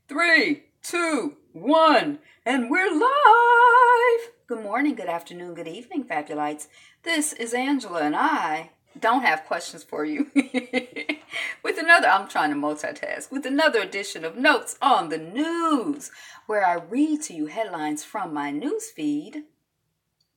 Three, two, one, and we're live. Good morning, good afternoon, good evening, Fabulites. This is Angela, and I don't have questions for you. I'm trying to multitask, with another edition of Notes on the News, where I read to you headlines from my news feed,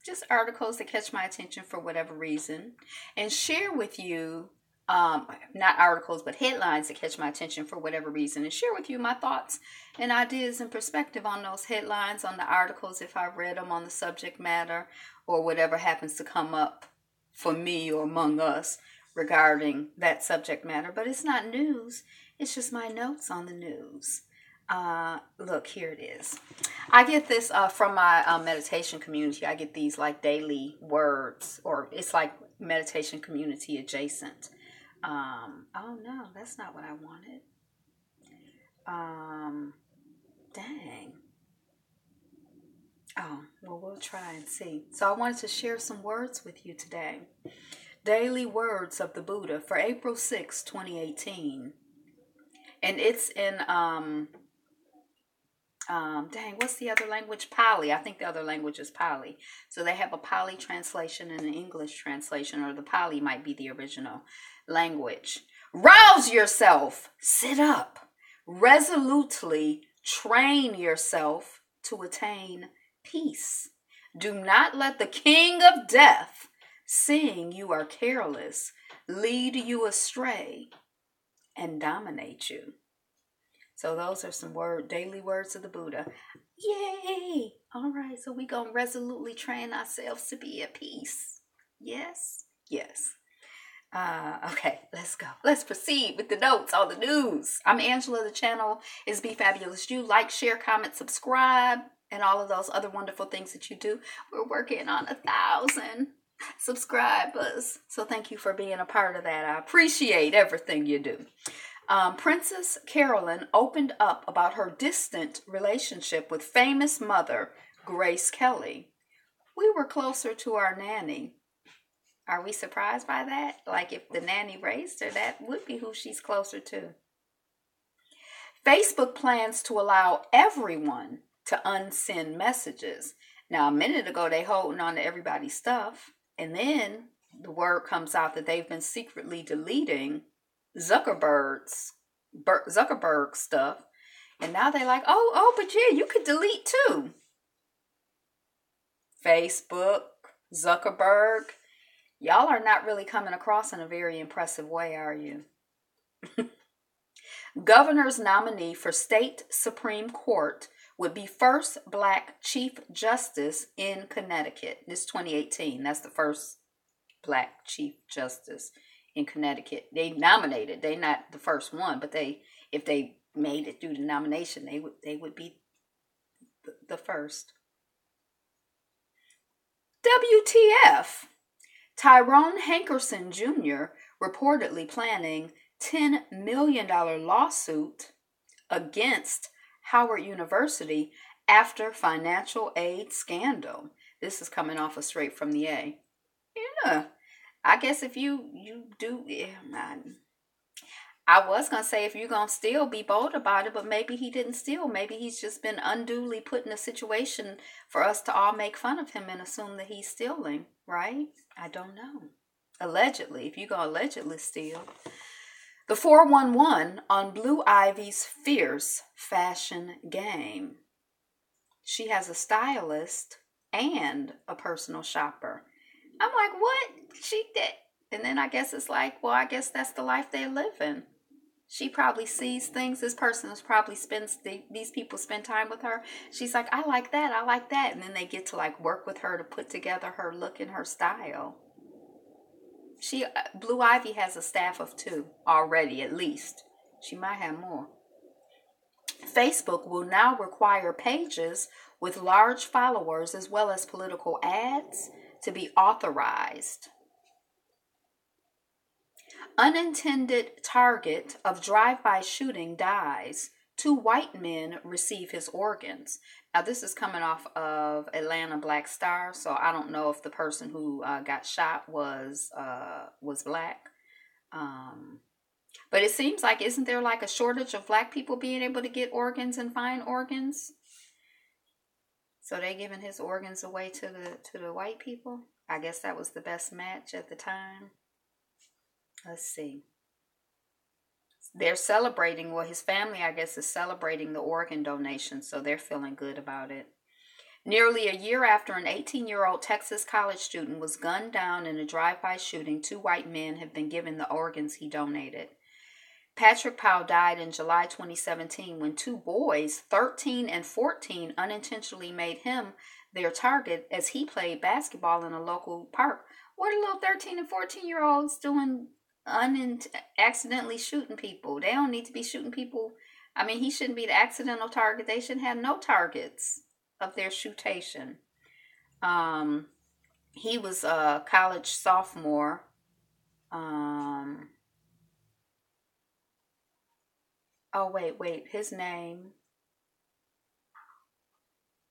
just articles that catch my attention for whatever reason, and share with you not articles, but headlines that catch my attention for whatever reason, and share with you my thoughts and ideas and perspective on those headlines, on the articles, if I read them, on the subject matter, or whatever happens to come up for me or among us regarding that subject matter. But it's not news, it's just my notes on the news. Look, here it is. I get this from my meditation community. I get these like daily words, or it's like meditation community adjacent. Oh no, that's not what I wanted. Dang. Oh, well, we'll try and see. So I wanted to share some words with you today. Daily Words of the Buddha for April 6, 2018. And it's in, what's the other language? Pali. I think the other language is Pali. So they have a Pali translation and an English translation, or the Pali might be the original language. Rouse yourself. Sit up. Resolutely train yourself to attain peace. Do not let the king of death, seeing you are careless, lead you astray and dominate you. So those are some daily words of the Buddha. Yay! All right, so we're going to resolutely train ourselves to be at peace. Yes? Yes. Okay, let's go. Let's proceed with the notes on the news. I'm Angela. The channel is Be Fabulous You. Like, share, comment, subscribe, and all of those other wonderful things that you do. We're working on 1,000 subscribers. So thank you for being a part of that. I appreciate everything you do. Princess Carolyn opened up about her distant relationship with famous mother Grace Kelly. We were closer to our nanny. Are we surprised by that? Like, if the nanny raised her, that would be who she's closer to. Facebook plans to allow everyone to unsend messages. Now, a minute ago, they holding on to everybody's stuff. And then the word comes out that they've been secretly deleting Zuckerberg stuff. And now they're like, but yeah, you could delete too. Facebook, Zuckerberg. Y'all are not really coming across in a very impressive way, are you? Governor's nominee for state Supreme Court would be first Black Chief Justice in Connecticut. This 2018. That's the first Black Chief Justice in Connecticut. They nominated. They're not the first one, but if they made it through the nomination, they would be the first. WTF? Tyrone Hankerson Jr. reportedly planning $10 million lawsuit against Howard University after financial aid scandal. This is coming off of Straight from the A. Yeah, I guess if you do, I was going to say if you're going to steal, be bold about it, but maybe he didn't steal. Maybe he's just been unduly put in a situation for us to all make fun of him and assume that he's stealing, right? I don't know. Allegedly, if you're going to allegedly steal. The 411 on Blue Ivy's fierce fashion game. She has a stylist and a personal shopper. I'm like, what? She did. And then I guess it's like, well, I guess that's the life they're living. She probably sees things. This person is probably these people spend time with her. She's like, I like that. I like that. And then they get to like work with her to put together her look and her style. Blue Ivy has a staff of 2 already, at least. She might have more. Facebook will now require pages with large followers as well as political ads to be authorized. Unintended target of drive-by shooting dies. 2 white men receive his organs. Now, this is coming off of Atlanta Black Star, so I don't know if the person who got shot was black. But it seems like, isn't there like a shortage of black people being able to get organs and find organs? So they giving his organs away to the white people? I guess that was the best match at the time. Let's see. They're celebrating, well, his family, I guess, is celebrating the organ donation, so they're feeling good about it. Nearly a year after an 18-year-old Texas college student was gunned down in a drive-by shooting, 2 white men have been given the organs he donated. Patrick Powell died in July 2017 when 2 boys, 13 and 14, unintentionally made him their target as he played basketball in a local park. What are little 13 and 14-year-olds doing accidentally shooting people? They don't need to be shooting people. I mean, he shouldn't be the accidental target. They shouldn't have no targets of their shootation. He was a college sophomore. Oh, wait. His name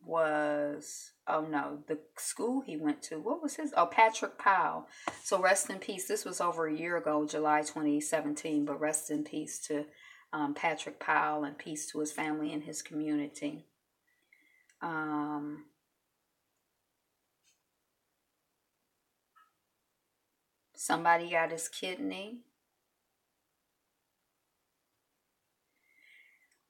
was, oh no, the school he went to. What was his? Oh, Patrick Powell. So rest in peace. This was over a year ago, July 2017, but rest in peace to Patrick Powell, and peace to his family and his community. Somebody got his kidney.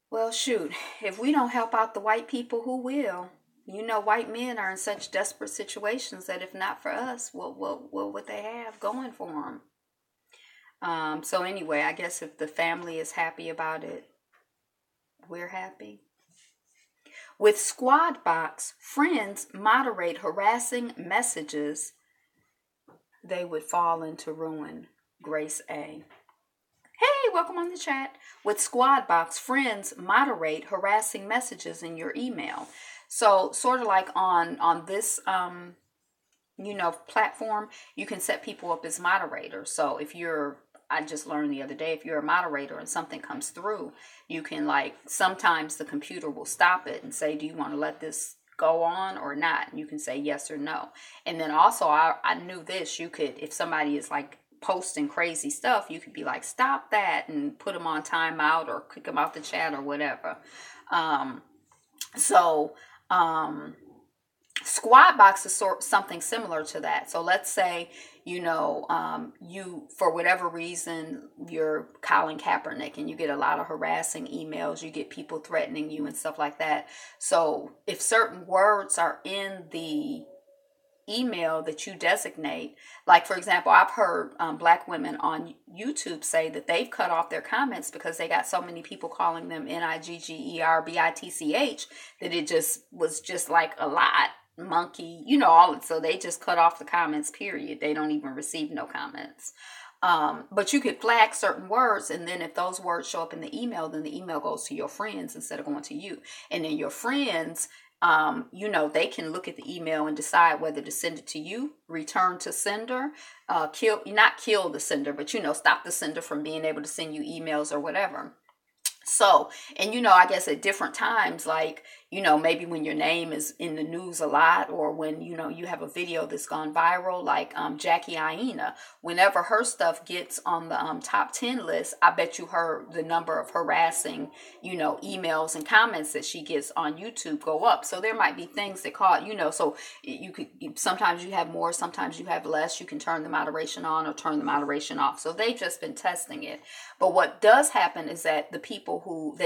Well, shoot, if we don't help out the white people, who will? You know, white men are in such desperate situations that if not for us, what would they have going for them? So anyway, I guess if the family is happy about it, we're happy. With Squad Box, friends moderate harassing messages, they would fall into ruin. Grace A. Hey, welcome on the chat. With Squad Box, friends moderate harassing messages in your email. So sort of like on this platform, you can set people up as moderators. So if I just learned the other day, if you're a moderator and something comes through, you can sometimes the computer will stop it and say, do you want to let this go on or not? And you can say yes or no. And then also I knew this, you could, if somebody is posting crazy stuff, you could be like, stop that, and put them on timeout or kick them out the chat or whatever. Squad Box is something similar to that. So let's say, you, for whatever reason, you're Colin Kaepernick and you get a lot of harassing emails, you get people threatening you and stuff like that. So if certain words are in the email that you designate, like for example, I've heard black women on YouTube say that they've cut off their comments because they got so many people calling them NIGGERBITCH that it was just like a lot, monkey, so they just cut off the comments, period. They don't even receive no comments. But you could flag certain words, and then if those words show up in the email, then the email goes to your friends instead of going to you. And then your friends, they can look at the email and decide whether to send it to you, return to sender, not kill the sender, but, stop the sender from being able to send you emails or whatever. So, and I guess at different times, maybe when your name is in the news a lot, or when, you have a video that's gone viral, like Jackie Aina, whenever her stuff gets on the top 10 list, I bet you the number of harassing, emails and comments that she gets on YouTube go up. So there might be things that so you could, sometimes you have more, sometimes you have less. You can turn the moderation on or turn the moderation off. So they've just been testing it. But what does happen is that the people who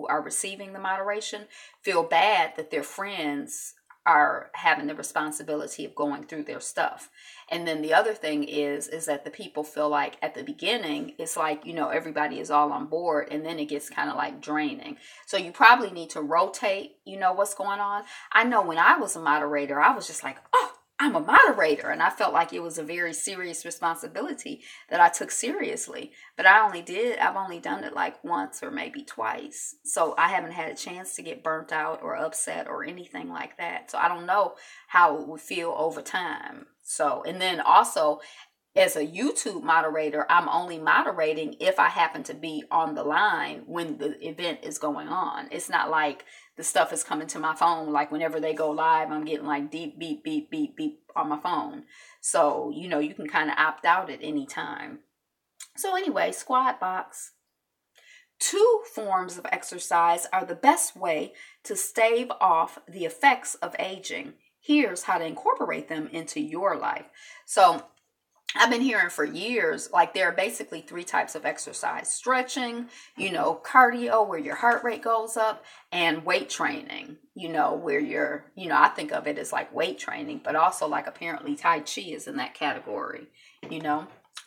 are receiving the moderation feel bad that their friends are having the responsibility of going through their stuff. And then the other thing is that the people feel like at the beginning, it's like, everybody is all on board, and then it gets kind of like draining. So you probably need to rotate, what's going on. I know when I was a moderator, I was just like, oh, I'm a moderator. And I felt like it was a very serious responsibility that I took seriously. But I've only done it like once or maybe twice. So I haven't had a chance to get burnt out or upset or anything like that. So I don't know how it would feel over time. So, and then also as a YouTube moderator, I'm only moderating if I happen to be on the line when the event is going on. It's not like the stuff is coming to my phone. Like whenever they go live, I'm getting like beep, beep, beep, beep, beep on my phone. So, you can kind of opt out at any time. So anyway, squat box. 2 forms of exercise are the best way to stave off the effects of aging. Here's how to incorporate them into your life. So I've been hearing for years, like there are basically 3 types of exercise: stretching, cardio, where your heart rate goes up, and weight training, where I think of it as like weight training, but also like apparently Tai Chi is in that category,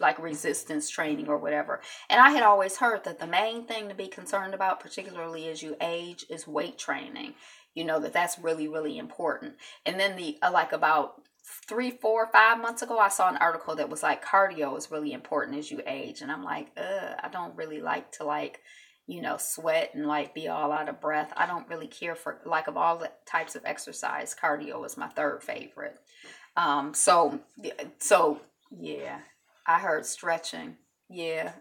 like resistance training or whatever. And I had always heard that the main thing to be concerned about, particularly as you age, is weight training. That's really, really important. And then like about 3, 4, 5 months ago, I saw an article that was like cardio is really important as you age. And I'm like, I don't really like to sweat and like be all out of breath. I don't really care for, like, of all the types of exercise, cardio is my 3rd favorite. So yeah, I heard stretching. Yeah.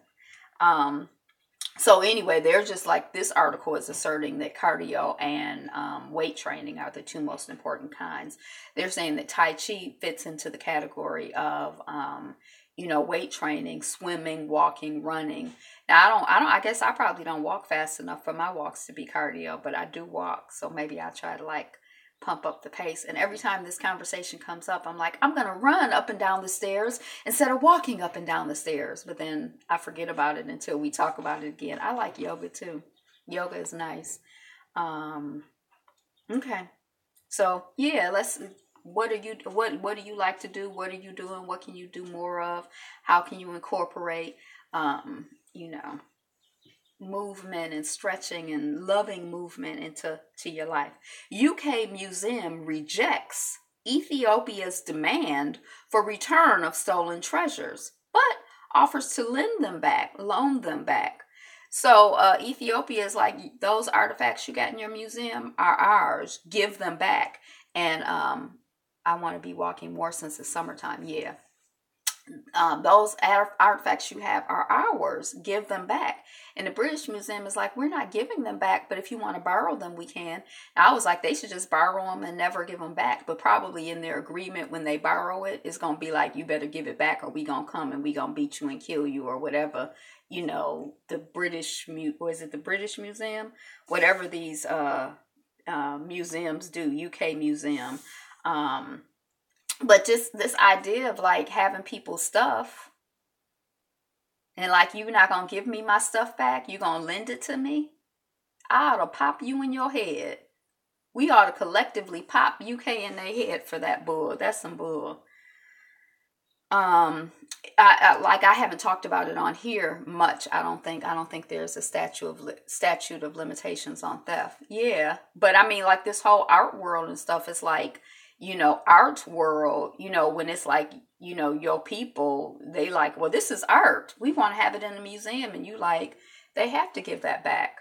So anyway, they're just like, this article is asserting that cardio and weight training are the 2 most important kinds. They're saying that Tai Chi fits into the category of, weight training, swimming, walking, running. Now, I guess I probably don't walk fast enough for my walks to be cardio, but I do walk. So maybe I'll try to like pump up the pace. And every time this conversation comes up, I'm like, I'm going to run up and down the stairs instead of walking up and down the stairs. But then I forget about it until we talk about it again. I like yoga too. Yoga is nice. Okay. So yeah, what do you like to do? What are you doing? What can you do more of? How can you incorporate, movement and stretching and loving movement into your life? UK Museum rejects Ethiopia's demand for return of stolen treasures, but offers to loan them back. So Ethiopia is like, those artifacts you got in your museum are ours. Give them back. And I want to be walking more since it's summertime. Yeah. Those artifacts you have are ours. Give them back. And the British Museum is like, we're not giving them back, but if you want to borrow them, we can. And I was like, they should just borrow them and never give them back. But probably in their agreement when they borrow it, it's going to be like, you better give it back or we going to come and we going to beat you and kill you or whatever. The British, or is it the British Museum? Whatever these museums do, UK Museum. But just this idea of like having people's stuff and like, you're not going to give me my stuff back. You're going to lend it to me. I ought to pop you in your head. We ought to collectively pop UK in their head for that bull. That's some bull. I haven't talked about it on here much. I don't think there's a statute of limitations on theft. Yeah. But I mean, like this whole art world and stuff is like, art world, when it's like, your people, they like, well, this is art. We want to have it in a museum. And you like, they have to give that back.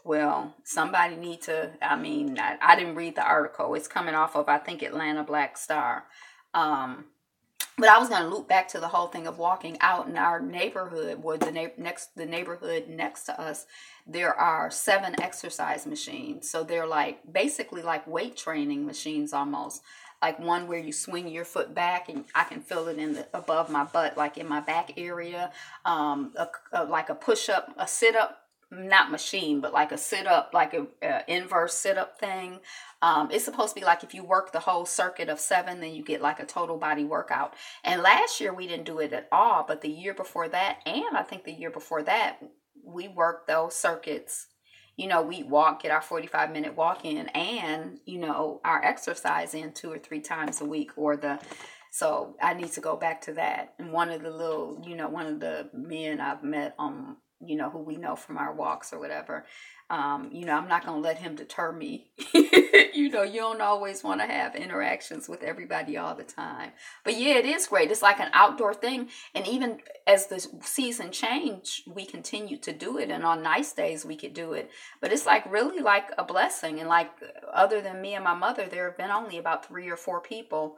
Well, somebody need to, I didn't read the article. It's coming off of, I think, Atlanta Black Star. But I was going to loop back to the whole thing of walking out in our neighborhood, where the neighborhood next to us, there are 7 exercise machines. So they're like basically like weight training machines almost. Like one where you swing your foot back and I can feel it above my butt, like in my back area. Like a push-up, a sit-up, not machine, but like a sit-up, like a inverse sit-up thing. It's supposed to be like if you work the whole circuit of 7, then you get like a total body workout. And last year we didn't do it at all, but the year before that, and I think the year before that, we worked those circuits. We walk, get our 45-minute walk in, and our exercise in 2 or 3 times a week, so I need to go back to that. And one of the men I've met on, who we know from our walks or whatever, I'm not going to let him deter me. You don't always want to have interactions with everybody all the time. But yeah, it is great. It's like an outdoor thing. And even as the season change, we continue to do it. And on nice days, we could do it. But it's like really like a blessing. And like, other than me and my mother, there have been only about 3 or 4 people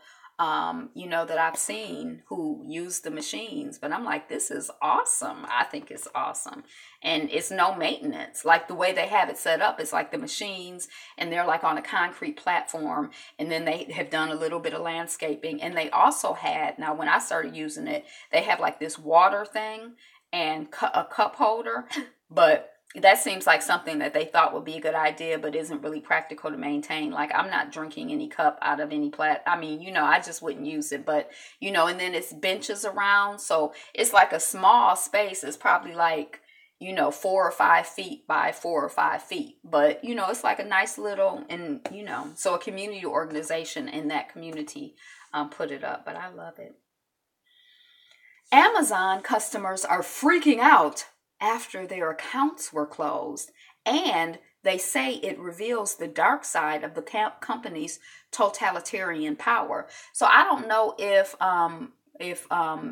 that I've seen who use the machines. But I'm like, this is awesome. I think it's awesome. And it's no maintenance. Like the way they have it set up, it's like the machines and they're like on a concrete platform. And then they have done a little bit of landscaping. And they also had, now when I started using it, they have like this water thing. and a cup holder. But that seems like something that they thought would be a good idea, but isn't really practical to maintain. Like, I'm not drinking any cup out of any I mean, I just wouldn't use it, but, and then it's benches around. So it's like a small space. It's probably like, 4 or 5 feet by 4 or 5 feet. But, it's like a nice little, and, so a community organization in that community put it up, but I love it. Amazon customers are freaking out after their accounts were closed, and they say it reveals the dark side of the company's totalitarian power. So I don't know if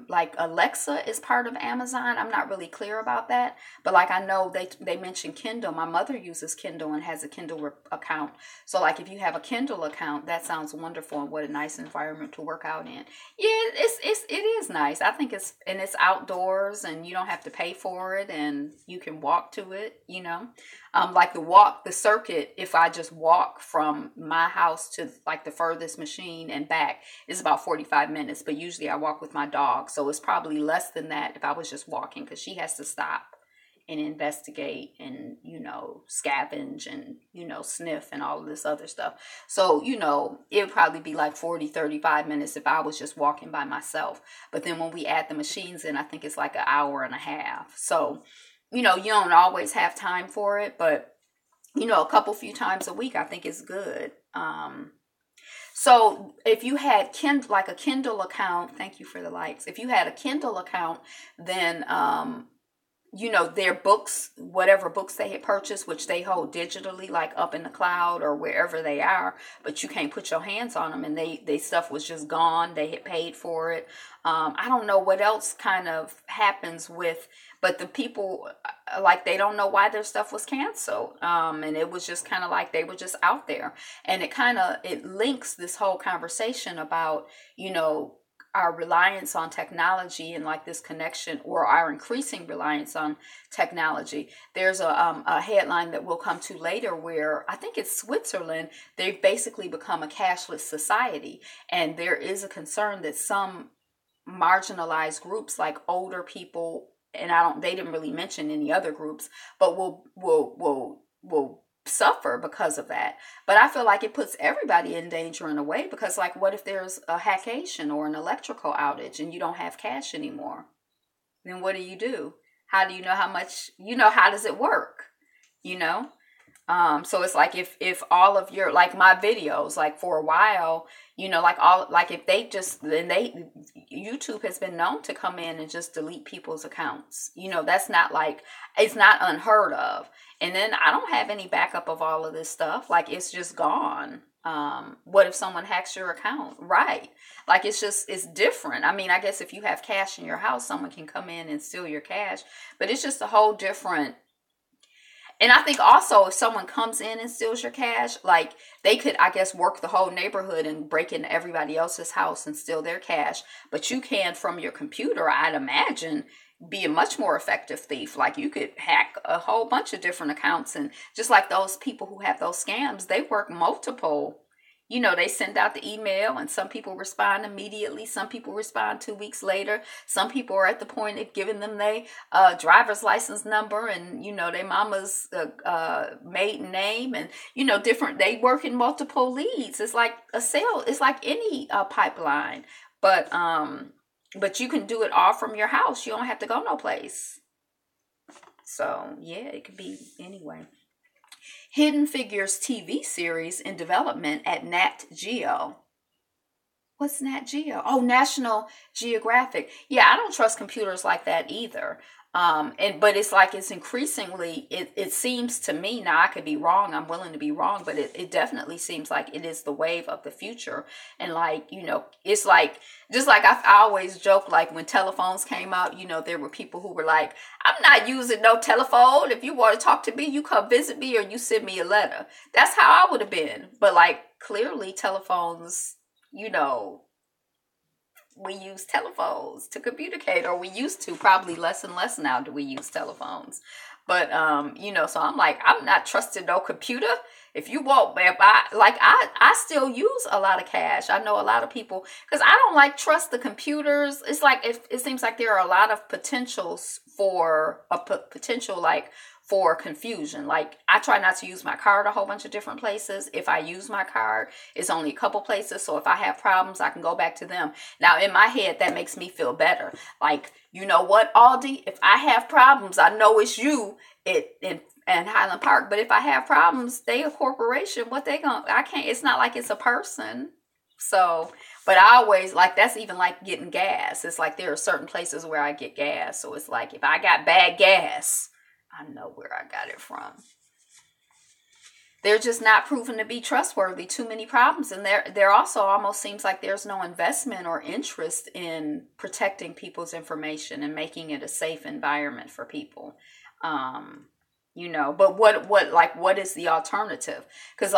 like Alexa is part of Amazon. I'm not really clear about that, but like I know they mentioned Kindle. My mother uses Kindle and has a Kindle account. So like if you have a Kindle account, that sounds wonderful, and what a nice environment to work out in. Yeah, it is nice. I think it's outdoors, and you don't have to pay for it, and you can walk to it, like the circuit, if I just walk from my house to like the furthest machine and back, is about 45 minutes, but usually I walk with my dog, so it's probably less than that if I was just walking, because she has to stop and investigate and scavenge and sniff and all of this other stuff. So it would probably be like 35 minutes if I was just walking by myself. But then when we add the machines in, I think it's like an hour and a half. So you don't always have time for it, but a few times a week I think is good. So if you had a Kindle account, thank you for the likes. If you had a Kindle account, then their books, whatever books they had purchased, which they hold digitally, like up in the cloud or wherever they are, but you can't put your hands on them, and they stuff was just gone. They had paid for it. I don't know what else kind of happens but the people, like, they don't know why their stuff was canceled. And it was just kind of like they were just out there. And it links this whole conversation about, our reliance on technology and like this connection, or our increasing reliance on technology. There's a headline that we'll come to later where I think it's Switzerland. They've basically become a cashless society. And there is a concern that some marginalized groups, like older people, and they didn't really mention any other groups, but will suffer because of that. But I feel like it puts everybody in danger in a way, because like, what if there's a hackation or an electrical outage and you don't have cash anymore? Then what do? How do you know how much, how does it work? So it's like if all of your, like my videos, like for a while, if they just, YouTube has been known to come in and just delete people's accounts. That's not like, it's not unheard of. And then I don't have any backup of all of this stuff. Like, it's just gone. What if someone hacks your account? Right. Like, it's different. I mean, I guess if you have cash in your house, someone can come in and steal your cash, but it's just a whole different. And I think also if someone comes in and steals your cash, like, they could, I guess, work the whole neighborhood and break into everybody else's house and steal their cash. But you can, from your computer, I'd imagine, be a much more effective thief. Like, you could hack a whole bunch of different accounts. And just like those people who have those scams, they work multiple. They send out the email, and some people respond immediately. Some people respond 2 weeks later. Some people are at the point of giving them their driver's license number and, their mama's maiden name, and, different. They work in multiple leads. It's like a sale. It's like any pipeline. But you can do it all from your house. You don't have to go no place. So, yeah, it could be anyway. Hidden Figures TV series in development at Nat Geo. What's Nat Geo? Oh, National Geographic. Yeah, I don't trust computers like that either. But it's like, it's increasingly, it seems to me, now I could be wrong, I'm willing to be wrong, but it definitely seems like it is the wave of the future. And like, it's like, just like I always joke, like when telephones came out, there were people who were like, I'm not using no telephone. If you want to talk to me, you come visit me or you send me a letter. That's how I would have been. But like, clearly telephones, we use telephones to communicate, or we used to. Probably less and less now do we use telephones. But so I'm like, I'm not trusting no computer. If you won't, if I still use a lot of cash. I know a lot of people, because I don't like trust the computers. It's like it seems like there are a lot of potentials for a potential like for confusion. Like I try not to use my card a whole bunch of different places. If I use my card, it's only a couple places. So if I have problems, I can go back to them. Now in my head, that makes me feel better. Like, you know what, Aldi, if I have problems, I know it's you and Highland Park. But if I have problems, they a corporation. What they gonna? I can't. It's not like it's a person. So, but I always like that's even like getting gas. It's like there are certain places where I get gas. So it's like if I got bad gas, I know where I got it from. They're just not proven to be trustworthy. Too many problems, and there also almost seems like there's no investment or interest in protecting people's information and making it a safe environment for people. But what is the alternative? Because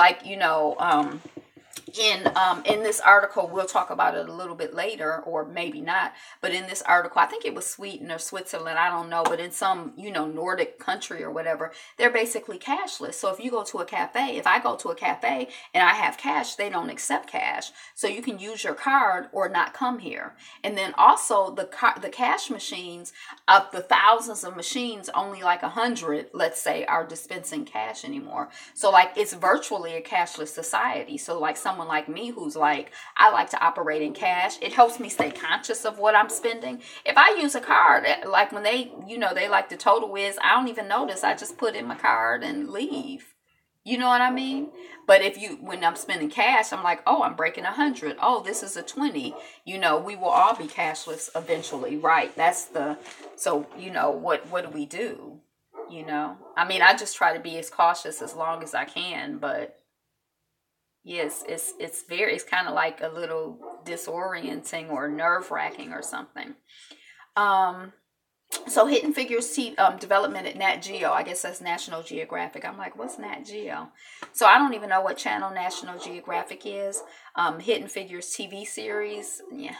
in this article, we'll talk about it a little bit later, or maybe not, but in this article, I think it was Sweden or Switzerland, I don't know, but in some, Nordic country or whatever, they're basically cashless. So if I go to a cafe and I have cash, they don't accept cash. So you can use your card or not come here. And then also the cash machines, of the thousands of machines, only like 100, let's say, are dispensing cash anymore. So like it's virtually a cashless society. So like someone like me who's like, I like to operate in cash. It helps me stay conscious of what I'm spending. If I use a card, like when they like the total is, I don't even notice. I just put in my card and leave. You know what I mean? But when I'm spending cash, I'm like, oh, I'm breaking 100. Oh, this is a 20. We will all be cashless eventually, right? So what do we do? I mean, I just try to be as cautious as long as I can, but yes, it's kind of like a little disorienting or nerve-wracking or something. So Hidden Figures development at Nat Geo, I guess that's National Geographic. I'm like, what's Nat Geo? So I don't even know what channel National Geographic is. Hidden Figures TV series, yeah,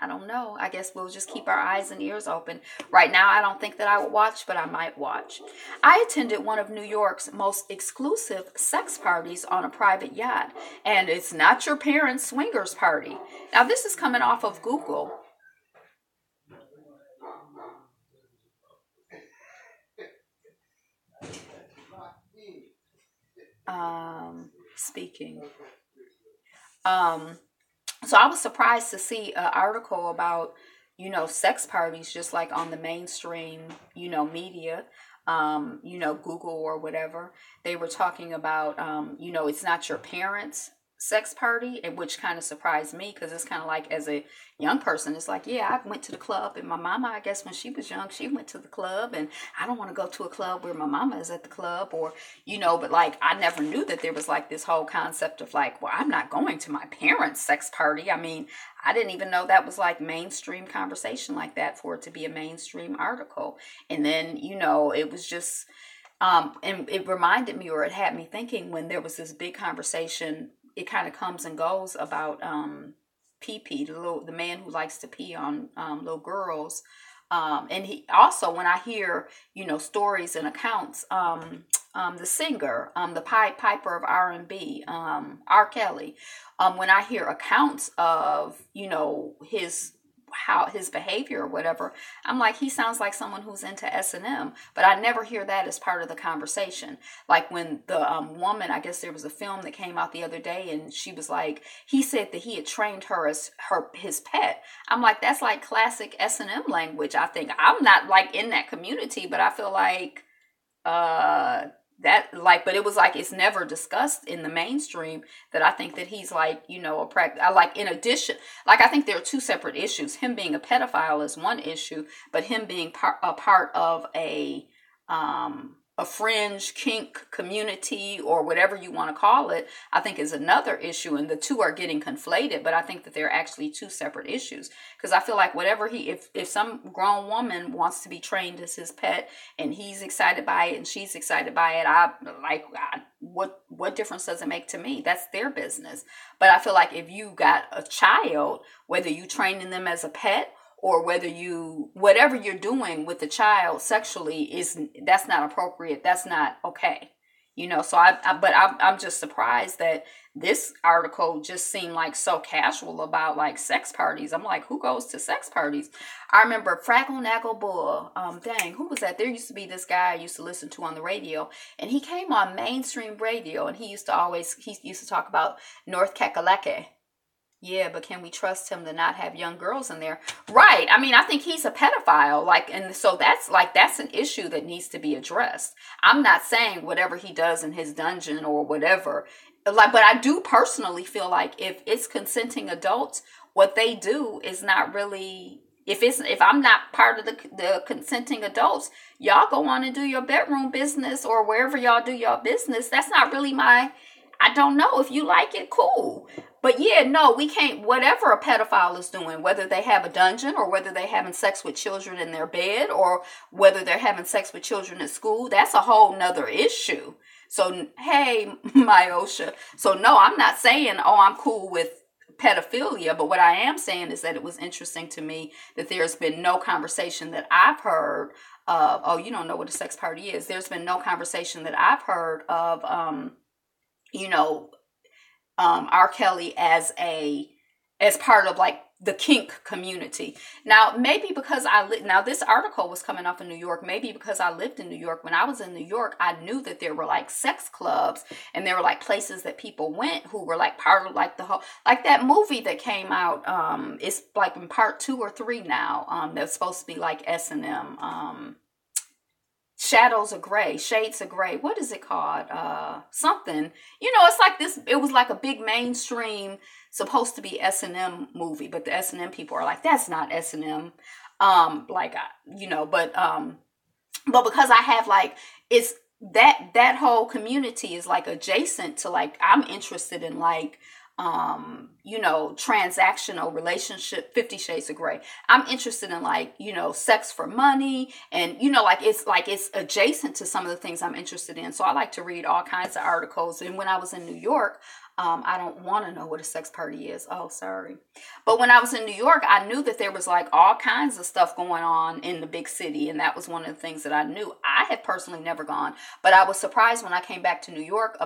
I don't know. I guess we'll just keep our eyes and ears open. Right now, I don't think that I would watch, but I might watch. I attended one of New York's most exclusive sex parties on a private yacht, and it's not your parents' swingers party. Now, this is coming off of Google. Speaking. So I was surprised to see an article about, sex parties just like on the mainstream, media, Google or whatever. They were talking about, it's not your parents' sex party, which kind of surprised me because it's kind of like as a young person, it's like, yeah, I went to the club and my mama, I guess when she was young, she went to the club and I don't want to go to a club where my mama is at the club or, but like I never knew that there was like this whole concept of like, well, I'm not going to my parents' sex party. I mean, I didn't even know that was like mainstream conversation like that for it to be a mainstream article. And then, it was just, and it reminded me or it had me thinking when there was this big conversation, it kind of comes and goes about pee, the man who likes to pee on little girls. And he also, when I hear, stories and accounts, the singer, the piper of R&B, R. Kelly, when I hear accounts of, his behavior or whatever, I'm like, he sounds like someone who's into S&M, but I never hear that as part of the conversation. Like when the woman, I guess there was a film that came out the other day and she was like, he said that he had trained her as his pet. I'm like, that's like classic S&M language. I think I'm not like in that community, but I feel like, but it was like it's never discussed in the mainstream that I think that he's like, in addition, like I think there are two separate issues. Him being a pedophile is one issue, but him being a part of a fringe kink community or whatever you want to call it, I think is another issue. And the two are getting conflated, but I think that they're actually two separate issues. Because I feel like whatever if some grown woman wants to be trained as his pet and he's excited by it and she's excited by it, what difference does it make to me? That's their business. But I feel like if you got a child, whether you training them as a pet or whatever you're doing with the child sexually that's not appropriate. That's not okay. So I'm just surprised that this article just seemed like so casual about like sex parties. I'm like, who goes to sex parties? I remember Fraggle Naggle Bull. Dang, who was that? There used to be this guy I used to listen to on the radio, and he came on mainstream radio, and he used to talk about North Kakalake. Yeah, but can we trust him to not have young girls in there? Right. I mean, I think he's a pedophile. And so that's an issue that needs to be addressed. I'm not saying whatever he does in his dungeon or whatever, but I do personally feel like if it's consenting adults, what they do is not really, if I'm not part of the consenting adults, y'all go on and do your bedroom business or wherever y'all do your business. That's not really I don't know. If you like it, cool. But yeah, no, we can't, whatever a pedophile is doing, whether they have a dungeon or whether they're having sex with children in their bed or whether they're having sex with children at school, that's a whole nother issue. So, hey, Myosha. So no, I'm not saying, I'm cool with pedophilia, but what I am saying is that it was interesting to me that there's been no conversation that I've heard of, you don't know what a sex party is. There's been no conversation that I've heard of, R. Kelly as part of like the kink community. Now, maybe because this article was coming off in New York, maybe because I lived in New York. When I was in New York, I knew that there were like sex clubs and there were like places that people went who were like part of like the whole, like that movie that came out, it's like in part 2 or 3 now, that's supposed to be like S&M, Shades of Gray. What is it called? Something. It's like this. It was like a big mainstream, supposed to be S&M movie, but the S&M people are like, that's not S&M. But because I have like, it's that whole community is like adjacent to like, I'm interested in like, transactional relationship, 50 Shades of Gray. I'm interested in like, sex for money and, it's adjacent to some of the things I'm interested in. So I like to read all kinds of articles. And when I was in New York, I don't want to know what a sex party is. Oh, sorry. But when I was in New York, I knew that there was like all kinds of stuff going on in the big city. And that was one of the things that I knew. I had personally never gone, but I was surprised when I came back to New York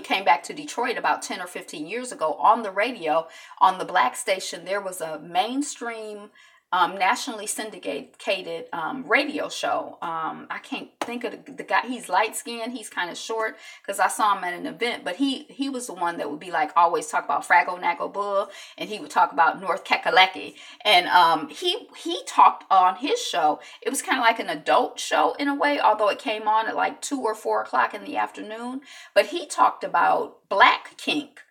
came back to Detroit about 10 or 15 years ago on the radio, on the black station, there was a mainstream, nationally syndicated radio show. I can't think of the guy. He's light skinned. He's kind of short because I saw him at an event, but he was the one that would be like always talk about Fraggle Naggle Bull, and he would talk about North Kakalaki. And he talked on his show. It was kind of like an adult show in a way, although it came on at like 2 or 4 o'clock in the afternoon. But he talked about black kink.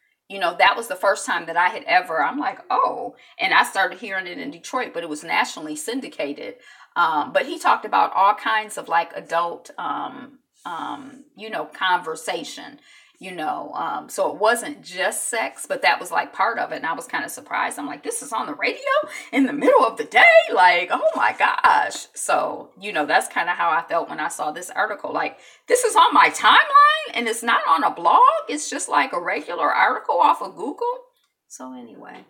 That was the first time that I had I'm like, oh, and I started hearing it in Detroit, but it was nationally syndicated. But he talked about all kinds of like adult, conversation, so it wasn't just sex, but that was like part of it. And I was kind of surprised. I'm like, this is on the radio in the middle of the day. Like, oh my gosh. So, that's kind of how I felt when I saw this article. Like, this is on my timeline and it's not on a blog. It's just like a regular article off of Google. So anyway,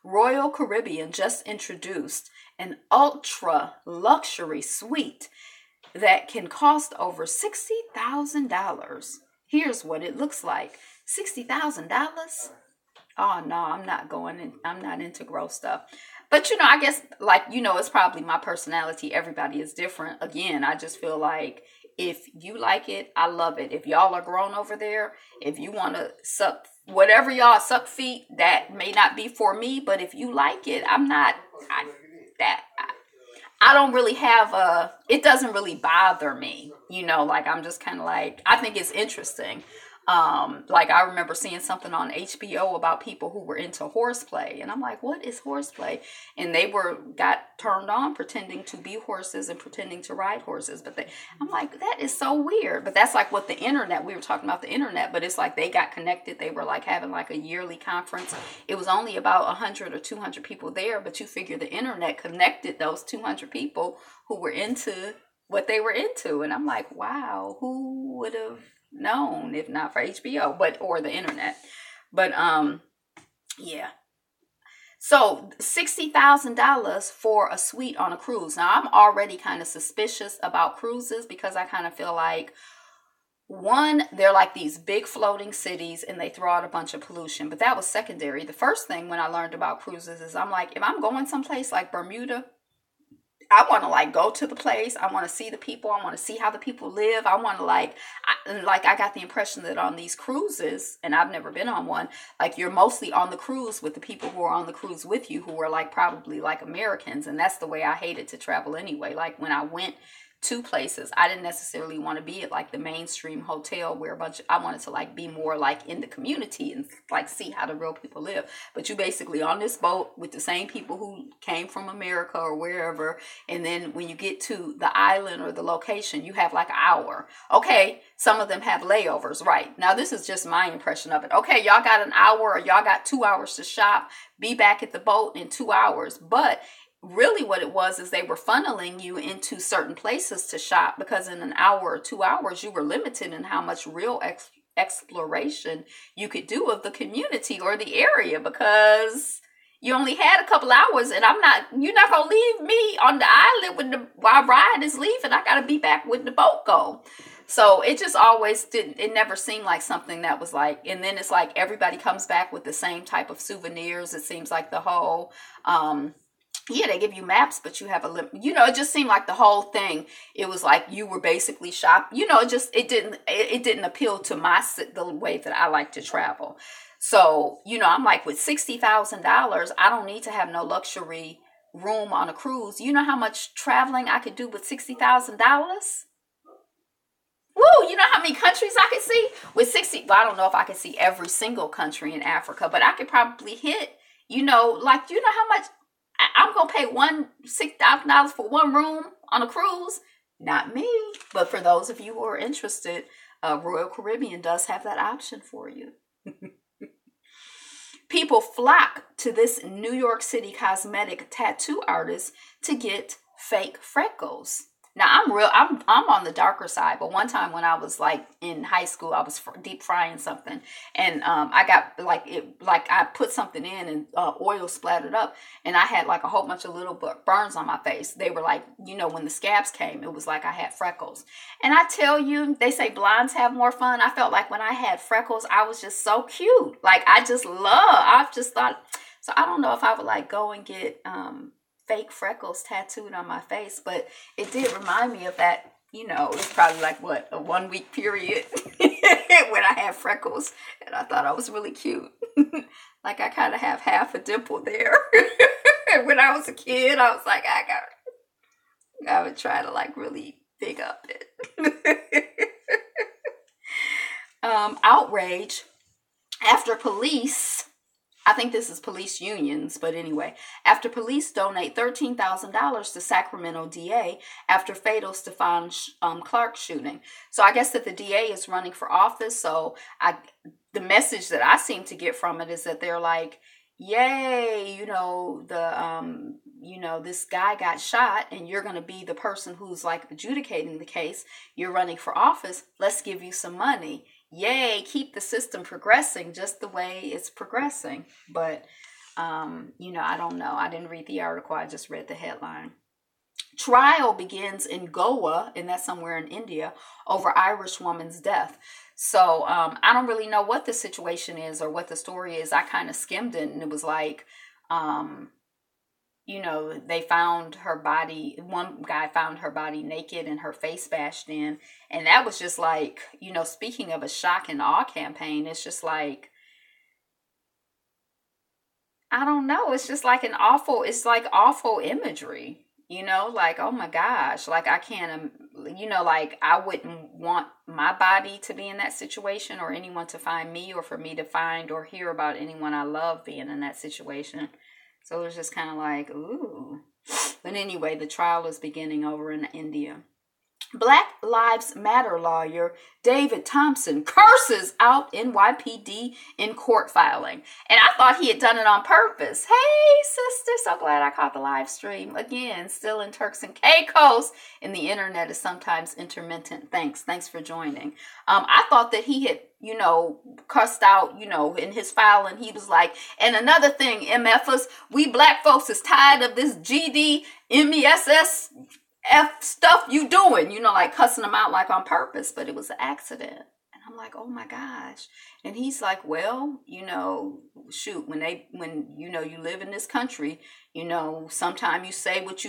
Royal Caribbean just introduced an ultra luxury suite that can cost over $60,000. Here's what it looks like. $60,000? Oh, no, I'm not going in. I'm not into gross stuff. But, I guess, it's probably my personality. Everybody is different. Again, I just feel like if you like it, I love it. If y'all are grown over there, if you want to suck, whatever y'all suck feet, that may not be for me. But if you like it, I don't really have it doesn't really bother me, I'm just kind of like, I think it's interesting. I remember seeing something on HBO about people who were into horseplay, and I'm like, what is horseplay? And they got turned on pretending to be horses and pretending to ride horses. But I'm like, that is so weird. But that's like what we were talking about the internet, but it's like they got connected. They were like having like a yearly conference. It was only about 100 or 200 people there, but you figure the internet connected those 200 people who were into what they were into. And I'm like, wow, who would have known if not for HBO or the internet? But yeah. So $60,000 for a suite on a cruise. Now I'm already kind of suspicious about cruises because I kind of feel like, one, they're like these big floating cities and they throw out a bunch of pollution. But that was secondary. The first thing when I learned about cruises is I'm like, if I'm going someplace like Bermuda, I want to like go to the place. I want to see the people. I want to see how the people live. I want to I got the impression that on these cruises, and I've never been on one, like you're mostly on the cruise with the people who are on the cruise with you, who are like probably like Americans. And that's the way I hated to travel anyway. Like when I went to places, I didn't necessarily want to be at like the mainstream hotel where I wanted to like be more like in the community and like see how the real people live. But you basically on this boat with the same people who came from America or wherever, and then when you get to the island or the location, you have like an hour. Okay, some of them have layovers, right? Now this is just my impression of it. Okay, y'all got an hour or y'all got 2 hours to shop, be back at the boat in 2 hours. But really what it was is they were funneling you into certain places to shop, because in an hour or 2 hours you were limited in how much real exploration you could do of the community or the area, because you only had a couple hours, and you're not gonna leave me on the island when our ride is leaving. I gotta be back when the boat go. So it just always it never seemed like something that was like, and then it's like everybody comes back with the same type of souvenirs. It seems like the whole yeah, they give you maps, but you have a limit. It just seemed like the whole thing, it was like you were basically shopping. It didn't appeal to the way that I like to travel. So, I'm like, with $60,000, I don't need to have no luxury room on a cruise. You know how much traveling I could do with $60,000? Woo, you know how many countries I could see with 60? Well, I don't know if I could see every single country in Africa, but I could probably hit, how much I'm going to pay $6,000 for one room on a cruise? Not me. But for those of you who are interested, Royal Caribbean does have that option for you. People flock to this New York City cosmetic tattoo artist to get fake freckles. Now I'm on the darker side, but one time when I was like in high school, I was deep frying something, and I got I put something in and oil splattered up, and I had like a whole bunch of little burns on my face. They were like, when the scabs came, it was like I had freckles. And I tell you, they say blondes have more fun. I felt like when I had freckles, I was just so cute. Like I've just thought, so I don't know if I would like go and get fake freckles tattooed on my face, but it did remind me of that. It's probably like a 1 week period when I had freckles, and I thought I was really cute. Like I kind of have half a dimple there. When I was a kid, I was like, I would try to like really big up it. Outrage after police. I think this is police unions, but anyway, after police donate $13,000 to Sacramento DA after fatal Stephon Clark shooting. So I guess that the DA is running for office. So the message that I seem to get from it is that they're like, yay, this guy got shot and you're going to be the person who's like adjudicating the case. You're running for office. Let's give you some money. Yay, keep the system progressing just the way it's progressing. But, I don't know. I didn't read the article. I just read the headline. Trial begins in Goa, and that's somewhere in India, over Irish woman's death. So I don't really know what the situation is or what the story is. I kind of skimmed it, and it was like, they found her body. One guy found her body naked and her face bashed in. And that was just like, speaking of a shock and awe campaign, it's just like, I don't know. It's just like awful imagery, like, oh my gosh, like I can't, like I wouldn't want my body to be in that situation, or anyone to find me, or for me to find or hear about anyone I love being in that situation. So it was just kind of like, ooh. But anyway, the trial is beginning over in India. Black Lives Matter lawyer David Thompson curses out NYPD in court filing. And I thought he had done it on purpose. Hey, sister, so glad I caught the live stream. Again, still in Turks and Caicos, and the internet is sometimes intermittent. Thanks for joining. I thought that he had, cussed out, in his filing. He was like, and another thing, MFers, we black folks is tired of this GD, MESS, F stuff you doing, like cussing them out like on purpose, but it was an accident. And I'm like, oh my gosh. And he's like, well, shoot, when you live in this country, sometimes you say what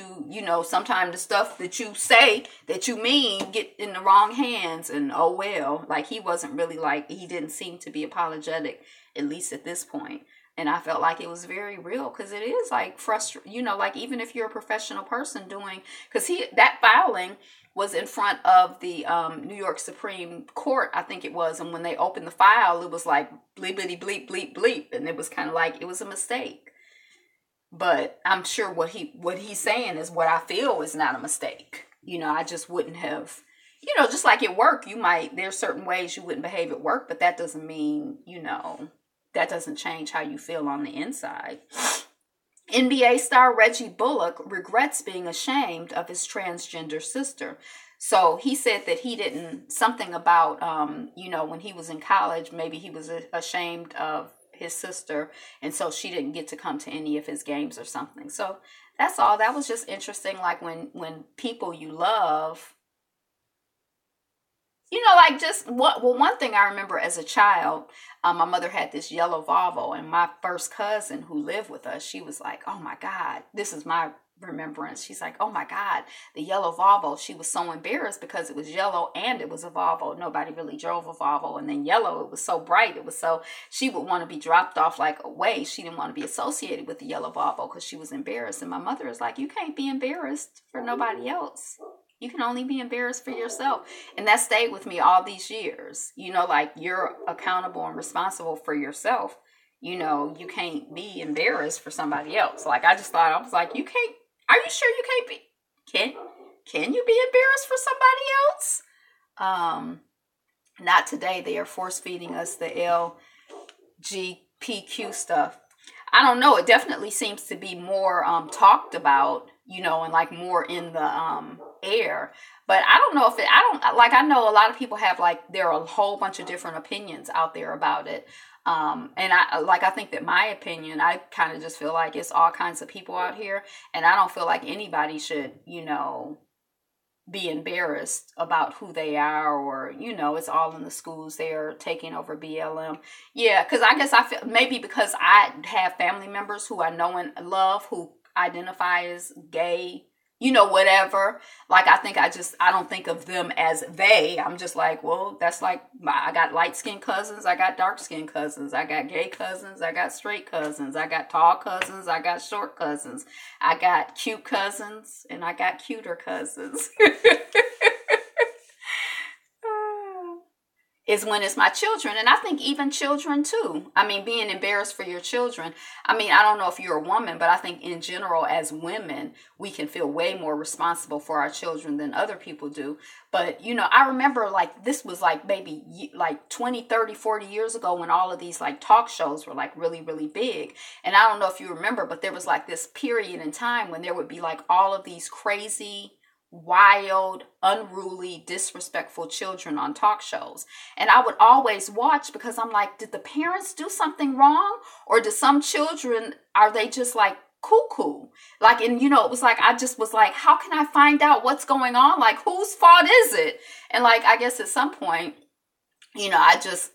sometimes the stuff that you say that you mean get in the wrong hands, and oh well, like he wasn't really he didn't seem to be apologetic, at least at this point. And I felt like it was very real, because it is like frustrating, even if you're a professional person doing, because that filing was in front of the New York Supreme Court, I think it was. And when they opened the file, it was like bleepity bleep, bleep, bleep. And it was kind of like, it was a mistake. But I'm sure what he's saying is what I feel is not a mistake. I just wouldn't have, just like at work, there's certain ways you wouldn't behave at work, but that doesn't mean, that doesn't change how you feel on the inside. NBA star Reggie Bullock regrets being ashamed of his transgender sister. So he said that he didn't, something about, when he was in college, maybe he was ashamed of his sister, and so she didn't get to come to any of his games or something. So that's all. That was just interesting. Like when people you love, one thing I remember as a child, my mother had this yellow Volvo, and my first cousin who lived with us, she was like, oh my God, this is my remembrance. She's like, oh my God, the yellow Volvo. She was so embarrassed because it was yellow and it was a Volvo. Nobody really drove a Volvo. And then yellow, it was so bright. She would want to be dropped off like away. She didn't want to be associated with the yellow Volvo because she was embarrassed. And my mother is like, you can't be embarrassed for nobody else. You can only be embarrassed for yourself. And that stayed with me all these years. You're accountable and responsible for yourself. You can't be embarrassed for somebody else. I was like, you can't, are you sure you can't be, can you be embarrassed for somebody else? Not today. They are force feeding us the LGBTQ stuff. I don't know. It definitely seems to be more talked about, and more in the air. But I don't know if I know a lot of people have there are a whole bunch of different opinions out there about it. And I think that my opinion, I kind of just feel like it's all kinds of people out here, and I don't feel like anybody should, be embarrassed about who they are, or, it's all in the schools. They are taking over BLM. Yeah. Cause I guess I feel maybe because I have family members who I know and love who identify as gay, whatever. I don't think of them as they. I'm just like, well, that's I got light-skinned cousins. I got dark-skinned cousins. I got gay cousins. I got straight cousins. I got tall cousins. I got short cousins. I got cute cousins, and I got cuter cousins. Is when it's my children. And I think even children too. Being embarrassed for your children. I don't know if you're a woman, but I think in general as women, we can feel way more responsible for our children than other people do. But, I remember this was maybe 20, 30, 40 years ago when all of these talk shows were really, really big. And I don't know if you remember, but there was this period in time when there would be all of these crazy, wild, unruly, disrespectful children on talk shows. And I would always watch because I'm like, did the parents do something wrong? Or do some children, are they just cuckoo? It was I just was how can I find out what's going on? Whose fault is it? And I guess at some point, I just,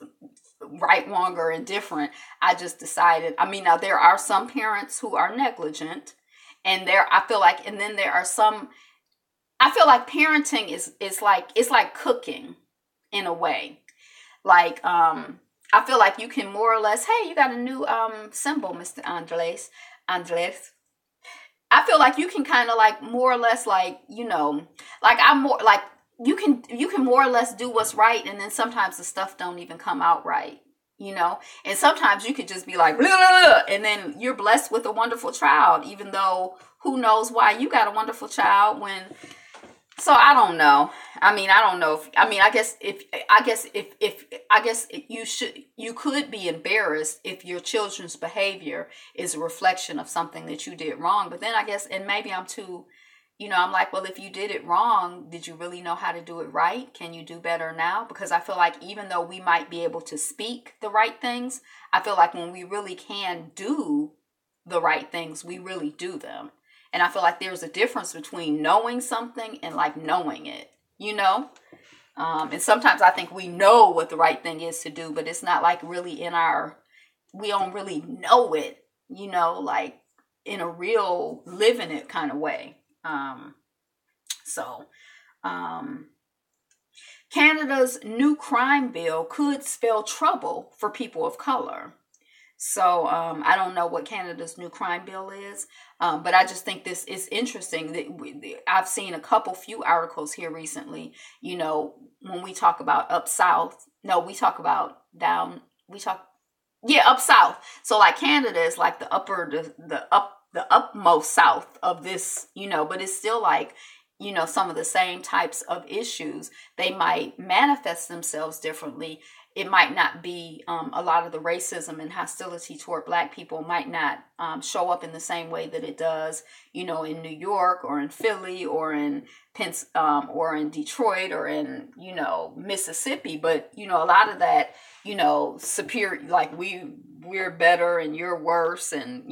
right, wrong, or indifferent, I just decided, now there are some parents who are negligent, and I feel like parenting is like cooking in a way. I feel like you can more or less, hey, you got a new symbol, Mr. Andres. I feel like you can kind of more or less I'm more you can more or less do what's right, and then sometimes the stuff don't even come out right. And sometimes you could just be like, blah, blah, blah, and then you're blessed with a wonderful child, even though who knows why you got a wonderful child when So I don't know. I don't know if, I guess you could be embarrassed if your children's behavior is a reflection of something that you did wrong. But then I guess, and maybe I'm too, I'm like, well, if you did it wrong, did you really know how to do it right? Can you do better now? Because I feel like even though we might be able to speak the right things, I feel like when we really can do the right things, we really do them. And I feel like there's a difference between knowing something and like knowing it, and sometimes I think we know what the right thing is to do, but it's not like really we don't really know it, like in a real living it kind of way. So, Canada's new crime bill could spell trouble for people of color. So I don't know what Canada's new crime bill is, but I just think this is interesting. I've seen few articles here recently. When we talk about up south, no, we talk about up south. So like Canada is like the upmost south of this, but it's still like, some of the same types of issues. They might manifest themselves differently. It might not be a lot of the racism and hostility toward Black people might not show up in the same way that it does, in New York or in Philly or in or in Detroit or in, Mississippi. But, a lot of that, superior, like we're better and you're worse. And,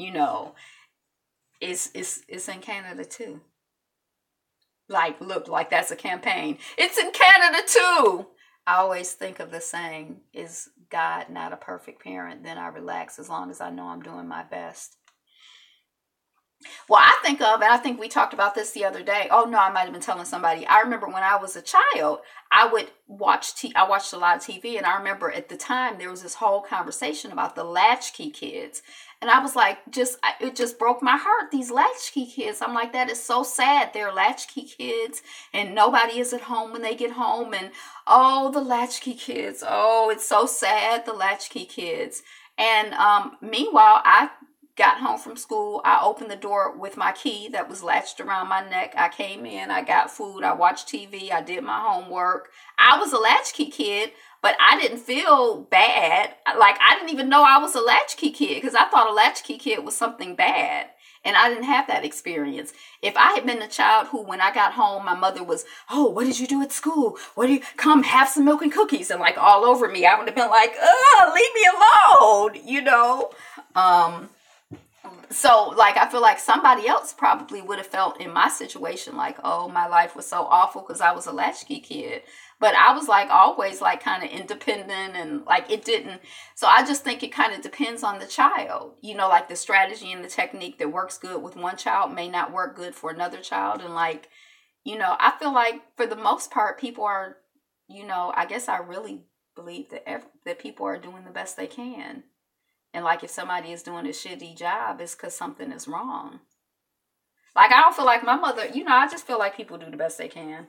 it's in Canada too. Like, look, like that's a campaign. It's in Canada too. I always think of the saying, is God not a perfect parent? Then I relax as long as I know I'm doing my best. Well, and I think we talked about this the other day. Oh no, I might have been telling somebody. I remember when I was a child, I watched a lot of TV, and I remember at the time there was this whole conversation about the latchkey kids. And I was like, it just broke my heart. These latchkey kids. I'm like, that is so sad. They're latchkey kids and nobody is at home when they get home. And oh, the latchkey kids. Oh, it's so sad. The latchkey kids. And meanwhile, I got home from school. I opened the door with my key that was latched around my neck. I came in, I got food, I watched TV, I did my homework. I was a latchkey kid, but I didn't feel bad. Like, I didn't even know I was a latchkey kid because I thought a latchkey kid was something bad. And I didn't have that experience. If I had been a child who, when I got home, my mother was, oh, what did you do at school? Come have some milk and cookies, and like all over me, I would have been like, leave me alone, So, like, I feel like somebody else probably would have felt in my situation like, oh, my life was so awful because I was a latchkey kid. But I was, like, always, like, kind of independent and, like, it didn't. So I just think it kind of depends on the child. Like, the strategy and the technique that works good with one child may not work good for another child. And, like, I feel like for the most part, people are, I guess I really believe that people are doing the best they can. And, like, if somebody is doing a shitty job, it's because something is wrong. Like, I don't feel like my mother, I just feel like people do the best they can.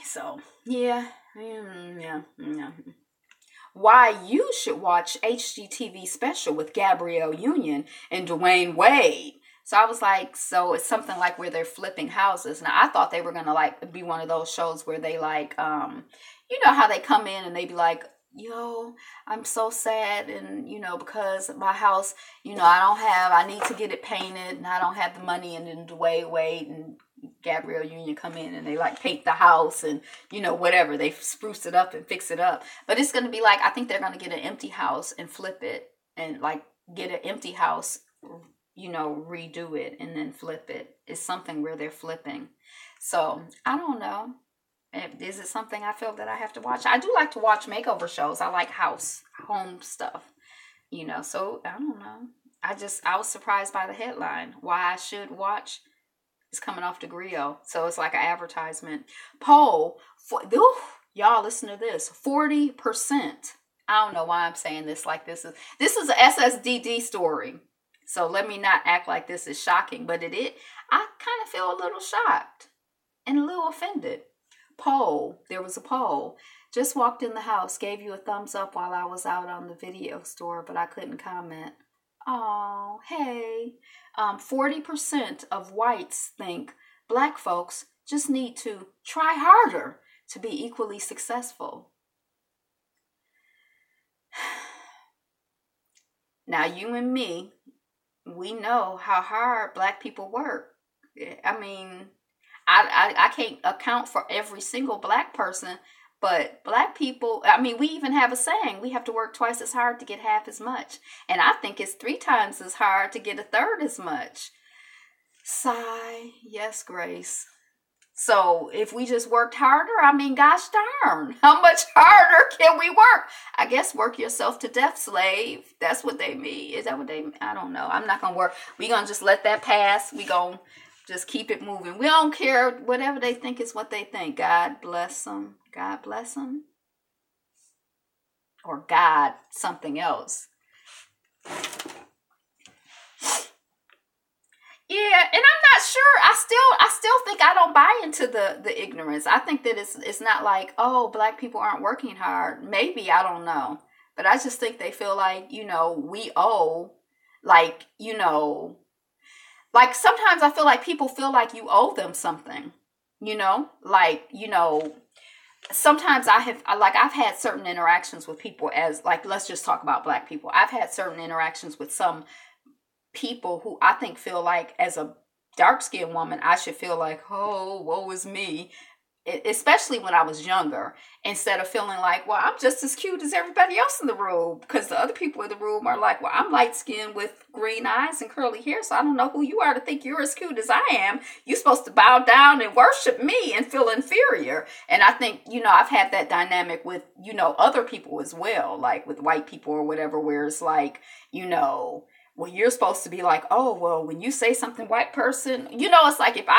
So, yeah. Why you should watch HGTV special with Gabrielle Union and Dwayne Wade. So I was like, so it's something like where they're flipping houses. Now, I thought they were going to, like, be one of those shows where they, like, how they come in and they be like, yo, I'm so sad, and because my house, I need to get it painted and I don't have the money, and then Dwayne Wade and Gabrielle Union come in and they like paint the house and whatever, they spruce it up and fix it up. But it's going to be like, I think they're going to get an empty house and flip it, and like get an empty house, redo it and then flip it. It's something where they're flipping. So I don't know. Is it something I feel that I have to watch? I do like to watch makeover shows. I like home stuff, so I don't know. I was surprised by the headline. Why I should watch is coming off the grill. So it's like an advertisement. Poll, y'all listen to this, 40%. I don't know why I'm saying this like this is a SSDD story. So let me not act like this is shocking, but I kind of feel a little shocked and a little offended. There was a poll. Just walked in the house, gave you a thumbs up while I was out on the video store, but I couldn't comment. Oh, hey. 40% of whites think Black folks just need to try harder to be equally successful. Now, you and me, we know how hard Black people work. I mean, I can't account for every single Black person, but Black people, I mean, we even have a saying, we have to work twice as hard to get half as much. And I think it's 3 times as hard to get a third as much. Sigh. Yes, Grace. So if we just worked harder, I mean, gosh darn, how much harder can we work? I guess work yourself to death, slave. That's what they mean. Is that what they mean? I don't know. I'm not going to work. We're going to just let that pass. We're going to just keep it moving. We don't care. Whatever they think is what they think. God bless them. God bless them. Or God something else. Yeah, and I'm not sure. I still think I don't buy into the ignorance. I think that it's not like, oh, Black people aren't working hard. Maybe, I don't know. But I just think they feel like, we owe, like, like sometimes I feel like people feel like you owe them something, sometimes I've had certain interactions with people as, like, let's just talk about Black people. I've had certain interactions with some people who I think feel like, as a dark-skinned woman, I should feel like, oh, woe is me, especially when I was younger, instead of feeling like, well, I'm just as cute as everybody else in the room, because the other people in the room are like, well, I'm light-skinned with green eyes and curly hair, so I don't know who you are to think you're as cute as I am. You're supposed to bow down and worship me and feel inferior. And I think, I've had that dynamic with, other people as well, like with white people or whatever, where it's like, well, you're supposed to be like, oh, well, when you say something white person, it's like if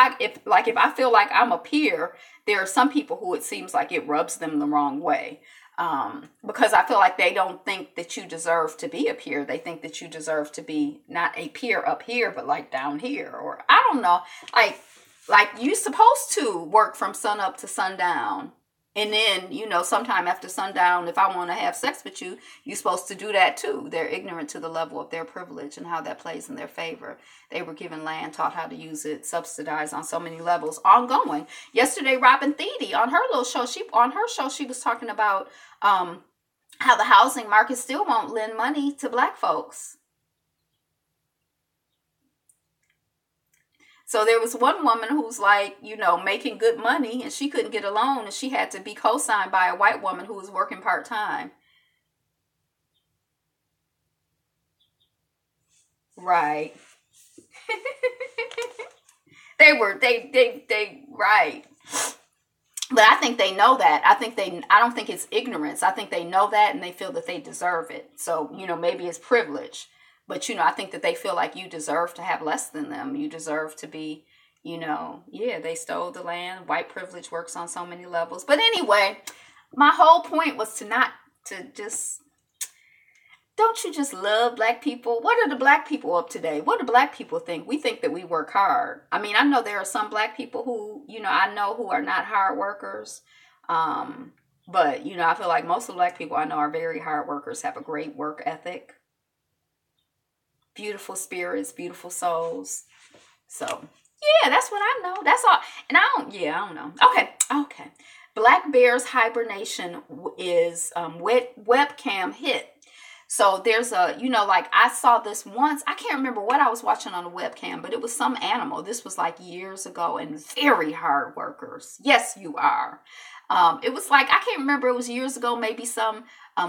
I feel like I'm a peer, there are some people who it seems like it rubs them the wrong way. Because I feel like they don't think that you deserve to be a peer. They think that you deserve to be not a peer up here, but like down here, or I don't know, like you're supposed to work from sun up to sundown. And then, sometime after sundown, if I want to have sex with you, you're supposed to do that too. They're ignorant to the level of their privilege and how that plays in their favor. They were given land, taught how to use it, subsidized on so many levels, ongoing. Yesterday, Robin Thede, on her little show, she was talking about how the housing market still won't lend money to Black folks. So there was one woman who's like, making good money, and she couldn't get a loan, and she had to be co-signed by a white woman who was working part-time. Right. Right. But I think they know that. I don't think it's ignorance. I think they know that, and they feel that they deserve it. So, maybe it's privilege. But, I think that they feel like you deserve to have less than them. You deserve to be, they stole the land. White privilege works on so many levels. But anyway, my whole point was don't you just love Black people? What are the Black people up today? What do Black people think? We think that we work hard. I mean, I know there are some Black people who, I know who are not hard workers. But, I feel like most of the Black people I know are very hard workers, have a great work ethic. Beautiful spirits, beautiful souls. So, yeah, that's what I know. That's all. And I don't know. Okay. Black Bear's hibernation is webcam hit. So there's I saw this once. I can't remember what I was watching on a webcam, but it was some animal. This was like years ago, and very hard workers. Yes, you are. It was like, I can't remember, it was years ago, maybe some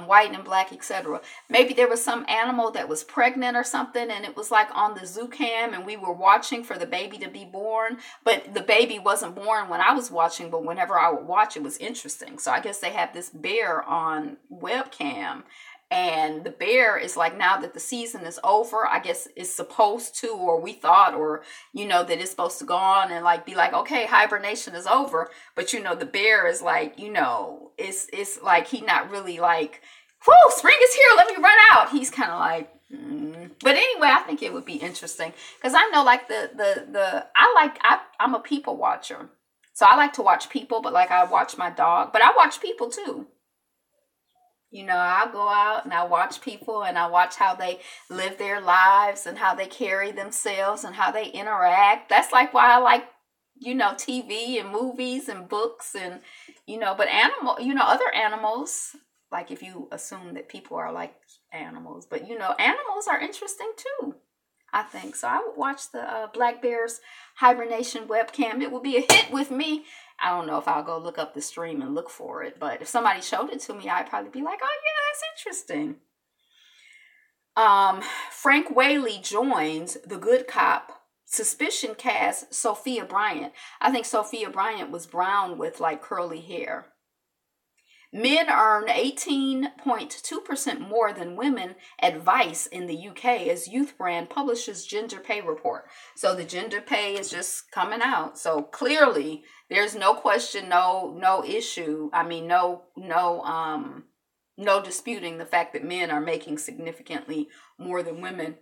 white and Black, etc. Maybe there was some animal that was pregnant or something, and it was like on the zoo cam, and we were watching for the baby to be born, but the baby wasn't born when I was watching, but whenever I would watch, it was interesting. So I guess they had this bear on webcam, and the bear is like, now that the season is over, I guess it's supposed to, or we thought, or, that it's supposed to go on and like be like, okay, hibernation is over. But, the bear is like, it's like he not really like, whoo, spring is here, let me run out. He's kind of like, But anyway, I think it would be interesting because I know like I'm a people watcher. So I like to watch people, but like I watch my dog, but I watch people too. I go out and I watch people and I watch how they live their lives and how they carry themselves and how they interact. That's like why I like TV and movies and books and, but other animals, like if you assume that people are like animals, but animals are interesting too, I think. So I would watch the black bear's hibernation webcam. It would be a hit with me. I don't know if I'll go look up the stream and look for it, but if somebody showed it to me, I'd probably be like, oh yeah, that's interesting. Frank Whaley joins the good cop suspicion cast Sophia Bryant. I think Sophia Bryant was brown with like curly hair. Men earn 18.2% more than women at Vice in the UK as youth brand publishes gender pay report. So the gender pay is just coming out. So clearly there's no question, no issue. I mean, no disputing the fact that men are making significantly more than women,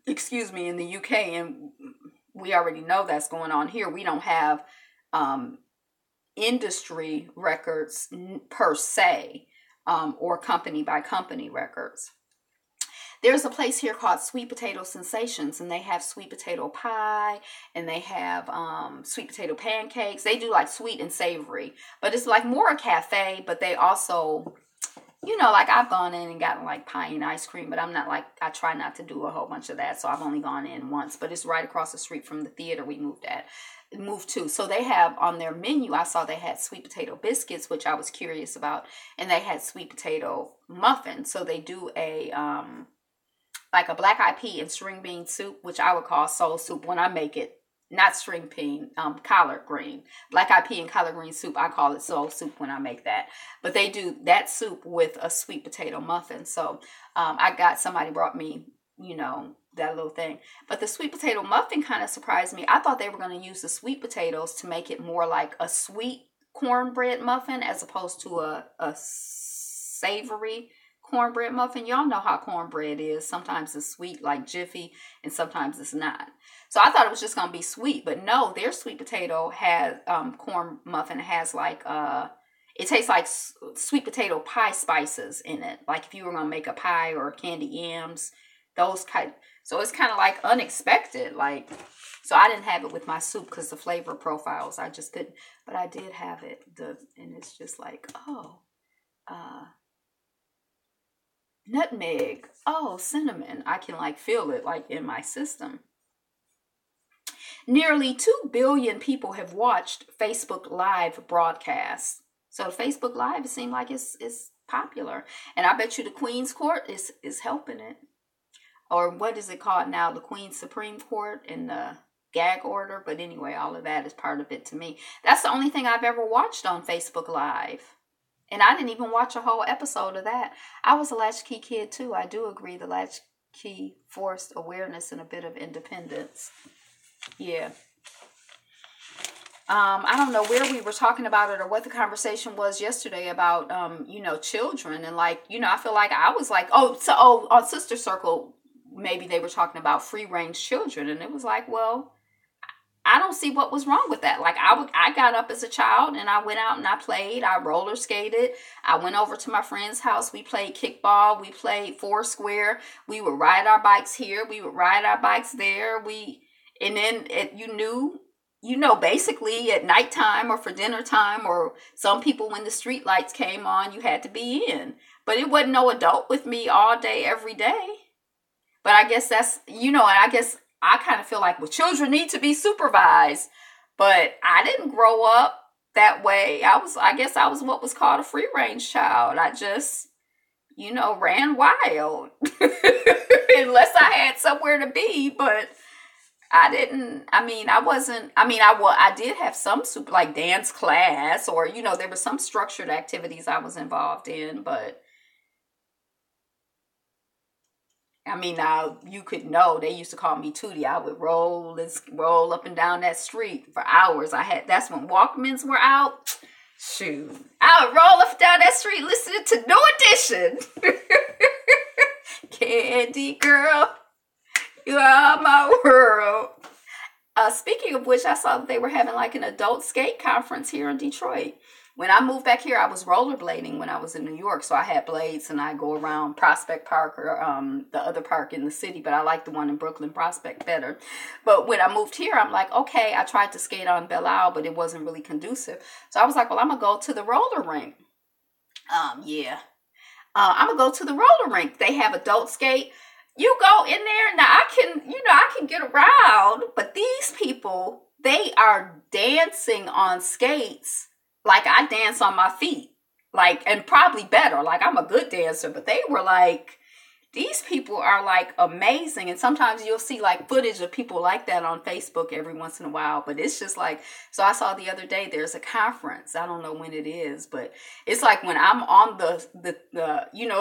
in the UK. And we already know that's going on here. We don't have industry records per se, or company by company records. There's a place here called Sweet Potato Sensations, and they have sweet potato pie, and they have sweet potato pancakes. They do like sweet and savory, but it's like more a cafe, but they also, like I've gone in and gotten like pie and ice cream, but I'm not like, I try not to do a whole bunch of that. So I've only gone in once, but it's right across the street from the theater we moved to. So they have on their menu, I saw they had sweet potato biscuits, which I was curious about. And they had sweet potato muffins. So they do a, like a black eyed pea and string bean soup, which I would call soul soup when I make it. Not string bean, collard green. Black eyed pea and collard green soup, I call it soul soup when I make that. But they do that soup with a sweet potato muffin. So somebody brought me, that little thing. But the sweet potato muffin kind of surprised me. I thought they were going to use the sweet potatoes to make it more like a sweet cornbread muffin as opposed to a savory cornbread muffin. Y'all know how cornbread is. Sometimes it's sweet like Jiffy and sometimes it's not. So I thought it was just going to be sweet, but no, their sweet potato has, corn muffin has like, it tastes like sweet potato pie spices in it. Like if you were going to make a pie or candy yams, those kind. So it's kind of like unexpected. Like, so I didn't have it with my soup because the flavor profiles, I just couldn't, but I did have it. And it's just like, nutmeg, cinnamon. I can like feel it like in my system. Nearly 2 billion people have watched Facebook Live broadcasts. So Facebook Live, it seemed like it's popular. And I bet you the Queen's Court is helping it. Or what is it called now? The Queen's Supreme Court and the gag order. But anyway, all of that is part of it to me. That's the only thing I've ever watched on Facebook Live. And I didn't even watch a whole episode of that. I was a latchkey kid too. I do agree the latchkey forced awareness and a bit of independence. Yeah. I don't know where we were talking about it or what the conversation was yesterday about, children. And like, I feel like I was like, on Sister Circle, maybe they were talking about free range children. And it was like, well, I don't see what was wrong with that. Like I got up as a child and I went out and I played. I roller skated. I went over to my friend's house. We played kickball. We played Foursquare. We would ride our bikes here. We would ride our bikes there. And then basically at nighttime or for dinner time, or some people when the street lights came on, you had to be in. But it wasn't no adult with me all day, every day. But I guess that's, and I guess I kind of feel like, well, children need to be supervised. But I didn't grow up that way. I guess I was what was called a free range child. I just, ran wild. Unless I had somewhere to be, but I did have some super like dance class or, there were some structured activities I was involved in, but now you could know they used to call me Tootie. I would roll up and down that street for hours. That's when Walkmans were out. Shoot. I would roll up and down that street listening to New Edition. Candy girl. You are my world. Speaking of which, I saw that they were having like an adult skate conference here in Detroit. When I moved back here, I was rollerblading when I was in New York. So I had blades and I go around Prospect Park or the other park in the city. But I like the one in Brooklyn Prospect better. But when I moved here, I'm like, okay, I tried to skate on Belle Isle, but it wasn't really conducive. So I was like, well, I'm going to go to the roller rink. I'm going to go to the roller rink. They have adult skate. You go in there. Now, I can get around. But these people, they are dancing on skates like I dance on my feet, like, and probably better. Like, I'm a good dancer, but they were like, these people are like amazing. And sometimes you'll see like footage of people like that on Facebook every once in a while, but it's just like, so I saw the other day, there's a conference. I don't know when it is, but it's like when I'm on the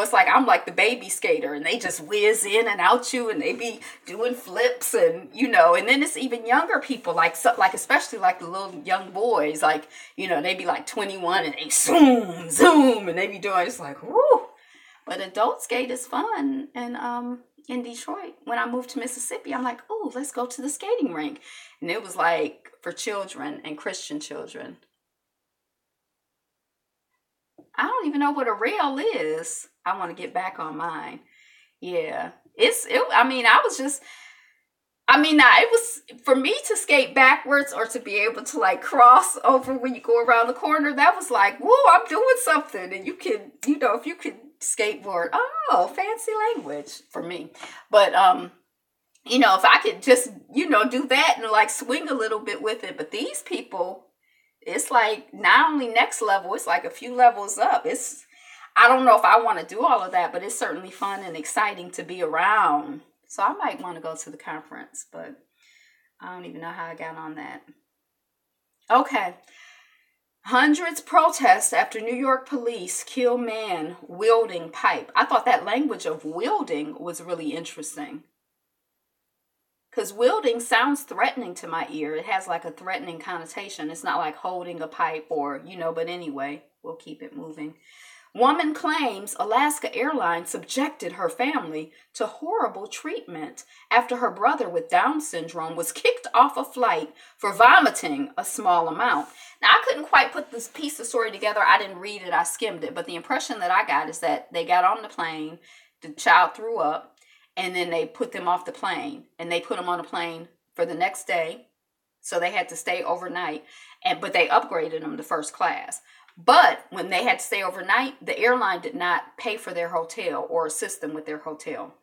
it's like, I'm like the baby skater and they just whiz in and out you and they be doing flips and, and then it's even younger people, like especially like the little young boys, like, they be like 21 and they zoom and they be doing, it's like, whoo. But adult skate is fun. And in Detroit, when I moved to Mississippi, I'm like, oh, let's go to the skating rink. And it was like for children and Christian children. I don't even know what a rail is. I want to get back on mine. Yeah. It was for me to skate backwards or to be able to like cross over when you go around the corner. That was like, whoa, I'm doing something. And you can, if you could skateboard, fancy language for me. But, if I could just, do that and like swing a little bit with it. But these people, it's like not only next level, it's like a few levels up. I don't know if I want to do all of that, but it's certainly fun and exciting to be around. So I might want to go to the conference, but I don't even know how I got on that. Okay. Hundreds protest after New York police kill man wielding pipe. I thought that language of wielding was really interesting. Because wielding sounds threatening to my ear. It has like a threatening connotation. It's not like holding a pipe or, but anyway, we'll keep it moving. Woman claims Alaska Airlines subjected her family to horrible treatment after her brother with Down syndrome was kicked off a flight for vomiting a small amount. Now, I couldn't quite put this piece of story together. I didn't read it. I skimmed it. But the impression that I got is that they got on the plane, the child threw up, and then they put them off the plane. And they put them on a plane for the next day. So they had to stay overnight. But they upgraded them to first class. But when they had to stay overnight, the airline did not pay for their hotel or assist them with their hotel.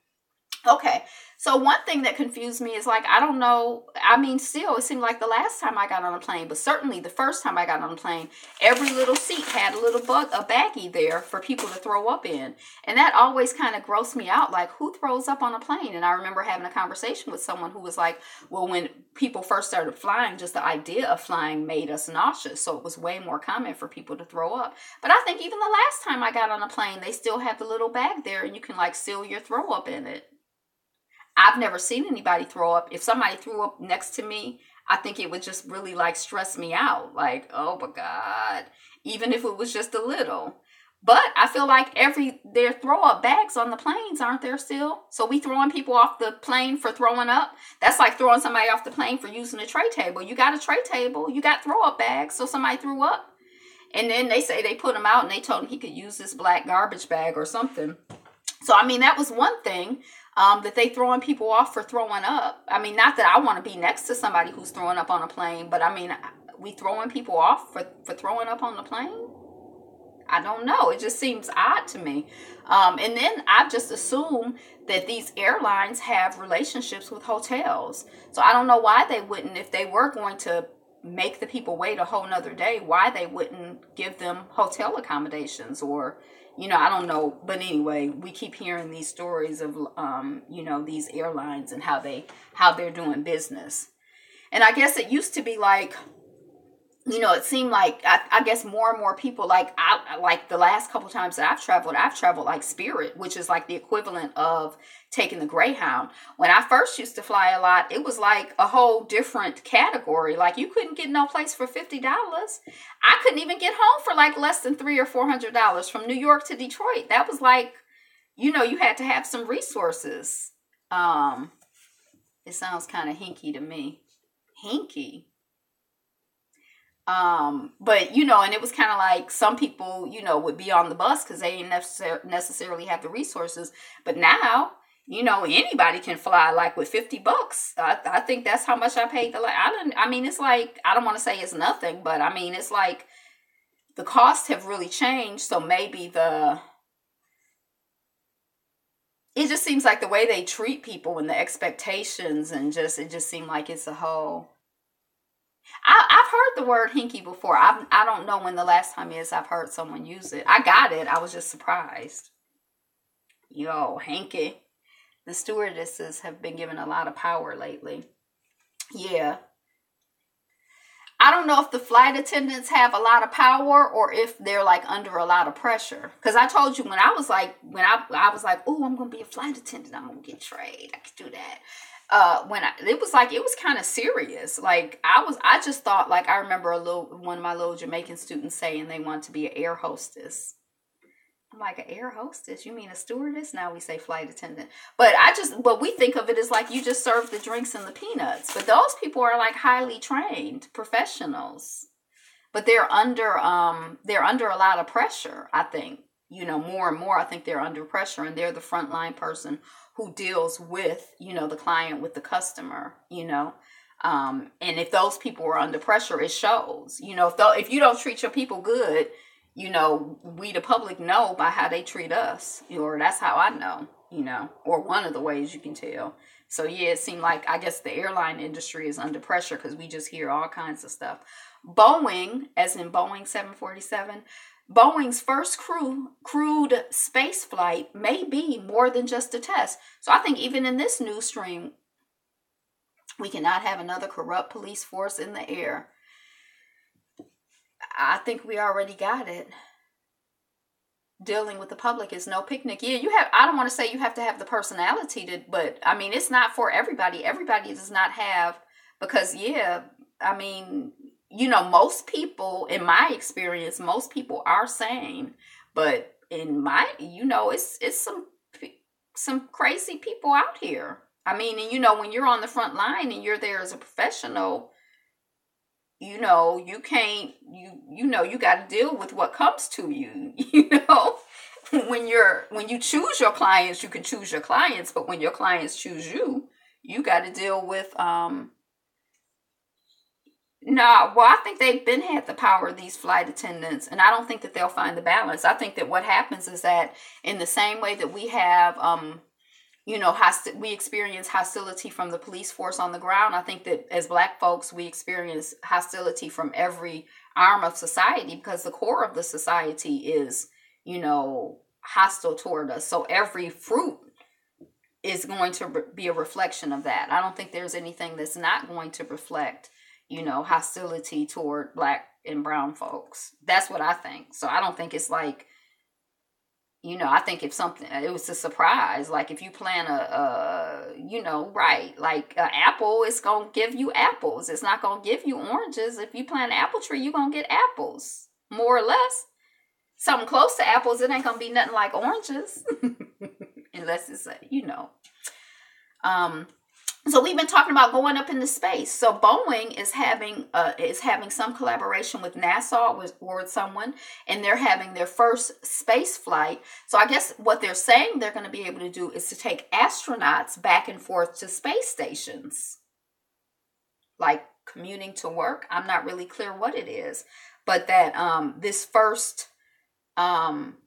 Okay, so one thing that confused me is like, I don't know. I mean, still, it seemed like the last time I got on a plane, but certainly the first time I got on a plane, every little seat had a little a baggie there for people to throw up in. And that always kind of grossed me out. Like, who throws up on a plane? And I remember having a conversation with someone who was like, well, when people first started flying, just the idea of flying made us nauseous. So it was way more common for people to throw up. But I think even the last time I got on a plane, they still have the little bag there and you can like seal your throw up in it. I've never seen anybody throw up. If somebody threw up next to me, I think it would just really like stress me out. Like, oh my God, even if it was just a little. But I feel like there throw up bags on the planes, aren't there still? So we throwing people off the plane for throwing up. That's like throwing somebody off the plane for using a tray table. You got a tray table, you got throw up bags. So somebody threw up. And then they say they put him out and they told him he could use this black garbage bag or something. So, I mean, that was one thing. That they throwing people off for throwing up. I mean, not that I want to be next to somebody who's throwing up on a plane, but I mean, we throwing people off for throwing up on the plane? I don't know. It just seems odd to me. And then I just assume that these airlines have relationships with hotels. So I don't know why they wouldn't, if they were going to make the people wait a whole nother day, why they wouldn't give them hotel accommodations or, I don't know. But anyway, we keep hearing these stories of, these airlines and how they're doing business. And I guess it used to be like, it seemed like, I guess more and more people, like the last couple times that I've traveled like Spirit, which is like the equivalent of taking the Greyhound. When I first used to fly a lot, it was like a whole different category. Like you couldn't get no place for $50. I couldn't even get home for like less than $300 or $400 from New York to Detroit. That was like, you had to have some resources. It sounds kind of hinky to me. Hinky. But, you know, and it was kind of like some people, you know, would be on the bus because they didn't necessarily have the resources. But now, you know, anybody can fly like with $50. I think that's how much I paid I mean, it's like, I don't want to say it's nothing, but I mean, it's like the costs have really changed. So maybe it just seems like the way they treat people and the expectations and it just seemed like it's a whole. I've heard the word hinky before. I don't know when the last time is I've heard someone use it. I got it. I was just surprised. Yo, hanky. The stewardesses have been given a lot of power lately. Yeah. I don't know if the flight attendants have a lot of power or if they're like under a lot of pressure. Because I told you when I was like, oh, I'm going to be a flight attendant. I'm going to get trained. I could do that. It was kind of serious. Like I just thought, like, I remember one of my little Jamaican students saying they want to be an air hostess. I'm like, an air hostess? You mean a stewardess? Now we say flight attendant. But we think of it as like you just serve the drinks and the peanuts. But those people are like highly trained professionals. But they're under a lot of pressure, I think. You know, more and more, I think they're under pressure, and they're the frontline person who deals with, you know, the client, with the customer, you know. And if those people are under pressure, it shows. You know, if you don't treat your people good, you know, we the public know by how they treat us. Or that's how I know, you know, or one of the ways you can tell. So, yeah, it seemed like, I guess the airline industry is under pressure because we just hear all kinds of stuff. Boeing, as in Boeing 747, Boeing's first crewed space flight may be more than just a test. So I think even in this news stream, we cannot have another corrupt police force in the air. I think we already got it. Dealing with the public is no picnic. Yeah, I don't want to say you have to have the personality but I mean, it's not for everybody. Everybody does not have, because, yeah, I mean, you know, most people, in my experience, most people are sane, but in my, you know, it's some crazy people out here. I mean, and you know, when you're on the front line and you're there as a professional, you know, you can't, you know, you got to deal with what comes to you, you know. When you choose your clients, you can choose your clients, but when your clients choose you, you got to deal with, I think they've been had the power, these flight attendants, and I don't think that they'll find the balance. I think that what happens is that in the same way that we have, you know, we experience hostility from the police force on the ground, I think that as Black folks, we experience hostility from every arm of society because the core of the society is, you know, hostile toward us. So every fruit is going to be a reflection of that. I don't think there's anything that's not going to reflect, you know, hostility toward Black and brown folks. That's what I think. So I don't think it's like, you know, I think if something, it was a surprise. Like if you plant you know, right, like an apple, it's going to give you apples. It's not going to give you oranges. If you plant an apple tree, you're going to get apples, more or less. Something close to apples, it ain't going to be nothing like oranges. Unless it's, you know. So we've been talking about going up into space. So Boeing is having some collaboration with NASA or with someone, and they're having their first space flight. So I guess what they're saying they're going to be able to do is to take astronauts back and forth to space stations, like commuting to work. I'm not really clear what it is, but that this first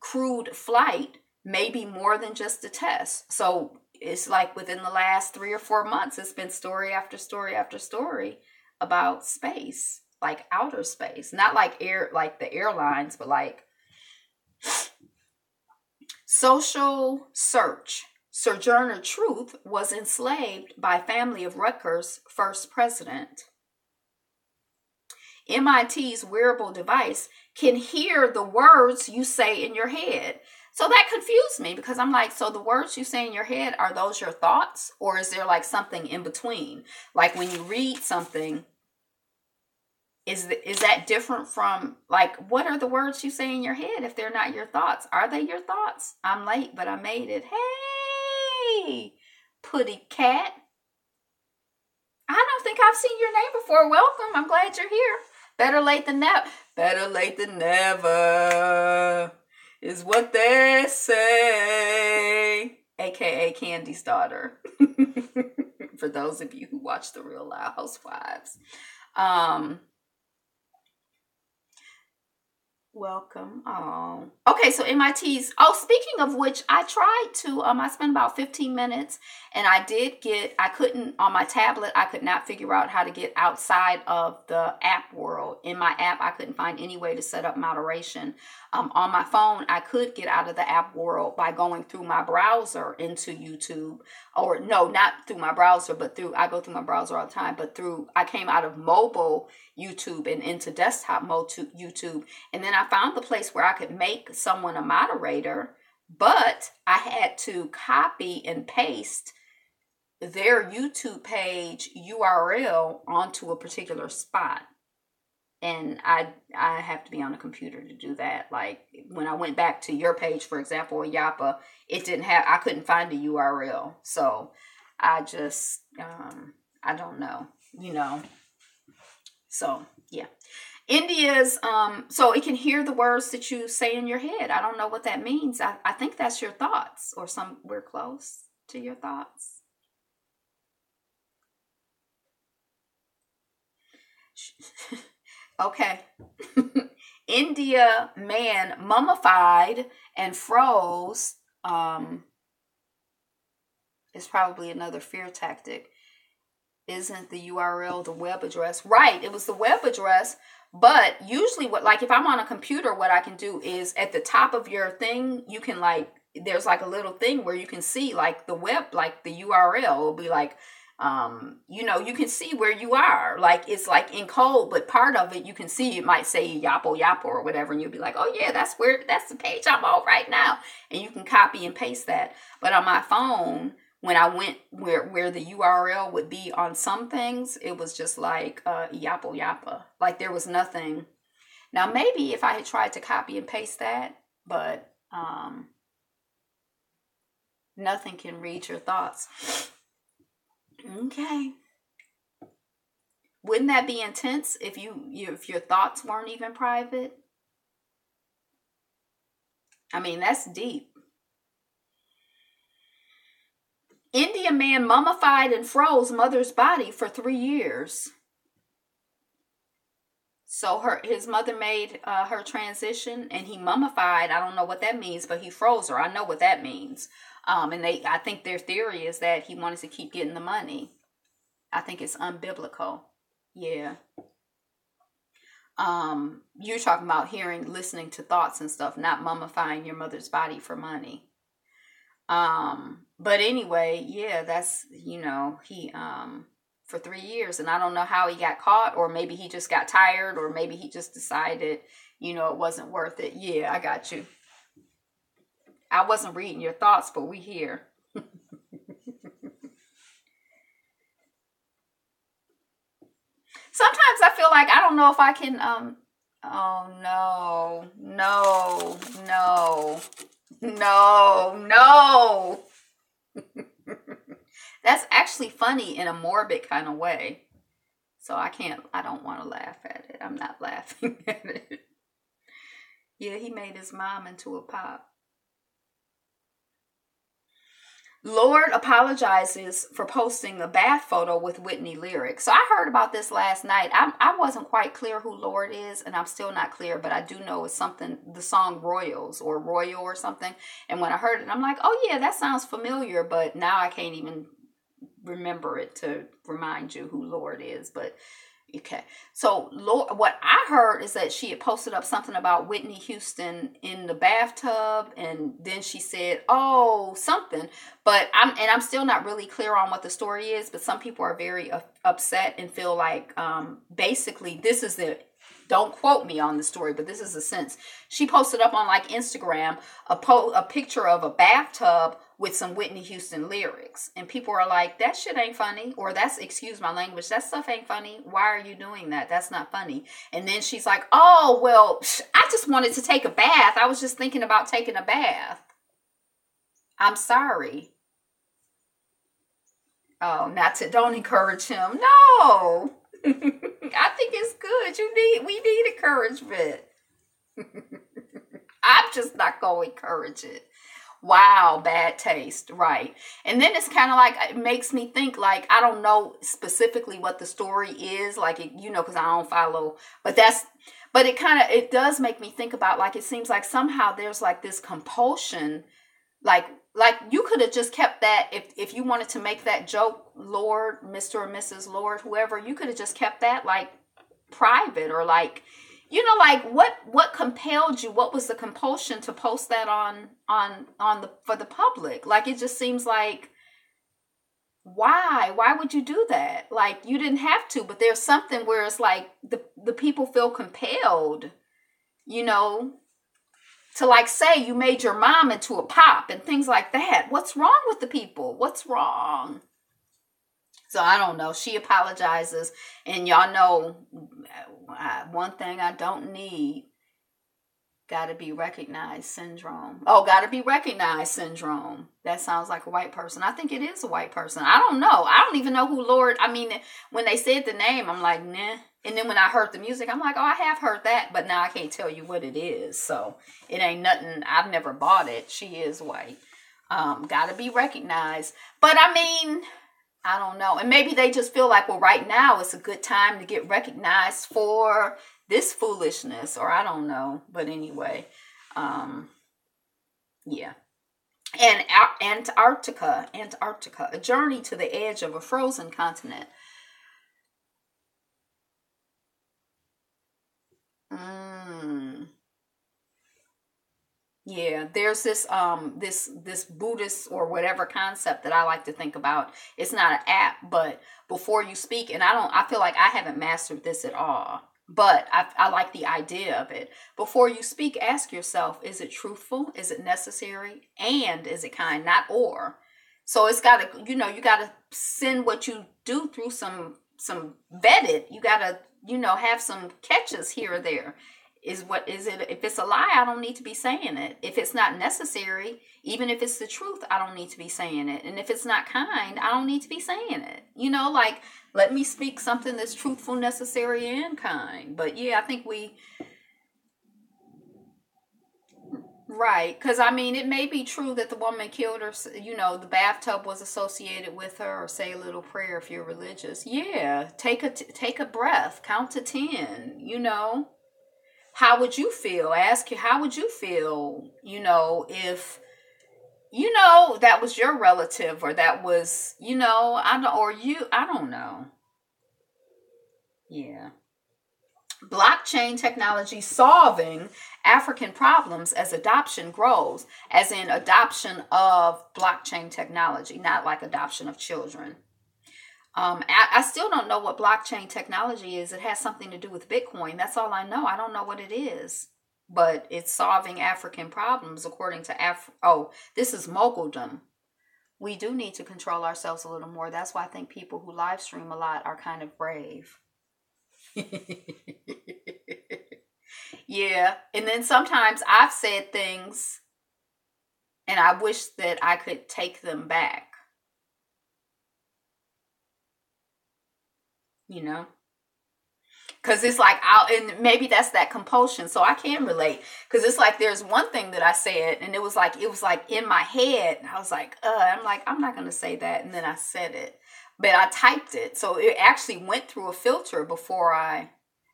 crewed flight may be more than just a test. So it's like within the last 3 or 4 months, it's been story after story after story about space, like outer space, not like the airlines, but like social search. Sojourner Truth was enslaved by family of Rutgers' first president. MIT's wearable device can hear the words you say in your head. So that confused me because I'm like, so the words you say in your head, are those your thoughts? Or is there like something in between? Like when you read something, is that different from, like, what are the words you say in your head if they're not your thoughts? Are they your thoughts? I'm late, but I made it. Hey, Putty Cat. I don't think I've seen your name before. Welcome. I'm glad you're here. Better late than never. Better late than never is what they say. AKA Candy's daughter. For those of you who watch The Real Loud Housewives. Welcome. Oh, okay. So MIT's. Oh, speaking of which, I tried to. I spent about 15 minutes, and I couldn't on my tablet. I could not figure out how to get outside of the app world. In my app, I couldn't find any way to set up moderation. On my phone, I could get out of the app world by going through my browser into YouTube, or no, not through my browser, but I go through my browser all the time. But I came out of mobile YouTube and into desktop mode to YouTube. And then I found the place where I could make someone a moderator, but I had to copy and paste their YouTube page URL onto a particular spot. And I have to be on a computer to do that. Like when I went back to your page, for example, or Yappa, I couldn't find a URL. So I just, I don't know, So, yeah. India's, so it can hear the words that you say in your head. I don't know what that means. I think that's your thoughts, or we're close to your thoughts. Okay. India man mummified and froze, is probably another fear tactic. Isn't the URL the web address? Right, it was the web address, but usually if I'm on a computer, what I can do is at the top of your thing, you can there's like a little thing where you can see like the web, like the URL will be like, you can see where you are. Like it's like in code, but part of it you can see, it might say Yappo or whatever, and you'll be like, oh yeah, that's the page I'm on right now. And you can copy and paste that. But on my phone, when I went where the URL would be on some things, it was just like Yappa. Like there was nothing. Now maybe if I had tried to copy and paste that, but nothing can read your thoughts. Okay. Wouldn't that be intense if your thoughts weren't even private? I mean, that's deep. Indian man mummified and froze mother's body for 3 years. So his mother made her transition, and he mummified. I don't know what that means, but he froze her. I know what that means. And I think their theory is that he wanted to keep getting the money. I think it's unbiblical. Yeah. You're talking about listening to thoughts and stuff, not mummifying your mother's body for money. But anyway, yeah, that's, he, for 3 years, and I don't know how he got caught, or maybe he just got tired, or maybe he just decided, it wasn't worth it. Yeah, I got you. I wasn't reading your thoughts, but we here. Sometimes I feel like I don't know if I can, oh no. That's actually funny in a morbid kind of way. So I don't want to laugh at it. I'm not laughing at it. Yeah, he made his mom into a pop. Lord apologizes for posting a bath photo with Whitney lyrics. So I heard about this last night. I wasn't quite clear who Lord is, and I'm still not clear, but I do know it's something, the song Royals or Royal or something. And when I heard it, I'm like, oh yeah, that sounds familiar, but now I can't even remember it to remind you who Lord is. But okay. So Lord, what I heard is that she had posted up something about Whitney Houston in the bathtub, and then she said, oh, something, but I'm still not really clear on what the story is, but some people are very upset and feel like, basically this is don't quote me on the story, but this is the sense. She posted up on like Instagram a picture of a bathtub with some Whitney Houston lyrics. And people are like, that shit ain't funny. Or excuse my language, that stuff ain't funny. Why are you doing that? That's not funny. And then she's like, oh, well, I just wanted to take a bath. I was just thinking about taking a bath. I'm sorry. Oh, don't encourage him. No. I think it's good. We need encouragement. I'm just not going to encourage it. Wow, bad taste, right? And then it's kind of like, it makes me think, like, I don't know specifically what the story is, like, because I don't follow, but it does make me think about, like, it seems like somehow there's like this compulsion, like you could have just kept that, if you wanted to make that joke, Lord, Mr. or Mrs. Lord, whoever, you could have just kept that like private, or like, like what compelled you? What was the compulsion to post that for the public? Like, it just seems like, why would you do that? Like, you didn't have to, but there's something where it's like the people feel compelled, to like say you made your mom into a pop and things like that. What's wrong with the people? What's wrong? So I don't know. She apologizes. And y'all know, one thing I don't need, gotta be recognized syndrome. Oh, gotta be recognized syndrome. That sounds like a white person. I think it is a white person. I don't know. I don't even know who Lord. I mean, when they said the name, I'm like, nah. And then when I heard the music, I'm like, oh, I have heard that. But now I can't tell you what it is. So it ain't nothing. I've never bought it. She is white. Gotta be recognized. But I mean, I don't know. And maybe they just feel like, well, right now it's a good time to get recognized for this foolishness, or I don't know. But anyway, yeah. And Antarctica, a journey to the edge of a frozen continent. Yeah, there's this Buddhist or whatever concept that I like to think about. It's not an app, but before you speak, and I feel like I haven't mastered this at all, but I like the idea of it. Before you speak, ask yourself, is it truthful? Is it necessary? And is it kind? Not or. So it's got to, you got to send what you do through some vetted. You got to, have some catches here or there. Is it? If it's a lie, I don't need to be saying it. If it's not necessary, even if it's the truth, I don't need to be saying it. And if it's not kind, I don't need to be saying it. Like, let me speak something that's truthful, necessary, and kind. But yeah, I think right. Because I mean, it may be true that the woman killed her, the bathtub was associated with her, or say a little prayer if you're religious. Yeah. Take a breath, count to 10, How would you feel? Ask you, how would you feel, if, that was your relative, or that was, I don't know. Yeah. Blockchain technology solving African problems as adoption grows, as in adoption of blockchain technology, not like adoption of children. I still don't know what blockchain technology is. It has something to do with Bitcoin. That's all I know. I don't know what it is. But it's solving African problems according to this is moguldom. We do need to control ourselves a little more. That's why I think people who live stream a lot are kind of brave. Yeah. And then sometimes I've said things and I wish that I could take them back. Because it's like, and maybe that's that compulsion. So I can relate, because it's like, there's one thing that I said and it was like in my head. I was like, I'm like, I'm not going to say that. And then I said it, but I typed it. So it actually went through a filter before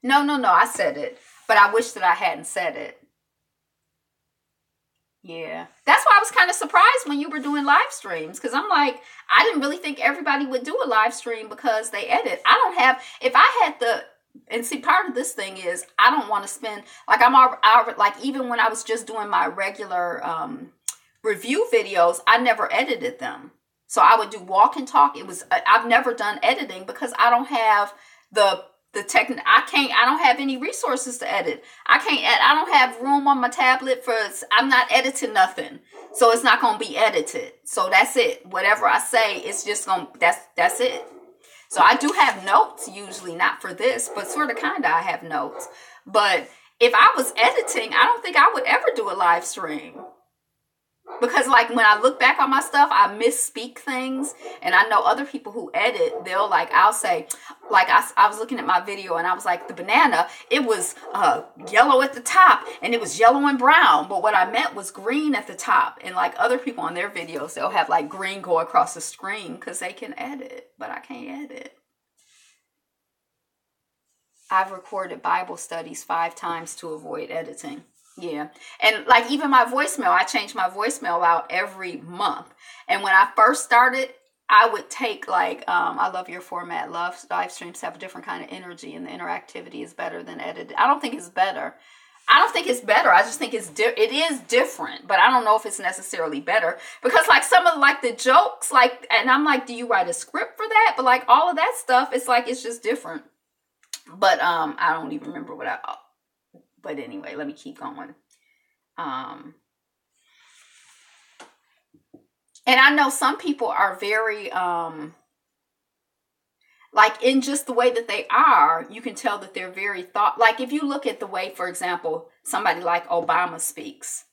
no, I said it, but I wish that I hadn't said it. Yeah. That's why I was kind of surprised when you were doing live streams, because I'm like, I didn't really think everybody would do a live stream because they edit. If I had and see, part of this thing is I don't want to spend, like, like, even when I was just doing my regular review videos, I never edited them. So I would do walk and talk. I've never done editing because I don't have I don't have any resources to edit. I don't have room on my tablet I'm not editing nothing. So it's not going to be edited. So that's it. Whatever I say, it's just that's it. So I do have notes usually, not for this, but sort of kind of I have notes. But if I was editing, I don't think I would ever do a live stream. Because like when I look back on my stuff, I misspeak things, and I know other people who edit, they'll like, I'll say, like I was looking at my video and I was like, the banana, it was yellow at the top and it was yellow and brown, but what I meant was green at the top. And like other people on their videos, they'll have like green go across the screen because they can edit, but I can't edit. I've recorded Bible studies 5 times to avoid editing. Yeah. And like even my voicemail, I change my voicemail out every month. And when I first started, I would take like, I love your format. Live streams have a different kind of energy and the interactivity is better than edited. I don't think it's better. I just think it is different, but I don't know if it's necessarily better because like some of like the jokes, like, and I'm like, do you write a script for that? But like all of that stuff, it's like, it's just different. But I don't even remember but anyway, let me keep going. And I know some people are very, like in just the way that they are, you can tell that they're very like if you look at the way, for example, somebody like Obama speaks,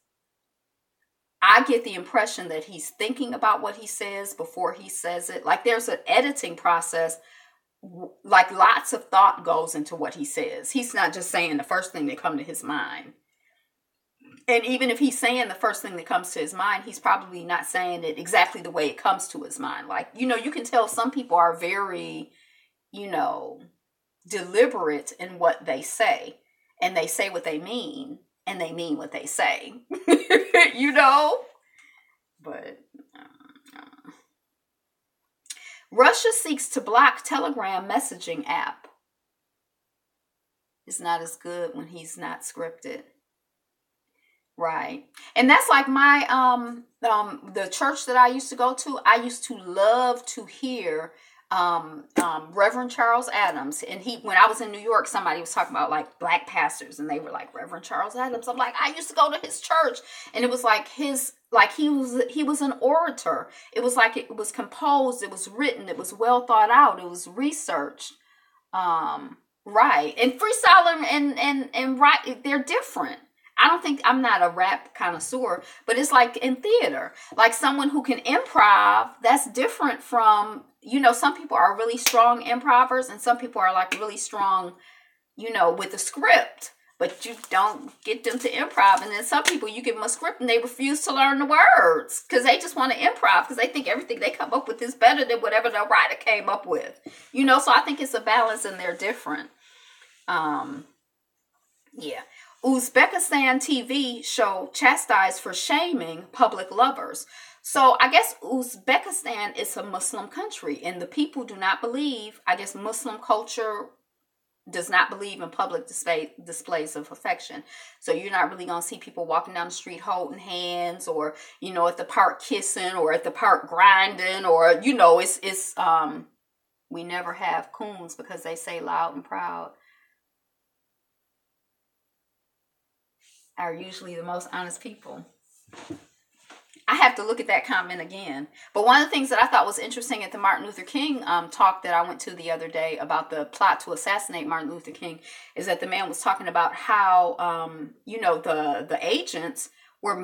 I get the impression that he's thinking about what he says before he says it. Like there's an editing process. Like lots of thought goes into what he says. He's not just saying the first thing that comes to his mind. And even if he's saying the first thing that comes to his mind, he's probably not saying it exactly the way it comes to his mind. Like, you know, you can tell some people are very, you know, deliberate in what they say. And they say what they mean. And they mean what they say. You know? But Russia seeks to block Telegram messaging app. It's not as good when he's not scripted. Right. And that's like my, the church that I used to go to, I used to love to hear Reverend Charles Adams. And when I was in New York, somebody was talking about like black pastors and they were like, Reverend Charles Adams. I'm like, I used to go to his church and it was like he was an orator. It was like, it was composed, it was written, it was well thought out, it was researched. Right. And freestyle and right, they're different. I'm not a rap connoisseur, but it's like in theater, like someone who can improv, that's different from, you know, some people are really strong improvers and some people are like really strong, you know, with a script, but you don't get them to improv. And then some people, you give them a script and they refuse to learn the words because they just want to improv because they think everything they come up with is better than whatever the writer came up with, you know? So I think it's a balance and they're different. Yeah. Uzbekistan TV show chastised for shaming public lovers. So I guess Uzbekistan is a Muslim country and the people do not believe, I guess Muslim culture does not believe in public displays of affection. So you're not really going to see people walking down the street holding hands or, you know, at the park kissing or at the park grinding or, you know, we never have coons because they say loud and proud are usually the most honest people. I have to look at that comment again. But one of the things that I thought was interesting at the Martin Luther King talk that I went to the other day about the plot to assassinate Martin Luther King is that the man was talking about how, you know, the agents were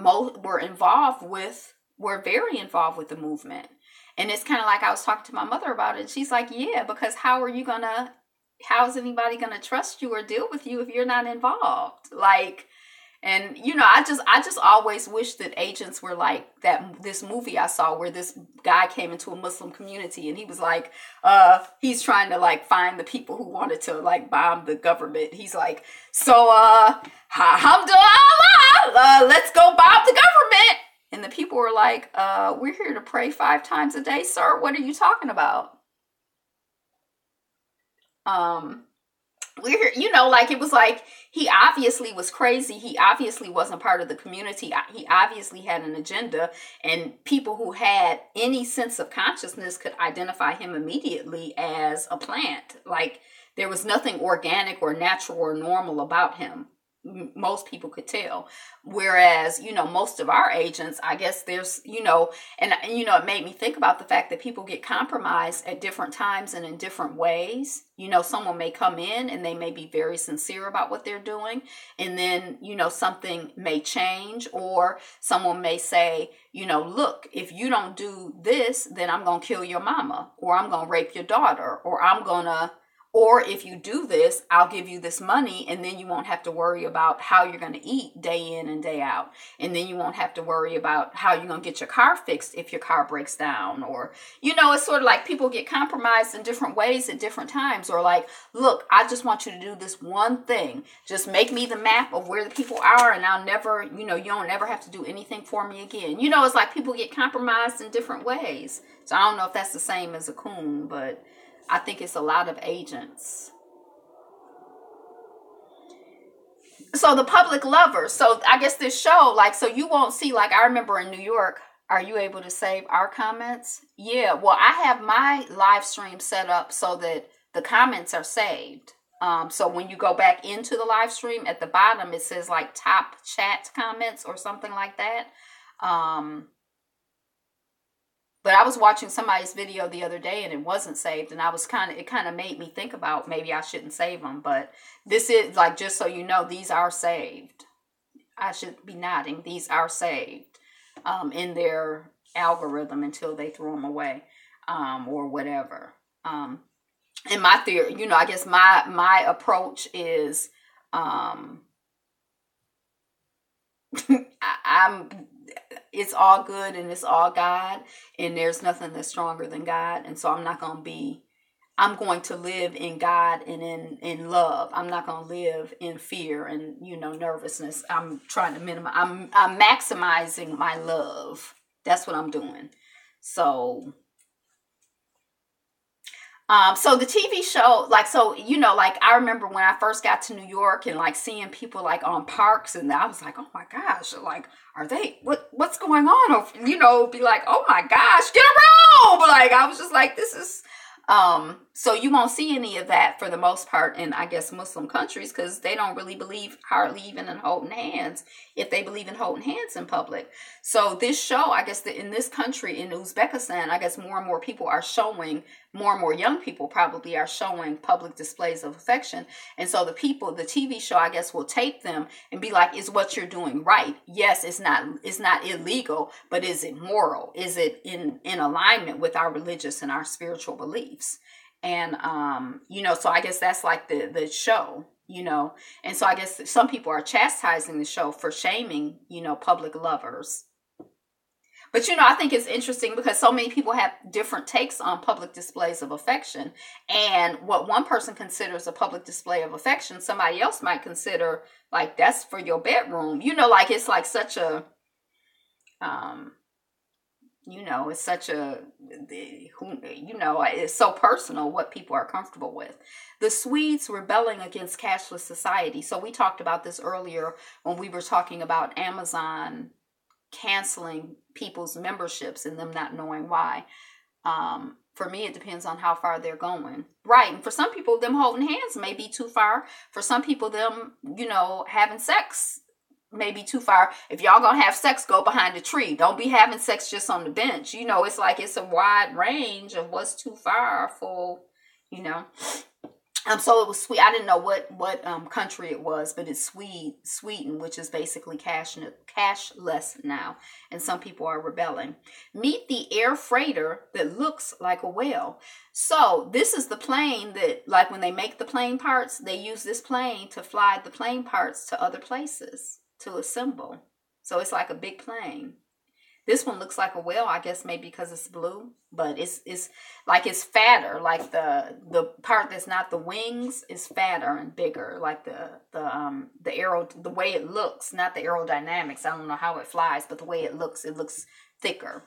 very involved with the movement. And it's kind of like I was talking to my mother about it. She's like, yeah, because how is anybody going to trust you or deal with you if you're not involved? Like, and, you know, I just always wish that agents were like this movie I saw where this guy came into a Muslim community and he was like, he's trying to like find the people who wanted to like bomb the government. He's like, so, alhamdulillah, let's go bomb the government. And the people were like, we're here to pray 5 times a day, sir. What are you talking about? We're here, you know, like it was like he obviously was crazy. He obviously wasn't part of the community. He obviously had an agenda, and people who had any sense of consciousness could identify him immediately as a plant. Like there was nothing organic or natural or normal about him, most people could tell. Whereas, most of our agents, I guess there's, and, it made me think about the fact that people get compromised at different times and in different ways. Someone may come in and they may be very sincere about what they're doing. And then, something may change, or someone may say, look, if you don't do this, then I'm going to kill your mama, or I'm going to rape your daughter, or if you do this, I'll give you this money, and then you won't have to worry about how you're going to eat day in and day out. And then you won't have to worry about how you're going to get your car fixed if your car breaks down. Or, it's sort of like people get compromised in different ways at different times. Or like, look, I just want you to do this one thing. Just make me the map of where the people are, and I'll never, you don't ever have to do anything for me again. It's like people get compromised in different ways. So I don't know if that's the same as a coon, but I think it's a lot of agents. So the public lovers. So I guess this show, so you won't see, I remember in New York, are you able to save our comments? Yeah, well, I have my live stream set up so that the comments are saved. So when you go back into the live stream, at the bottom, it says top chat comments or something like that. But I was watching somebody's video the other day and it wasn't saved. And it kind of made me think about maybe I shouldn't save them. But this is just so you know, these are saved. I should be nodding. These are saved in their algorithm until they throw them away or whatever. And my theory, I guess my approach is it's all good and it's all God, and there's nothing that's stronger than God. And so I'm going to live in God and in love. I'm not going to live in fear and, nervousness. I'm trying to minimize, I'm maximizing my love. That's what I'm doing. So the TV show, I remember when I first got to New York and seeing people on parks, and I was like, oh my gosh, are they, what's going on? Or, be like, oh my gosh, get around. But I was just like, this is, so you won't see any of that for the most part in, I guess, Muslim countries, because they don't really believe hardly even in holding hands, if they believe in holding hands in public. So this show, I guess, in this country, in Uzbekistan, I guess more and more people are showing, more and more young people probably are showing public displays of affection. And so the TV show, I guess, will tape them and be like, is what you're doing right? Yes, it's not illegal, but is it moral? Is it in alignment with our religious and our spiritual beliefs? And, so I guess that's the show, and so I guess some people are chastising the show for shaming, public lovers. But, I think it's interesting because so many people have different takes on public displays of affection. And what one person considers a public display of affection, somebody else might consider that's for your bedroom. It's such a, it's such a, it's so personal what people are comfortable with. The Swedes rebelling against cashless society. So we talked about this earlier when we were talking about Amazon canceling people's memberships and them not knowing why. For me, it depends on how far they're going. Right. And for some people, them holding hands may be too far. For some people, them, having sex may be too far. If y'all gonna have sex, go behind a tree. Don't be having sex just on the bench. It's a wide range of what's too far for, so it was sweet. I didn't know what country it was, but it's Sweden, which is basically cashless now, and some people are rebelling. Meet the air freighter that looks like a whale. So this is the plane that, when they make the plane parts, they use this plane to fly the plane parts to other places to assemble. So it's like a big plane. This one looks like a whale, I guess maybe because it's blue, but it's fatter. The part that's not the wings is fatter and bigger. The way it looks, not the aerodynamics. I don't know how it flies, but the way it looks thicker.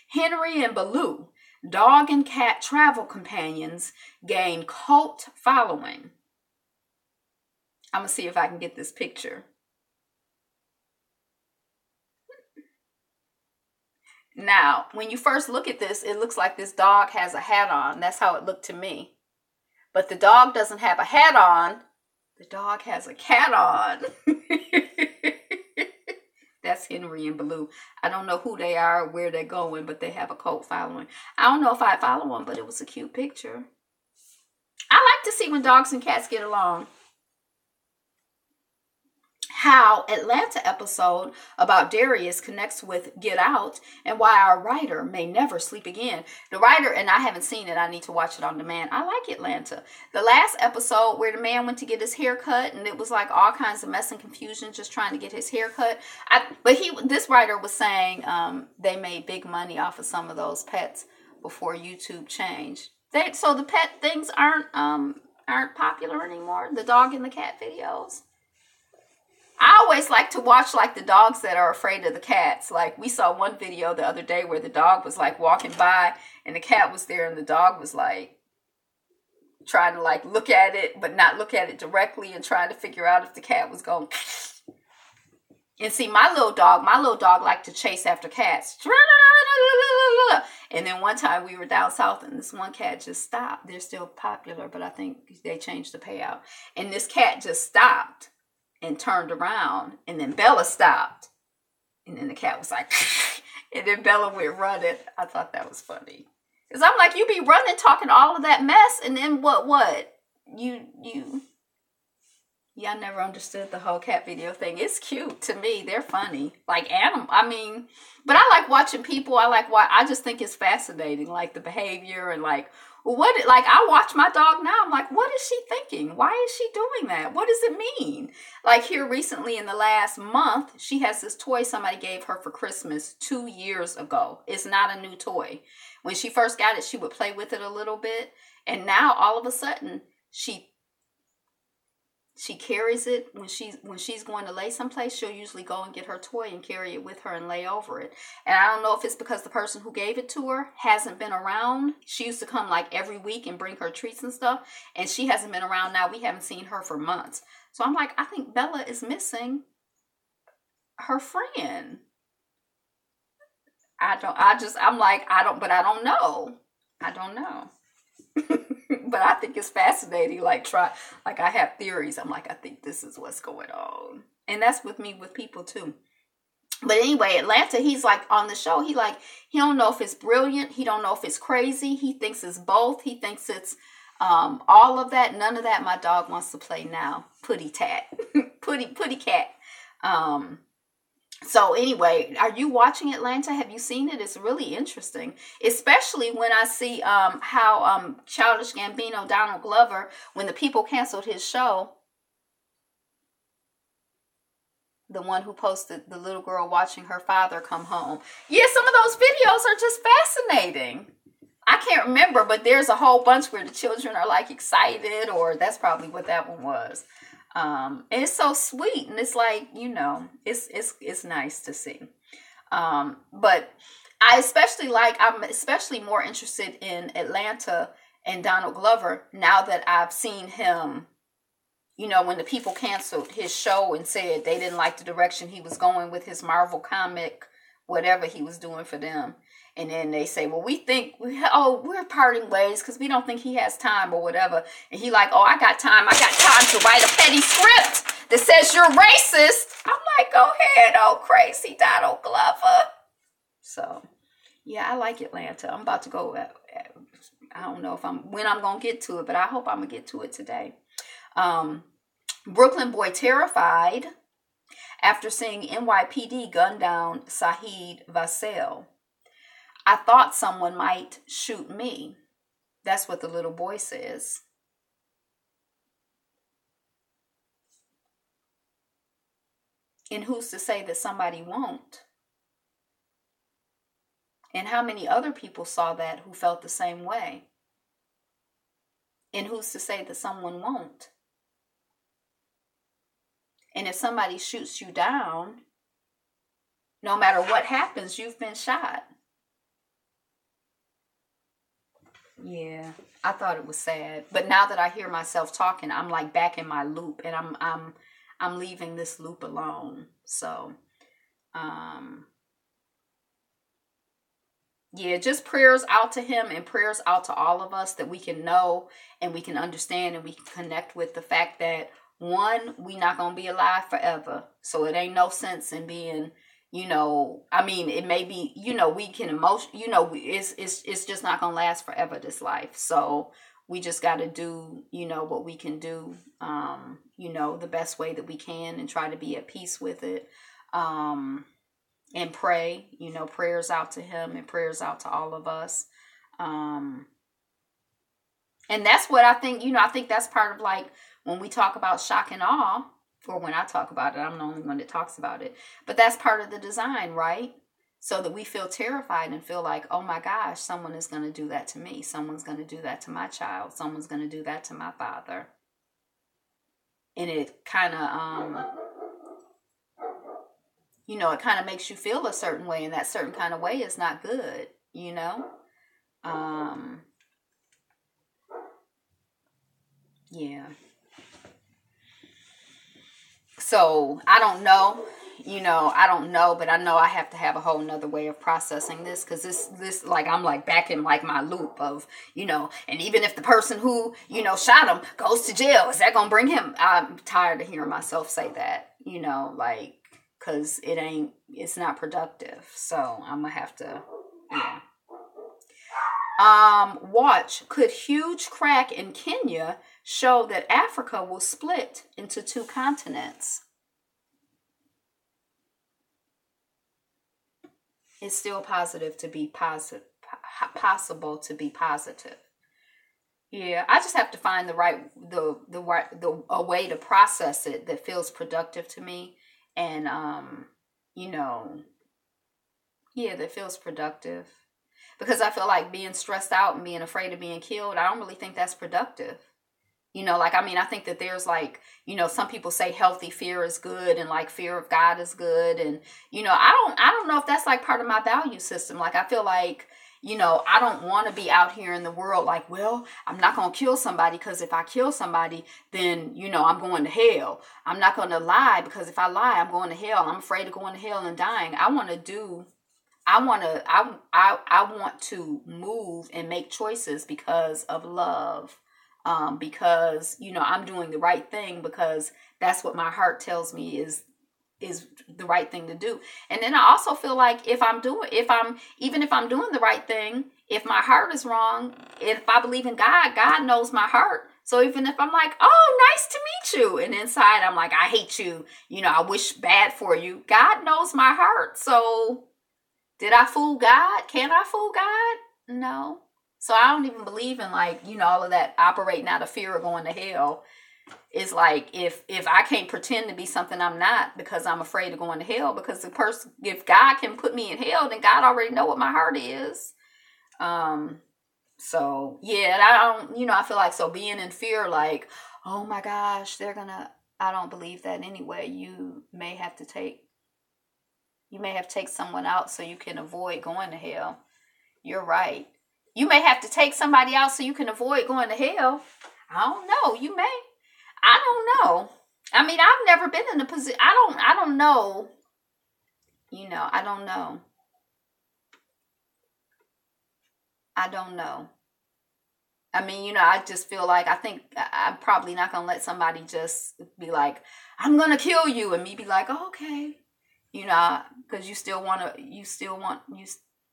Henry and Baloo, dog and cat travel companions, gain cult following. I'm gonna see if I can get this picture. Now, when you first look at this, it looks like this dog has a hat on. That's how it looked to me. But the dog doesn't have a hat on. The dog has a cat on. That's Henry and Baloo. I don't know who they are, where they're going, but they have a cult following. I don't know if I follow them, but it was a cute picture. I like to see when dogs and cats get along. How Atlanta episode about Darius connects with Get Out and why our writer may never sleep again. The writer, and I haven't seen it, I need to watch it on demand. I like Atlanta. The last episode where the man went to get his hair cut and it was like all kinds of mess and confusion just trying to get his hair cut. This writer was saying they made big money off of some of those pets before YouTube changed. So the pet things aren't popular anymore. The dog and the cat videos. I always like to watch like the dogs that are afraid of the cats. Like we saw one video the other day where the dog was like walking by and the cat was there and the dog was like trying to like look at it but not look at it directly and trying to figure out if the cat was going. And see, my little dog liked to chase after cats. And then one time we were down south and this one cat just stopped. They're still popular, but I think they changed the payout. And this cat just stopped and turned around, and then Bella stopped, and then the cat was like, and then Bella went running. I thought that was funny, because I'm like, you be running, talking all of that mess, and then what? Yeah, I never understood the whole cat video thing. It's cute to me. They're funny, like animal. I mean, but I like watching people. I just think it's fascinating, like the behavior and like. I watch my dog now. I'm like, what is she thinking? Why is she doing that? What does it mean? Like here recently in the last month, she has this toy somebody gave her for Christmas 2 years ago. It's not a new toy. When she first got it, she would play with it a little bit. And now all of a sudden she carries it when she's going to lay someplace. She'll usually go and get her toy and carry it with her and lay over it. And I don't know if it's because the person who gave it to her hasn't been around. She used to come like every week and bring her treats and stuff, and she hasn't been around now. We haven't seen her for months. So I'm like, I think Bella is missing her friend. I don't know. I don't know. But I think it's fascinating. I have theories. I'm like, I think this is what's going on. And that's with me with people too. But anyway, Atlanta, he's like on the show. He don't know if it's brilliant. He don't know if it's crazy. He thinks it's both. He thinks it's all of that. None of that. My dog wants to play now. Putty tat. Putty cat. So anyway, are you watching Atlanta? Have you seen it? It's really interesting, especially when I see how Childish Gambino, Donald Glover, when the people canceled his show, the one who posted the little girl watching her father come home. Yeah, some of those videos are just fascinating. I can't remember, but there's a whole bunch where the children are like excited, or that's probably what that one was. And it's so sweet, and it's like, it's nice to see. But I'm especially more interested in Atlanta and Donald Glover now that I've seen him, when the people canceled his show and said they didn't like the direction he was going with his Marvel comic, whatever he was doing for them. And then they say, well, we think, we're parting ways because we don't think he has time or whatever. And he like, I got time. I got time to write a petty script that says you're racist. I'm like, go ahead, crazy Donald Glover. So, yeah, I like Atlanta. I'm about to go. I don't know when I'm going to get to it, but I hope I'm going to get to it today. Brooklyn boy terrified after seeing NYPD gun down Saheed Vassell. I thought someone might shoot me. That's what the little boy says. And who's to say that somebody won't? And how many other people saw that who felt the same way? And who's to say that someone won't? And if somebody shoots you down, no matter what happens, you've been shot. Yeah, I thought it was sad. But now that I hear myself talking, I'm like back in my loop, and I'm leaving this loop alone. So, yeah, just prayers out to him and prayers out to all of us that we can know and we can understand and we can connect with the fact that one, we not gonna be alive forever, so it ain't no sense in being, I mean, it may be, we can it's just not gonna last forever, this life. So we just got to do, what we can do, the best way that we can, and try to be at peace with it, and pray, prayers out to him and prayers out to all of us. And that's what I think, I think that's part of, like, when we talk about shock and awe, or when I talk about it, I'm the only one that talks about it, but that's part of the design, right? So that we feel terrified and feel like, oh my gosh, someone is going to do that to me. Someone's going to do that to my child. Someone's going to do that to my father. And it kind of, it kind of makes you feel a certain way, and that certain kind of way is not good, yeah. So I don't know, but I know I have to have a whole nother way of processing this, because this, like, I'm like back in like my loop of, and even if the person who, shot him goes to jail, is that going to bring him? I'm tired of hearing myself say that, like, because it's not productive. So I'm going to have to, yeah. Watch, could huge crack in Kenya show that Africa will split into two continents? It's still possible to be positive. Yeah, I just have to find a way to process it that feels productive to me, and that feels productive. Because I feel like being stressed out and being afraid of being killed, I don't really think that's productive. I think that there's, like, some people say healthy fear is good, and like fear of God is good. And, I don't know if that's like part of my value system. Like, I feel like, I don't want to be out here in the world like, well, I'm not going to kill somebody, because if I kill somebody, then, I'm going to hell. I'm not going to lie, because if I lie, I'm going to hell. I'm afraid of going to hell and dying. I want to move and make choices because of love. Because, I'm doing the right thing, because that's what my heart tells me is the right thing to do. And then I also feel like even if I'm doing the right thing, if my heart is wrong, if I believe in God, God knows my heart. So even if I'm like, oh, nice to meet you, and inside I'm like, I hate you, I wish bad for you, God knows my heart. So did I fool God? Can I fool God? No. So I don't even believe in, like, all of that operating out of fear of going to hell. It's like, if I can't pretend to be something I'm not because I'm afraid of going to hell, because if God can put me in hell, then God already know what my heart is. So yeah, I don't, I feel like, so being in fear, like, oh my gosh, I don't believe that anyway. You may have to take someone out so you can avoid going to hell. You're right. You may have to take somebody out so you can avoid going to hell. I don't know. You may. I don't know. I mean, I've never been in a position. I don't know. I don't know. I don't know. I mean, I just feel like, I think I'm probably not going to let somebody just be like, I'm going to kill you, and me be like, oh, okay. Because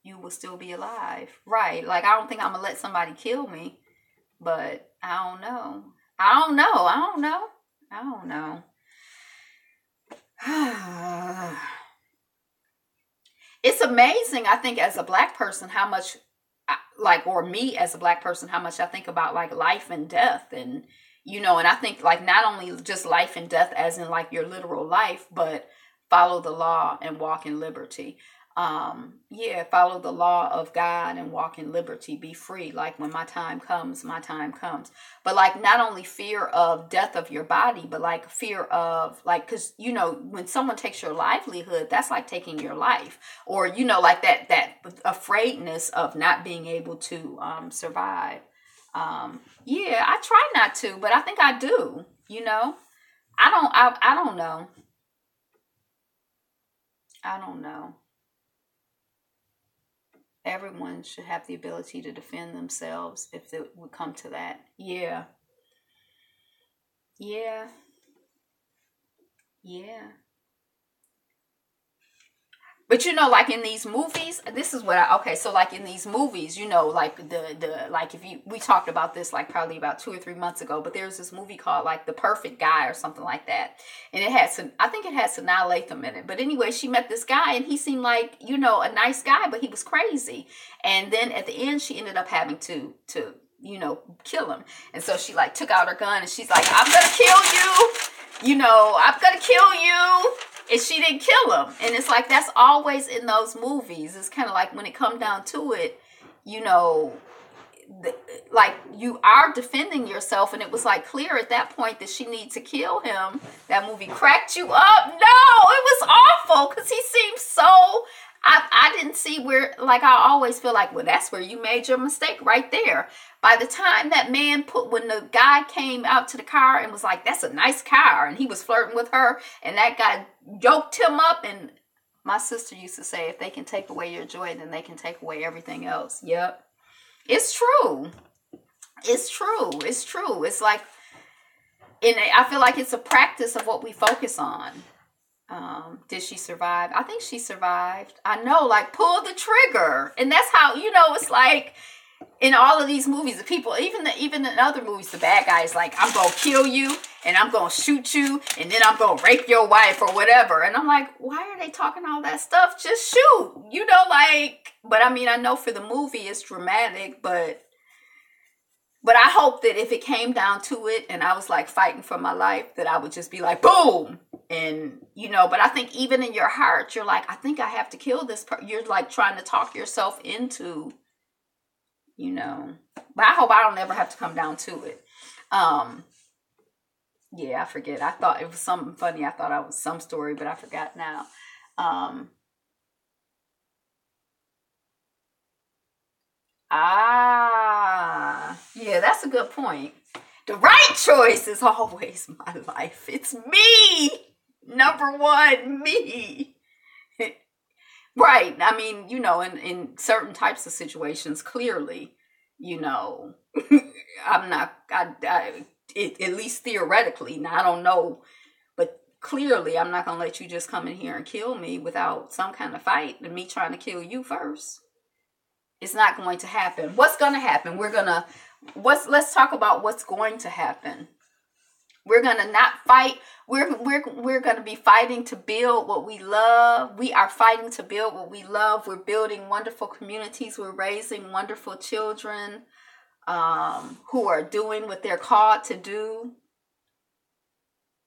you will still be alive. Right. Like, I don't think I'm going to let somebody kill me, but I don't know. It's amazing, I think, as a Black person, how much, or me as a Black person, how much I think about, like, life and death. And, and I think, like, not only just life and death as in, like, your literal life, but follow the law and walk in liberty. Follow the law of God and walk in liberty, be free. Like, when my time comes, my time comes. But, like, not only fear of death of your body, but, like, fear of, like, because, when someone takes your livelihood, that's like taking your life. Or, like that afraidness of not being able to survive. I try not to, but I think I do, I don't know. I don't know. Everyone should have the ability to defend themselves if it would come to that. Yeah. Yeah. But you know, like in these movies, this is what okay, so like in these movies, you know, like the like if you we talked about this like probably about 2 or 3 months ago, but there's this movie called like The Perfect Guy or something like that. And it had some I think it had Sanaa Lathan in it. But anyway, she met this guy and he seemed like, you know, a nice guy, but he was crazy. And then at the end she ended up having to you know, kill him. And so she like took out her gun and she's like, I'm gonna kill you. You know, I'm gonna kill you. And she didn't kill him. And it's like, that's always in those movies. It's kind of like when it comes down to it, you know, like you are defending yourself. And it was like clear at that point that she needed to kill him. That movie cracked you up. No, it was awful because he seemed so... I didn't see where, like, I always feel like, well, that's where you made your mistake right there. By the time that man when the guy came out to the car and was like, that's a nice car, and he was flirting with her, and that guy yoked him up, and my sister used to say, if they can take away your joy, then they can take away everything else. Yep. It's true. It's true. It's true. It's like, and I feel like it's a practice of what we focus on. Did she survive? I think she survived. I know, like, pull the trigger. And that's how, you know, it's like in all of these movies, the people, even in other movies, the bad guy is like, I'm going to kill you and I'm going to shoot you and then I'm going to rape your wife or whatever. And I'm like, why are they talking all that stuff? Just shoot, you know, like, but I mean, I know for the movie it's dramatic, but I hope that if it came down to it and I was like fighting for my life, that I would just be like, boom. And, you know, but I think even in your heart, you're like, I think I have to kill this person. You're like trying to talk yourself into, you know, but I hope I don't ever have to come down to it. Yeah, I forget. I thought it was something funny. I thought I was some story, but I forgot now. Yeah, that's a good point. The right choice is always my life. It's me. Number one, me. Right. I mean, you know, in certain types of situations, clearly, you know, I'm not, at least theoretically, now I don't know, but clearly I'm not going to let you just come in here and kill me without some kind of fight and me trying to kill you first. It's not going to happen. What's going to happen? Let's talk about what's going to happen. We're going to not fight. We're going to be fighting to build what we love. We are fighting to build what we love. We're building wonderful communities. We're raising wonderful children who are doing what they're called to do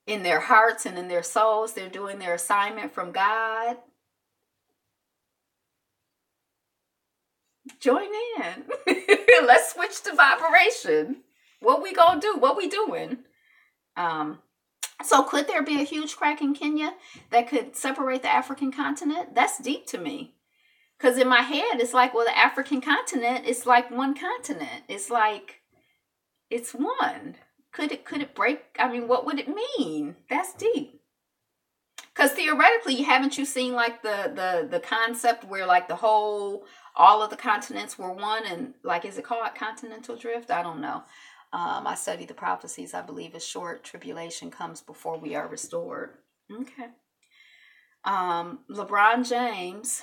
in their hearts and in their souls. They're doing their assignment from God. Join in. Let's switch to vibration. What we gonna do? What we doing? So could there be a huge crack in Kenya that could separate the African continent? That's deep to me. Because in my head, it's like, well, the African continent is like one continent. It's like, it's one. Could it break? I mean, what would it mean? That's deep. Because theoretically, haven't you seen like the concept where like all of the continents were one, and like, is it called continental drift? I don't know. I study the prophecies. I believe a short tribulation comes before we are restored. Okay. LeBron James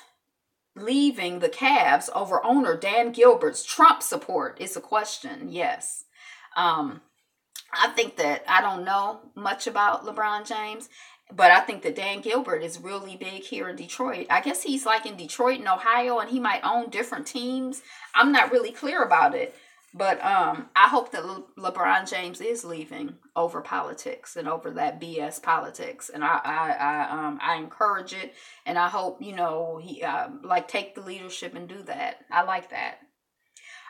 leaving the Cavs over owner Dan Gilbert's Trump support is a question. Yes. I think that I don't know much about LeBron James, but I think that Dan Gilbert is really big here in Detroit. I guess he's like in Detroit and Ohio, and he might own different teams. I'm not really clear about it. But I hope that LeBron James is leaving over politics and over that BS politics, and I encourage it, and I hope, you know, he like take the leadership and do that. I like that.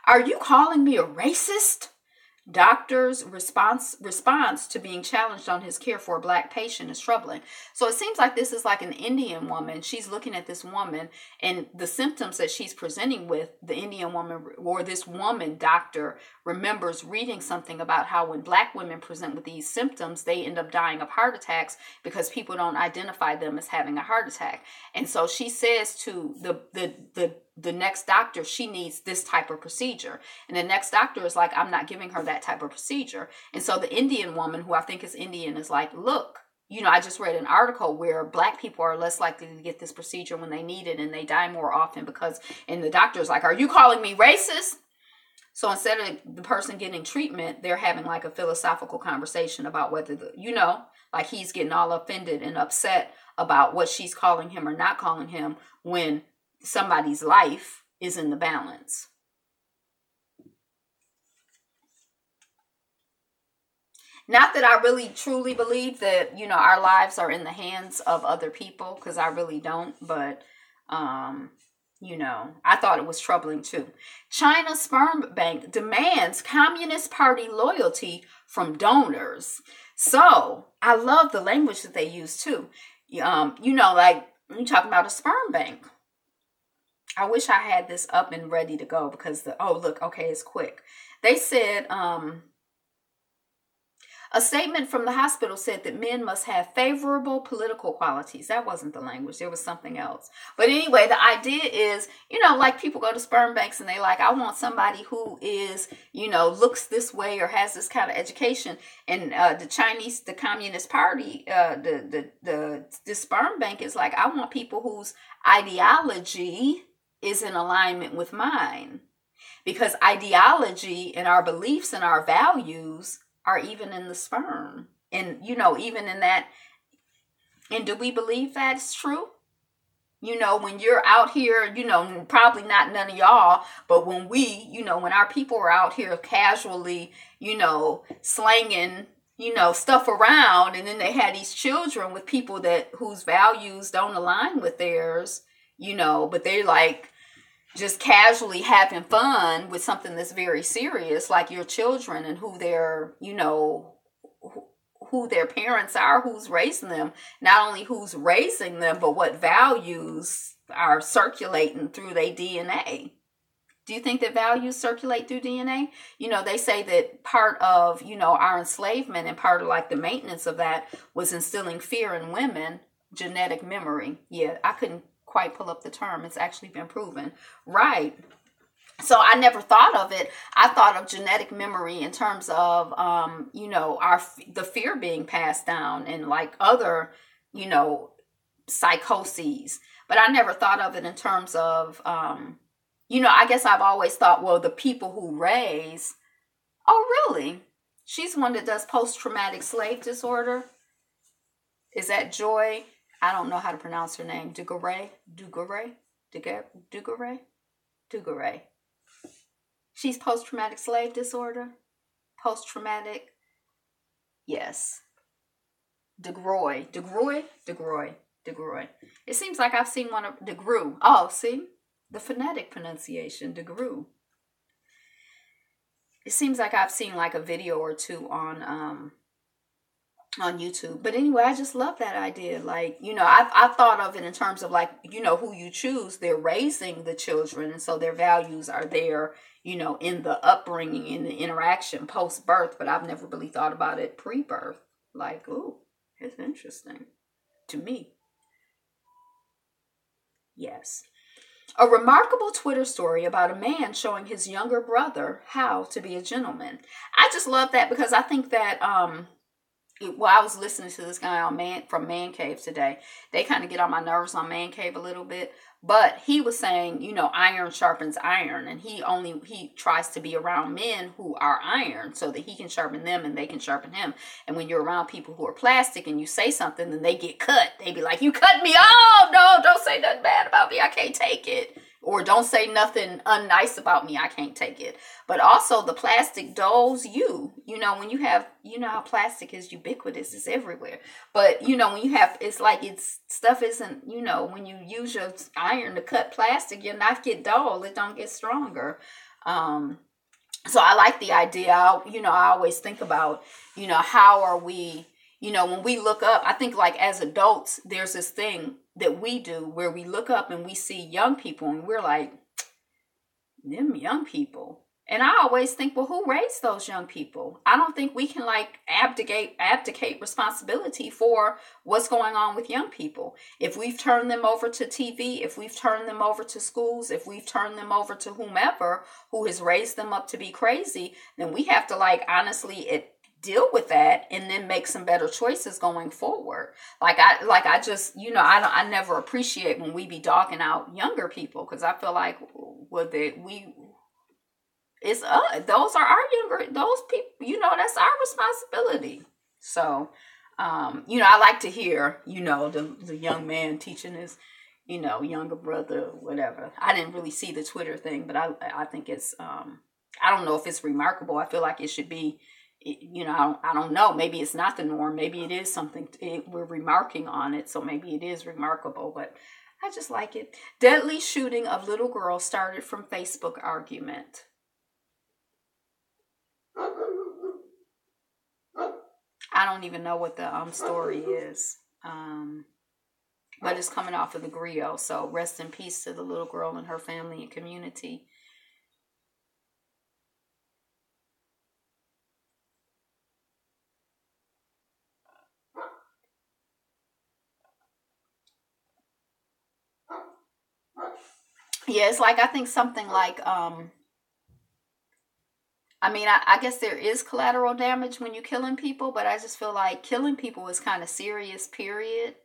Are you calling me a racist? Doctor's response to being challenged on his care for a black patient is troubling. So it seems like this is like an Indian woman. She's looking at this woman, and the symptoms that she's presenting with, the Indian woman or this woman doctor remembers reading something about how when black women present with these symptoms, they end up dying of heart attacks because people don't identify them as having a heart attack. And so she says to the next doctor, she needs this type of procedure. And the next doctor is like, I'm not giving her that type of procedure. And so the Indian woman, who I think is Indian, is like, look, I just read an article where Black people are less likely to get this procedure when they need it, and they die more often because, and the doctor's like, are you calling me racist? So instead of the person getting treatment, they're having like a philosophical conversation about whether like he's getting all offended and upset about what she's calling him or not calling him when somebody's life is in the balance. Not that I really truly believe that, our lives are in the hands of other people, because I really don't, but, I thought it was troubling too. China Sperm Bank demands Communist Party loyalty from donors. So I love the language that they use too. Like you talking about a sperm bank. I wish I had this up and ready to go because it's quick. They said, a statement from the hospital said that men must have favorable political qualities. That wasn't the language. There was something else. But anyway, the idea is, like people go to sperm banks and they like, I want somebody who is, looks this way or has this kind of education. And the Communist Party, the sperm bank is like, I want people whose ideology is in alignment with mine. Because ideology and our beliefs and our values are even in the sperm. And, even in that, and do we believe that's true? When you're out here, probably not none of y'all, but when when our people are out here casually, slanging, stuff around, and then they had these children with people whose values don't align with theirs, but they're like, just casually having fun with something that's very serious, like your children and who their, who their parents are, who's raising them, not only who's raising them, but what values are circulating through their DNA. Do you think that values circulate through DNA? They say that part of, our enslavement and part of like the maintenance of that was instilling fear in women, genetic memory. Yeah, I couldn't quite pull up the term. It's actually been proven. Right. So I never thought of it. I thought of genetic memory in terms of, the fear being passed down and like other, psychoses. But I never thought of it in terms of, I guess I've always thought, well, the people who raise, oh, really? She's one that does post-traumatic slave disorder. Is that Joy? I don't know how to pronounce her name. Dugaray. She's post-traumatic slave disorder. Post-traumatic. Yes. DeGroy. It seems like I've seen one of DeGrew. Oh, see? The phonetic pronunciation. DeGrew. It seems like I've seen like a video or two on YouTube. But anyway, I just love that idea. Like, I've thought of it in terms of like, who you choose, they're raising the children. And so their values are there, in the upbringing, in the interaction post-birth. But I've never really thought about it pre-birth. Like, ooh, it's interesting to me. Yes. A remarkable Twitter story about a man showing his younger brother how to be a gentleman. I just love that because I think that, I was listening to this guy from Man Cave today. They kind of get on my nerves on Man Cave a little bit. But he was saying, iron sharpens iron. And he tries to be around men who are iron so that he can sharpen them and they can sharpen him. And when you're around people who are plastic and you say something, then they get cut. They be like, you cut me off. No, don't say nothing bad about me. I can't take it. Or don't say nothing unnice about me. I can't take it. But also the plastic dulls you. When you have, how plastic is ubiquitous. It's everywhere. But, when you have, it's like stuff isn't, when you use your iron to cut plastic, your knife get dull. It don't get stronger. So I like the idea. I always think about, how are we, when we look up, I think like as adults, there's this thing that we do where we look up and we see young people and we're like, them young people. And I always think, well, who raised those young people? I don't think we can like abdicate responsibility for what's going on with young people. If we've turned them over to TV, if we've turned them over to schools, if we've turned them over to whomever who has raised them up to be crazy, then we have to like honestly deal with that and then make some better choices going forward. I just, I never appreciate when we be dogging out younger people, because I feel like it's those are our those people, that's our responsibility. So, I like to hear, the young man teaching his, younger brother, whatever. I didn't really see the Twitter thing, but I think it's, I don't know if it's remarkable. I feel like it should be, I don't know. Maybe it's not the norm. Maybe it is something we're remarking on it. So maybe it is remarkable, but I just like it. Deadly shooting of little girl started from Facebook argument. I don't even know what the story is. But it's coming off of the griot. So rest in peace to the little girl and her family and community. Yeah, it's like, I think something like, I guess there is collateral damage when you're killing people, but I just feel like killing people is kind of serious, period.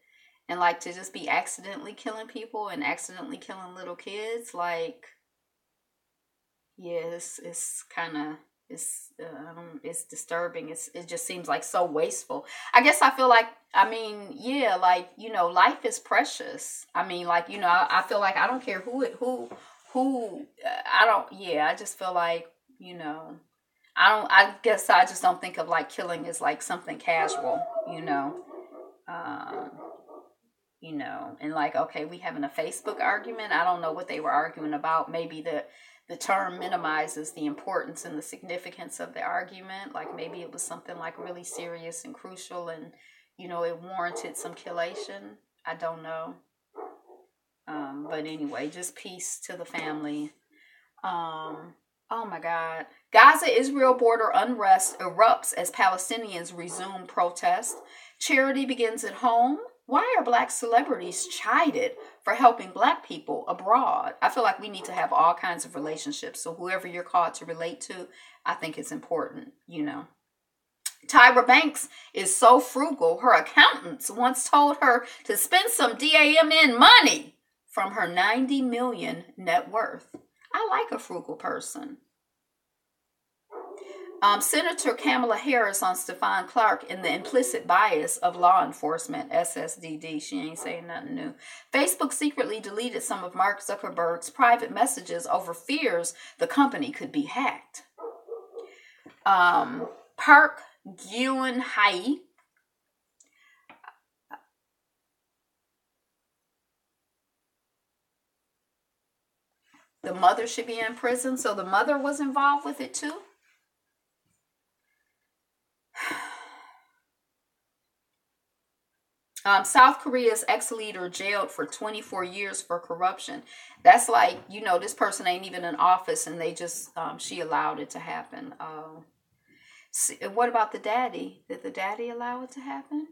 And like, to just be accidentally killing people and accidentally killing little kids, like, yeah, it's kind of, it's disturbing. It just seems like so wasteful. I guess I feel like, life is precious. I feel like I don't care I just feel like, I guess I just don't think of like killing as like something casual, and like, okay, we having a Facebook argument. I don't know what they were arguing about. Maybe the term minimizes the importance and the significance of the argument. Like maybe it was something like really serious and crucial, and it warranted some killation. I don't know. But anyway, just peace to the family. Oh my God. Gaza-Israel border unrest erupts as Palestinians resume protest. Charity begins at home. Why are Black celebrities chided for helping Black people abroad? I feel like we need to have all kinds of relationships. So whoever you're called to relate to, I think it's important, Tyra Banks is so frugal, her accountants once told her to spend some DAMN money from her $90 million net worth. I like a frugal person. Senator Kamala Harris on Stephon Clark in the implicit bias of law enforcement, SSDD. She ain't saying nothing new. Facebook secretly deleted some of Mark Zuckerberg's private messages over fears the company could be hacked. Park Geun-hye, the mother should be in prison, so the mother was involved with it too. South Korea's ex-leader jailed for 24 years for corruption. That's like, this person ain't even in office, and they just, she allowed it to happen. What about the daddy? Did the daddy allow it to happen?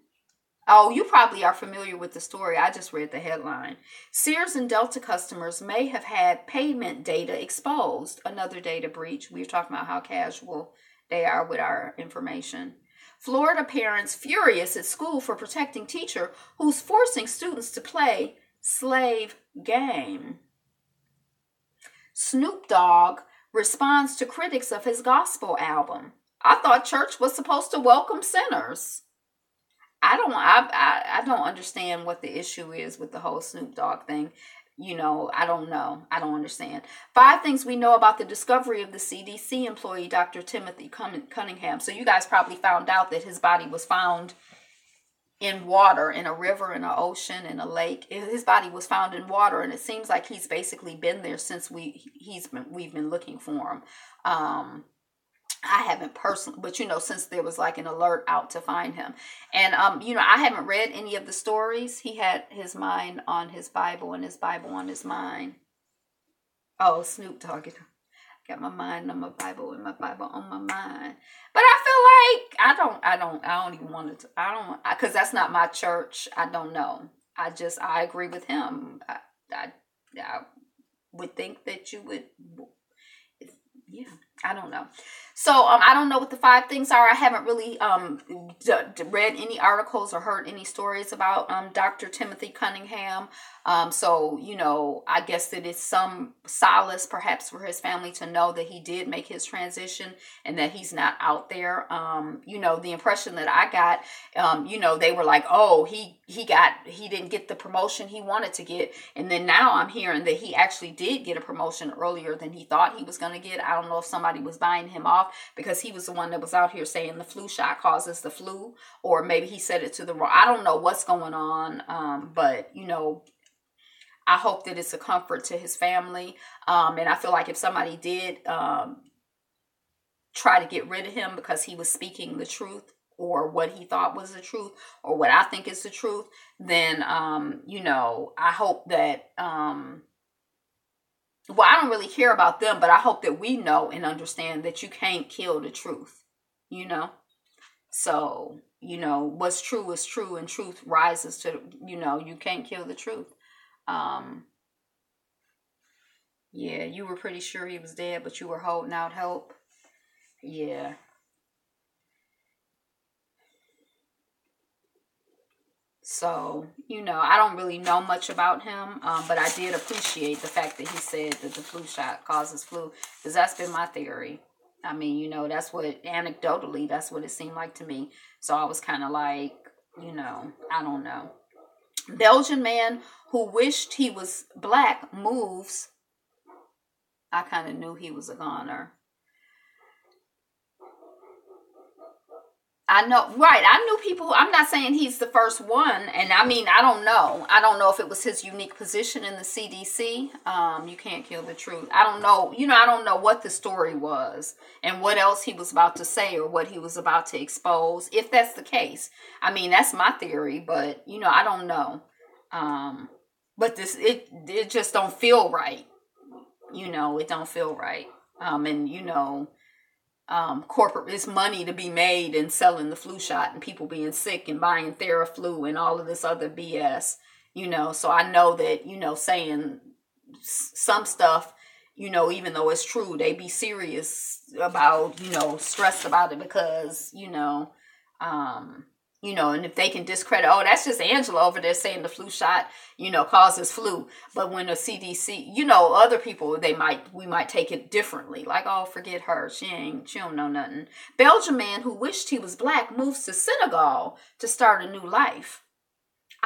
Oh, you probably are familiar with the story. I just read the headline. Sears and Delta customers may have had payment data exposed. Another data breach. We were talking about how casual they are with our information. Florida parents furious at school for protecting teacher who's forcing students to play slave game. Snoop Dogg responds to critics of his gospel album. I thought church was supposed to welcome sinners. I don't understand what the issue is with the whole Snoop Dogg thing. I don't know. I don't understand. 5 things we know about the discovery of the CDC employee, Dr. Timothy Cunningham. So you guys probably found out that his body was found in water, in a river, in an ocean, in a lake. His body was found in water, and it seems like he's basically been there since we've been looking for him. I haven't personally, but since there was like an alert out to find him. And, I haven't read any of the stories. He had his mind on his Bible and his Bible on his mind. Oh, Snoop Dogg. Got my mind on my Bible and my Bible on my mind. But I feel like I don't even want to, because that's not my church. I don't know. I agree with him. I would think that you would, Yeah, I don't know. So I don't know what the 5 things are. I haven't really read any articles or heard any stories about Dr. Timothy Cunningham. So I guess that it's some solace perhaps for his family to know that he did make his transition and that he's not out there. The impression that I got, they were like, oh, he didn't get the promotion he wanted to get, and then now I'm hearing that he actually did get a promotion earlier than he thought he was going to get. I don't know if somebody was buying him off because he was the one that was out here saying the flu shot causes the flu, or maybe he said it to the wrong. I don't know what's going on, but I hope that it's a comfort to his family, and I feel like if somebody did try to get rid of him because he was speaking the truth, or what he thought was the truth, or what I think is the truth, then I hope that I don't really care about them, but I hope that we know and understand that you can't kill the truth, So, what's true is true, and truth rises to, you can't kill the truth. Yeah, you were pretty sure he was dead, but you were holding out hope. Yeah. So, I don't really know much about him, but I did appreciate the fact that he said that the flu shot causes flu, because that's been my theory. I mean, that's anecdotally, that's what it seemed like to me. So I was kind of like, I don't know. Belgian man who wished he was black moves. I kind of knew he was a goner. I know, right. I knew people. I'm not saying he's the first one. And I mean, I don't know. I don't know if it was his unique position in the CDC. You can't kill the truth. I don't know. I don't know what the story was and what else he was about to say or what he was about to expose. If that's the case, I mean, that's my theory, but I don't know. But it just don't feel right. It don't feel right. Corporate, it's money to be made in selling the flu shot and people being sick and buying Theraflu and all of this other BS, so I know that, saying some stuff, even though it's true, they be serious about, stressed about it because, and if they can discredit, oh, that's just Angela over there saying the flu shot, causes flu. But when the CDC, other people, we might take it differently. Like, oh, forget her. She don't know nothing. Belgian man who wished he was black moves to Senegal to start a new life.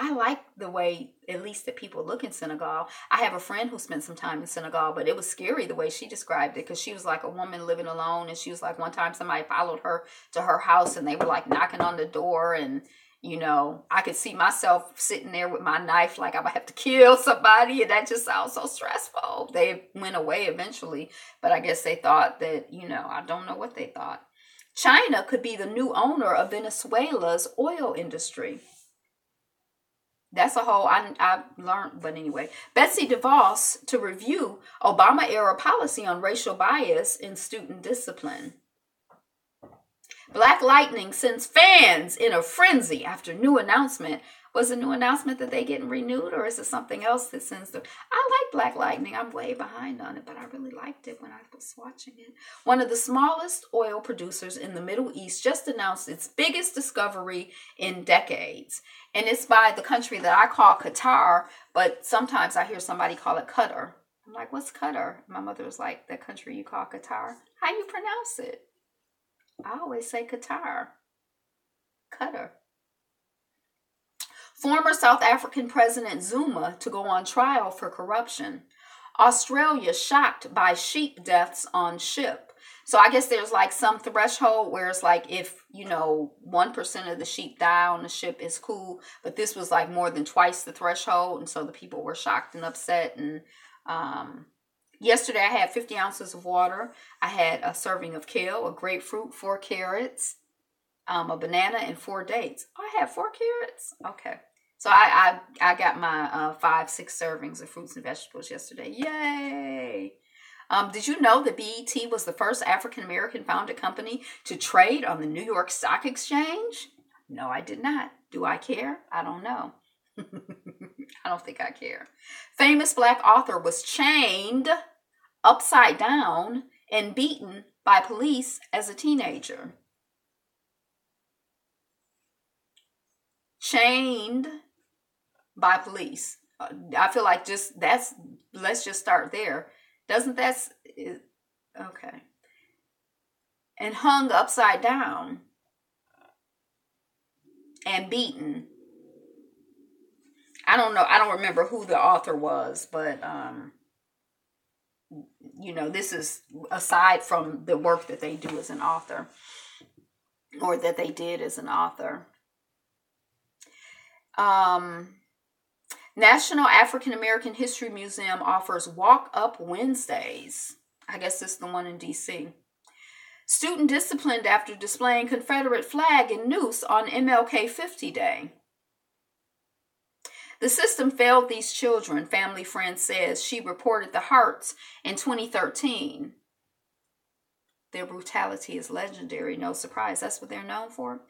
I like the way, at least, that people look in Senegal. I have a friend who spent some time in Senegal, but it was scary the way she described it, because she was like a woman living alone, and she was like, one time somebody followed her to her house, and they were like knocking on the door, and I could see myself sitting there with my knife like I'm gonna have to kill somebody, and that just sounds so stressful. They went away eventually, but I guess they thought that, I don't know what they thought. China could be the new owner of Venezuela's oil industry. That's a whole, I learned, but anyway. Betsy DeVos to review Obama-era policy on racial bias in student discipline. Black Lightning sends fans in a frenzy after new announcement. Was a new announcement that they getting renewed, or is it something else that sends them? I like Black Lightning. I'm way behind on it, but I really liked it when I was watching it. One of the smallest oil producers in the Middle East just announced its biggest discovery in decades. And it's by the country that I call Qatar, but sometimes I hear somebody call it Qatar. I'm like, what's Qatar? My mother was like, that country you call Qatar? How you pronounce it? I always say Qatar. Qatar. Former South African President Zuma to go on trial for corruption. Australia shocked by sheep deaths on ship. So I guess there's like some threshold where it's like if, 1% of the sheep die on the ship is cool. But this was like more than twice the threshold. And so the people were shocked and upset. And yesterday I had 50 ounces of water. I had a serving of kale, a grapefruit, 4 carrots, a banana, and 4 dates. Oh, I had 4 carrots? Okay. So I got my 5-6 servings of fruits and vegetables yesterday. Yay! Did you know that BET was the first African-American founded company to trade on the New York Stock Exchange? No, I did not. Do I care? I don't know. I don't think I care. Famous black author was chained upside down and beaten by police as a teenager. Chained by police. I feel like let's just start there. Doesn't that, okay. And hung upside down and beaten. I don't know. I don't remember who the author was, but, this is aside from the work that they do as an author, or that they did as an author. National African American History Museum offers Walk Up Wednesdays. I guess it's the one in D.C. Student disciplined after displaying Confederate flag and noose on MLK 50 Day. The system failed these children, family friend says. She reported the Hearts in 2013. Their brutality is legendary, no surprise. That's what they're known for.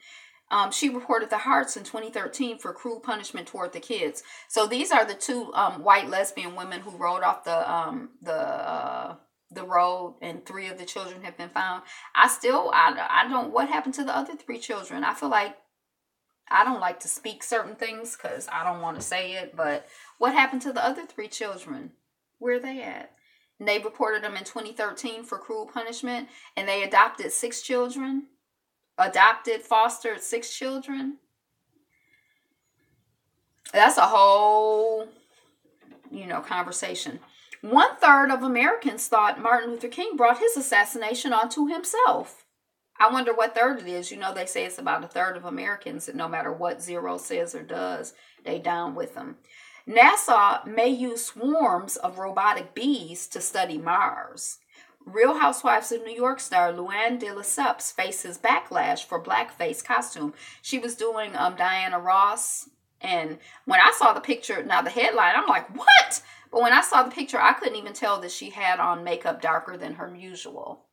She reported the Hearts in 2013 for cruel punishment toward the kids. So these are the two white lesbian women who rode off the road, and 3 of the children have been found. I don't, what happened to the other 3 children? I feel like I don't like to speak certain things because I don't want to say it, but what happened to the other 3 children? Where are they at? And they reported them in 2013 for cruel punishment, and they adopted 6 children. Fostered 6 children. That's a whole, conversation. 1/3 of Americans thought Martin Luther King brought his assassination onto himself. I wonder what third it is. They say it's about 1/3 of Americans that no matter what Zero says or does, they down with them. NASA may use swarms of robotic bees to study Mars. Real Housewives of New York star Luann de Lesseps faces backlash for blackface costume. She was doing Diana Ross, and when I saw the picture, now the headline, I'm like, what? But when I saw the picture, I couldn't even tell that she had on makeup darker than her usual.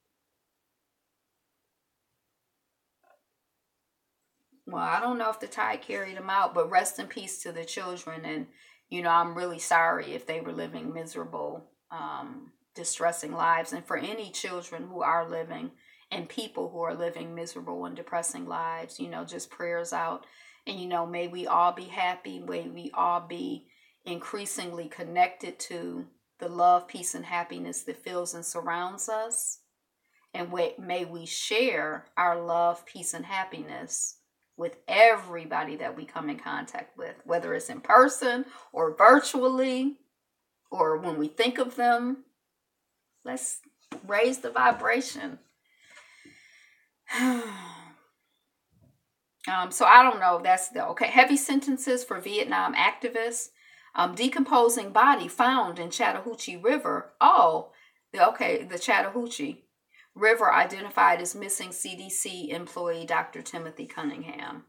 Well, I don't know if the tide carried them out, but rest in peace to the children. And, I'm really sorry if they were living miserable, distressing lives. And for any children who are living, and people who are living miserable and depressing lives, just prayers out. And, may we all be happy. May we all be increasingly connected to the love, peace, and happiness that fills and surrounds us. And may we share our love, peace, and happiness with everybody that we come in contact with, whether it's in person or virtually, or when we think of them. Let's raise the vibration. So I don't know. That's okay. Heavy sentences for Vietnam activists. Decomposing body found in Chattahoochee River. The Chattahoochee River identified as missing CDC employee Dr. Timothy Cunningham.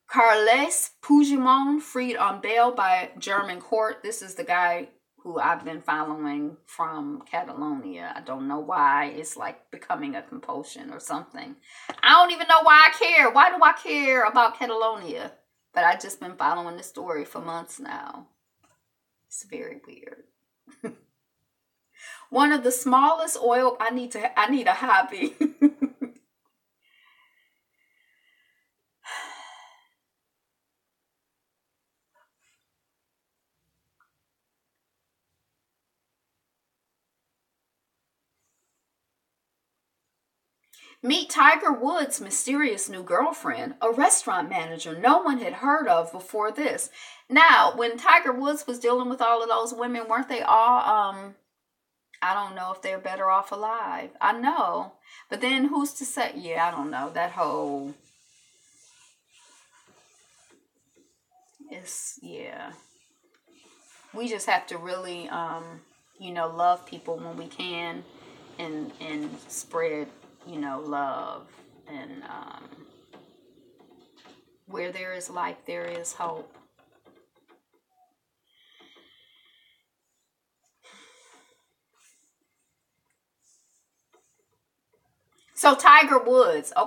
Carles Puigdemont freed on bail by German court. This is the guy who I've been following from Catalonia. I don't know why. It's like becoming a compulsion or something. I don't even know why I care. Why do I care about Catalonia? But I've just been following this story for months now. It's very weird. One of the smallest oil, I need a hobby. Meet Tiger Woods' mysterious new girlfriend, a restaurant manager no one had heard of before this. Now, when Tiger Woods was dealing with all of those women, weren't they all, I don't know if they're better off alive. I know. But then who's to say? Yeah, I don't know. That whole, we just have to really, love people when we can, and spread, love, and where there is life, there is hope. So Tiger Woods, the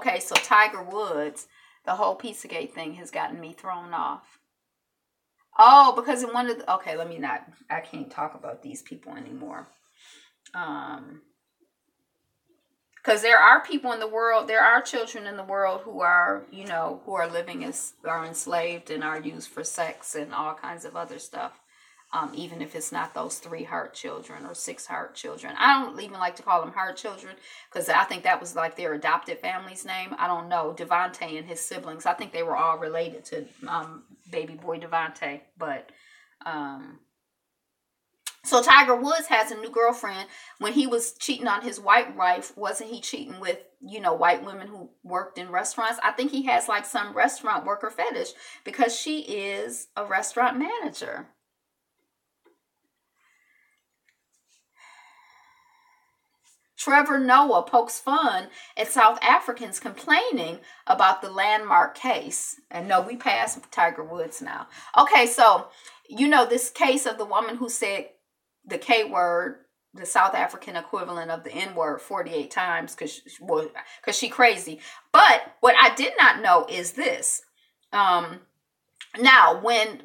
whole Pizzagate thing has gotten me thrown off. Oh, because in one of the, okay, let me not, I can't talk about these people anymore. Because there are people in the world, there are children in the world who are, who are living as, are enslaved and are used for sex and all kinds of other stuff. Even if it's not those 3 heart children or 6 heart children. I don't even like to call them heart children because I think that was like their adopted family's name. I don't know. Devontae and his siblings, I think they were all related to baby boy Devontae. But so Tiger Woods has a new girlfriend. When he was cheating on his white wife, wasn't he cheating with, white women who worked in restaurants? I think he has like some restaurant worker fetish because she is a restaurant manager. Trevor Noah pokes fun at South Africans complaining about the landmark case. And no, we passed Tiger Woods now. Okay, so, this case of the woman who said the K word, the South African equivalent of the N word 48 times because she crazy. But what I did not know is this. Now, when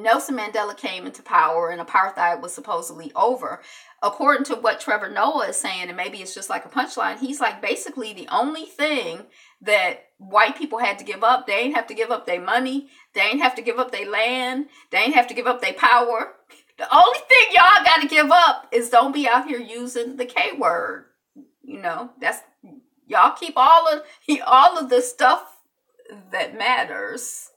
Nelson Mandela came into power and apartheid was supposedly over, according to what Trevor Noah is saying, and maybe it's just like a punchline, he's like, basically the only thing that white people had to give up, they ain't have to give up their money, they ain't have to give up their land, they ain't have to give up their power. The only thing y'all got to give up is don't be out here using the K word. That's, y'all keep all of the stuff that matters.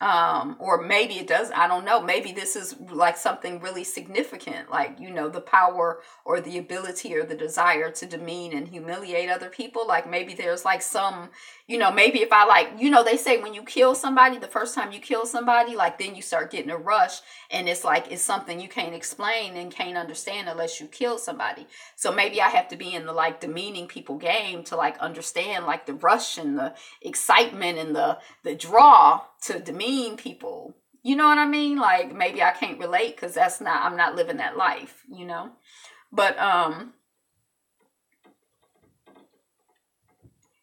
Or maybe it does, I don't know. Maybe this is like something really significant, like, the power or the ability or the desire to demean and humiliate other people. Like maybe there's like some, maybe if I like, they say when you kill somebody, the first time you kill somebody, like then you start getting a rush and it's like, it's something you can't explain and can't understand unless you kill somebody. So maybe I have to be in the like demeaning people game to like understand like the rush and the excitement and the draw to demean people. You know what I mean? Like maybe I can't relate because I'm not living that life, But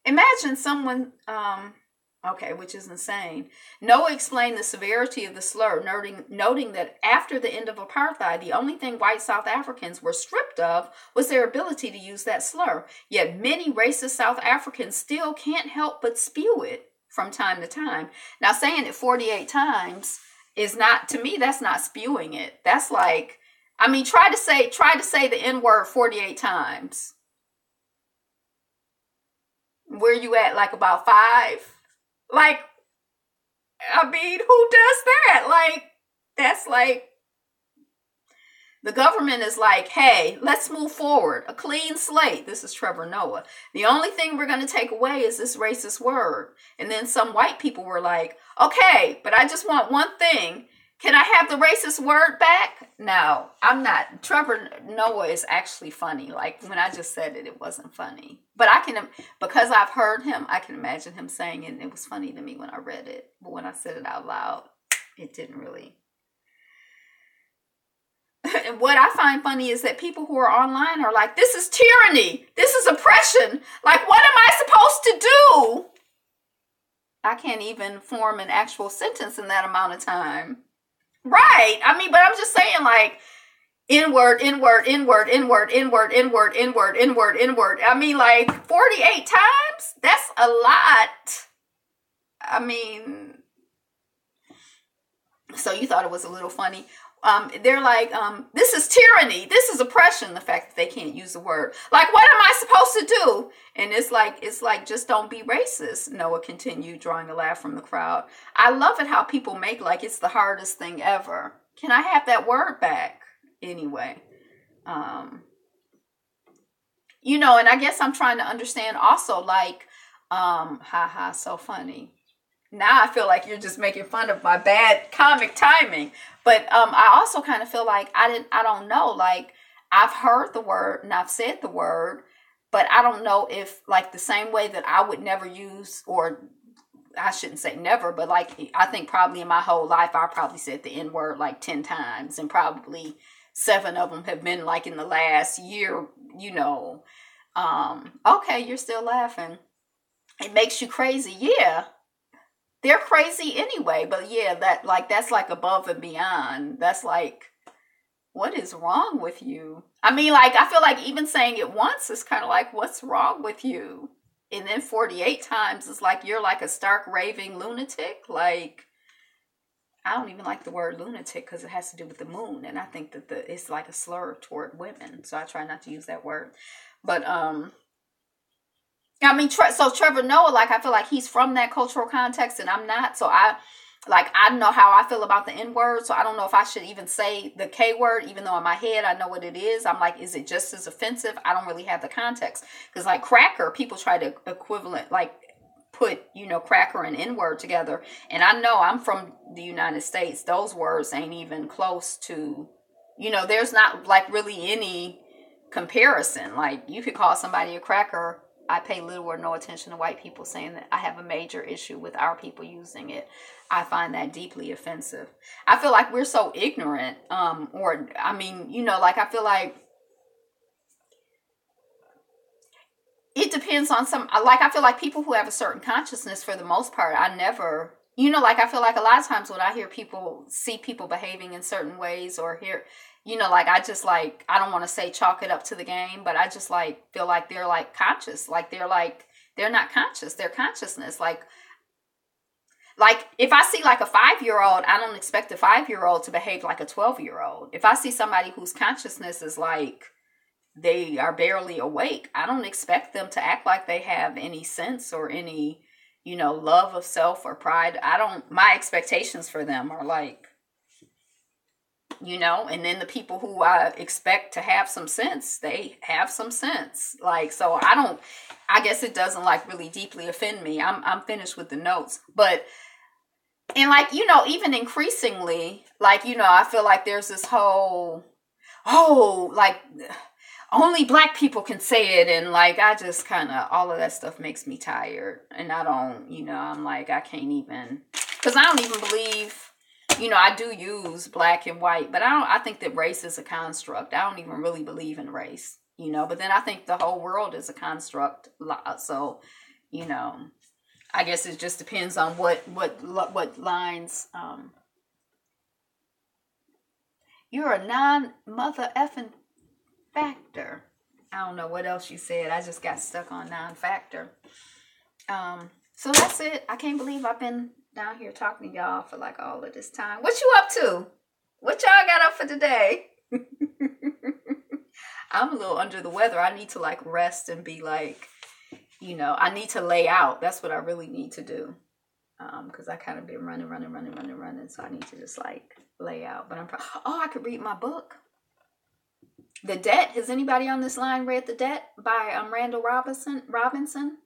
imagine someone which is insane. Noah explained the severity of the slur, noting that after the end of apartheid, the only thing white South Africans were stripped of was their ability to use that slur. Yet many racist South Africans still can't help but spew it from time to time. Now, saying it 48 times is not, to me, that's not spewing it. That's like, try to say the N word 48 times. Where you at? Like about 5? Like, who does that? Like, that's like, the government is like, hey, let's move forward. A clean slate. This is Trevor Noah. The only thing we're going to take away is this racist word. And then some white people were like, okay, but I just want one thing. Can I have the racist word back? No, I'm not. Trevor Noah is actually funny. Like when I just said it, it wasn't funny. But because I've heard him, I can imagine him saying it. And it was funny to me when I read it. But when I said it out loud, it didn't really. And what I find funny is that people who are online are like, this is tyranny. This is oppression. Like, what am I supposed to do? I can't even form an actual sentence in that amount of time. Right. But I'm just saying like N-word, N-word, N-word, N-word, N-word, N-word, N-word, N-word, N-word. Like 48 times? That's a lot. So you thought it was a little funny. They're like, this is tyranny. This is oppression. The fact that they can't use the word. Like, what am I supposed to do? And it's like, just don't be racist. Noah continued, drawing a laugh from the crowd. I love it how people make like it's the hardest thing ever. Can I have that word back? Anyway, and I guess I'm trying to understand also like, so funny. Now I feel like you're just making fun of my bad comic timing. But I also kind of feel like I don't know. Like I've heard the word and I've said the word, but I don't know if like the same way that I would never use, or I shouldn't say never, but like I think probably in my whole life I probably said the N word like 10 times, and probably 7 of them have been like in the last year. Okay, you're still laughing. It makes you crazy, yeah. they're crazy anyway. But yeah, that's like above and beyond. That's like, what is wrong with you? I mean, like, I feel like even saying it once is kind of like, what's wrong with you? And then 48 times is like, you're like a stark raving lunatic. Like, I don't even like the word lunatic because it has to do with the moon. And I think that it's like a slur toward women. So I try not to use that word. But, I mean, so Trevor Noah, like, I feel like he's from that cultural context and I'm not. So I know how I feel about the N word. So I don't know if I should even say the K word, even though in my head I know what it is. I'm like, is it just as offensive? I don't really have the context. Because like cracker, people try to equivalent, like put, cracker and N word together. And I know I'm from the United States. Those words ain't even close to, there's not like really any comparison. Like you could call somebody a cracker. I pay little or no attention to white people saying that. I have a major issue with our people using it. I find that deeply offensive. I feel like we're so ignorant. I feel like it depends on I feel like people who have a certain consciousness, for the most part, I never, I feel like a lot of times when I see people behaving in certain ways or hear, I just like, I don't want to say chalk it up to the game, but I just like feel like they're like conscious, like they're not conscious, their consciousness. Like if I see like a 5-year-old, I don't expect a 5-year-old to behave like a 12-year-old. If I see somebody whose consciousness is like, they are barely awake, I don't expect them to act like they have any sense or any, love of self or pride. My expectations for them are like, and then the people who I expect to have some sense, they have some sense. Like, so I guess it doesn't like really deeply offend me. I'm finished with the notes, but, and like, even increasingly, like, I feel like there's this whole, like only black people can say it. And like, I just kind of, all of that stuff makes me tired. And I don't, I'm like, I can't even, because I don't even believe, I do use black and white, but I think that race is a construct. I don't even really believe in race, but then I think the whole world is a construct. So, I guess it just depends on what lines, you're a non-mother effing factor. I don't know what else you said. I just got stuck on non-factor. So that's it. I can't believe I've been down here talking to y'all for like all of this time. What you up to? What y'all got up for today? I'm a little under the weather. I need to like rest and be like, I need to lay out. That's what I really need to do. Because I kind of been running. So I need to just like lay out. But I could read my book. The Debt. Has anybody on this line read The Debt by Randall Robinson?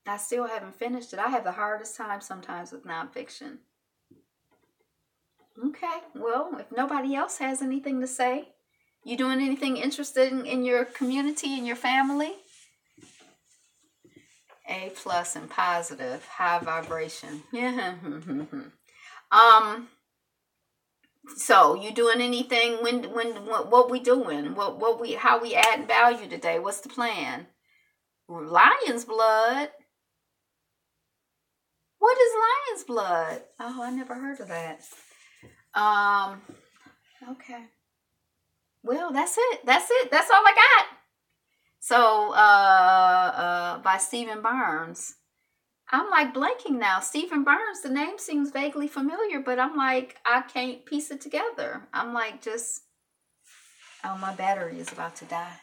I still haven't finished it. I have the hardest time sometimes with nonfiction. Okay, well, if nobody else has anything to say, you doing anything interesting in your community, in your family? A+ and positive, high vibration. Yeah. So you doing anything? What we doing? How we adding value today? What's the plan? Lion's blood. What is lion's blood? Oh, I never heard of that. Okay. Well, that's it. That's all I got. So, by Stephen Barnes. I'm like blanking now. Stephen Barnes, the name seems vaguely familiar, but I'm like, I can't piece it together. I'm like, my battery is about to die.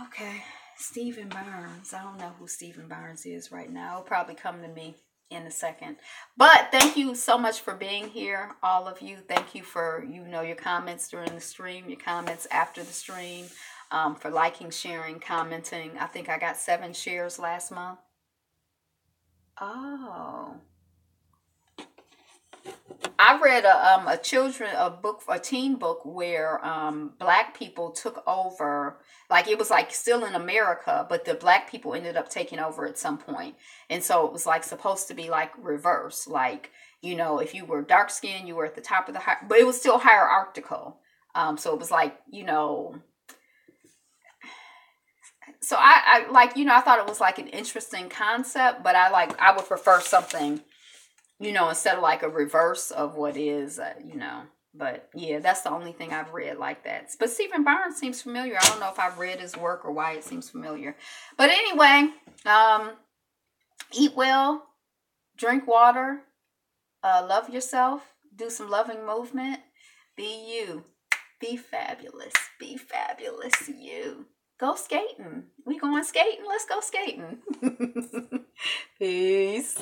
Okay. Stephen Barnes. I don't know who Stephen Barnes is right now. It'll probably come to me in a second. But thank you so much for being here, all of you. Thank you for, your comments during the stream, your comments after the stream, for liking, sharing, commenting. I think I got 7 shares last month. Oh. I read a teen book where black people took over, like it was like still in America, but the black people ended up taking over at some point. And so it was like supposed to be like reverse, like, if you were dark skinned, you were at the top of the but it was still hierarchical. So it was like, So I like, I thought it was like an interesting concept, but I would prefer something, instead of like a reverse of what is, But yeah, that's the only thing I've read like that. But Stephen Barnes seems familiar. I don't know if I've read his work or why it seems familiar. But anyway, eat well, drink water, love yourself, do some loving movement, be you, be fabulous, you. Go skating. We going skating? Let's go skating. Peace.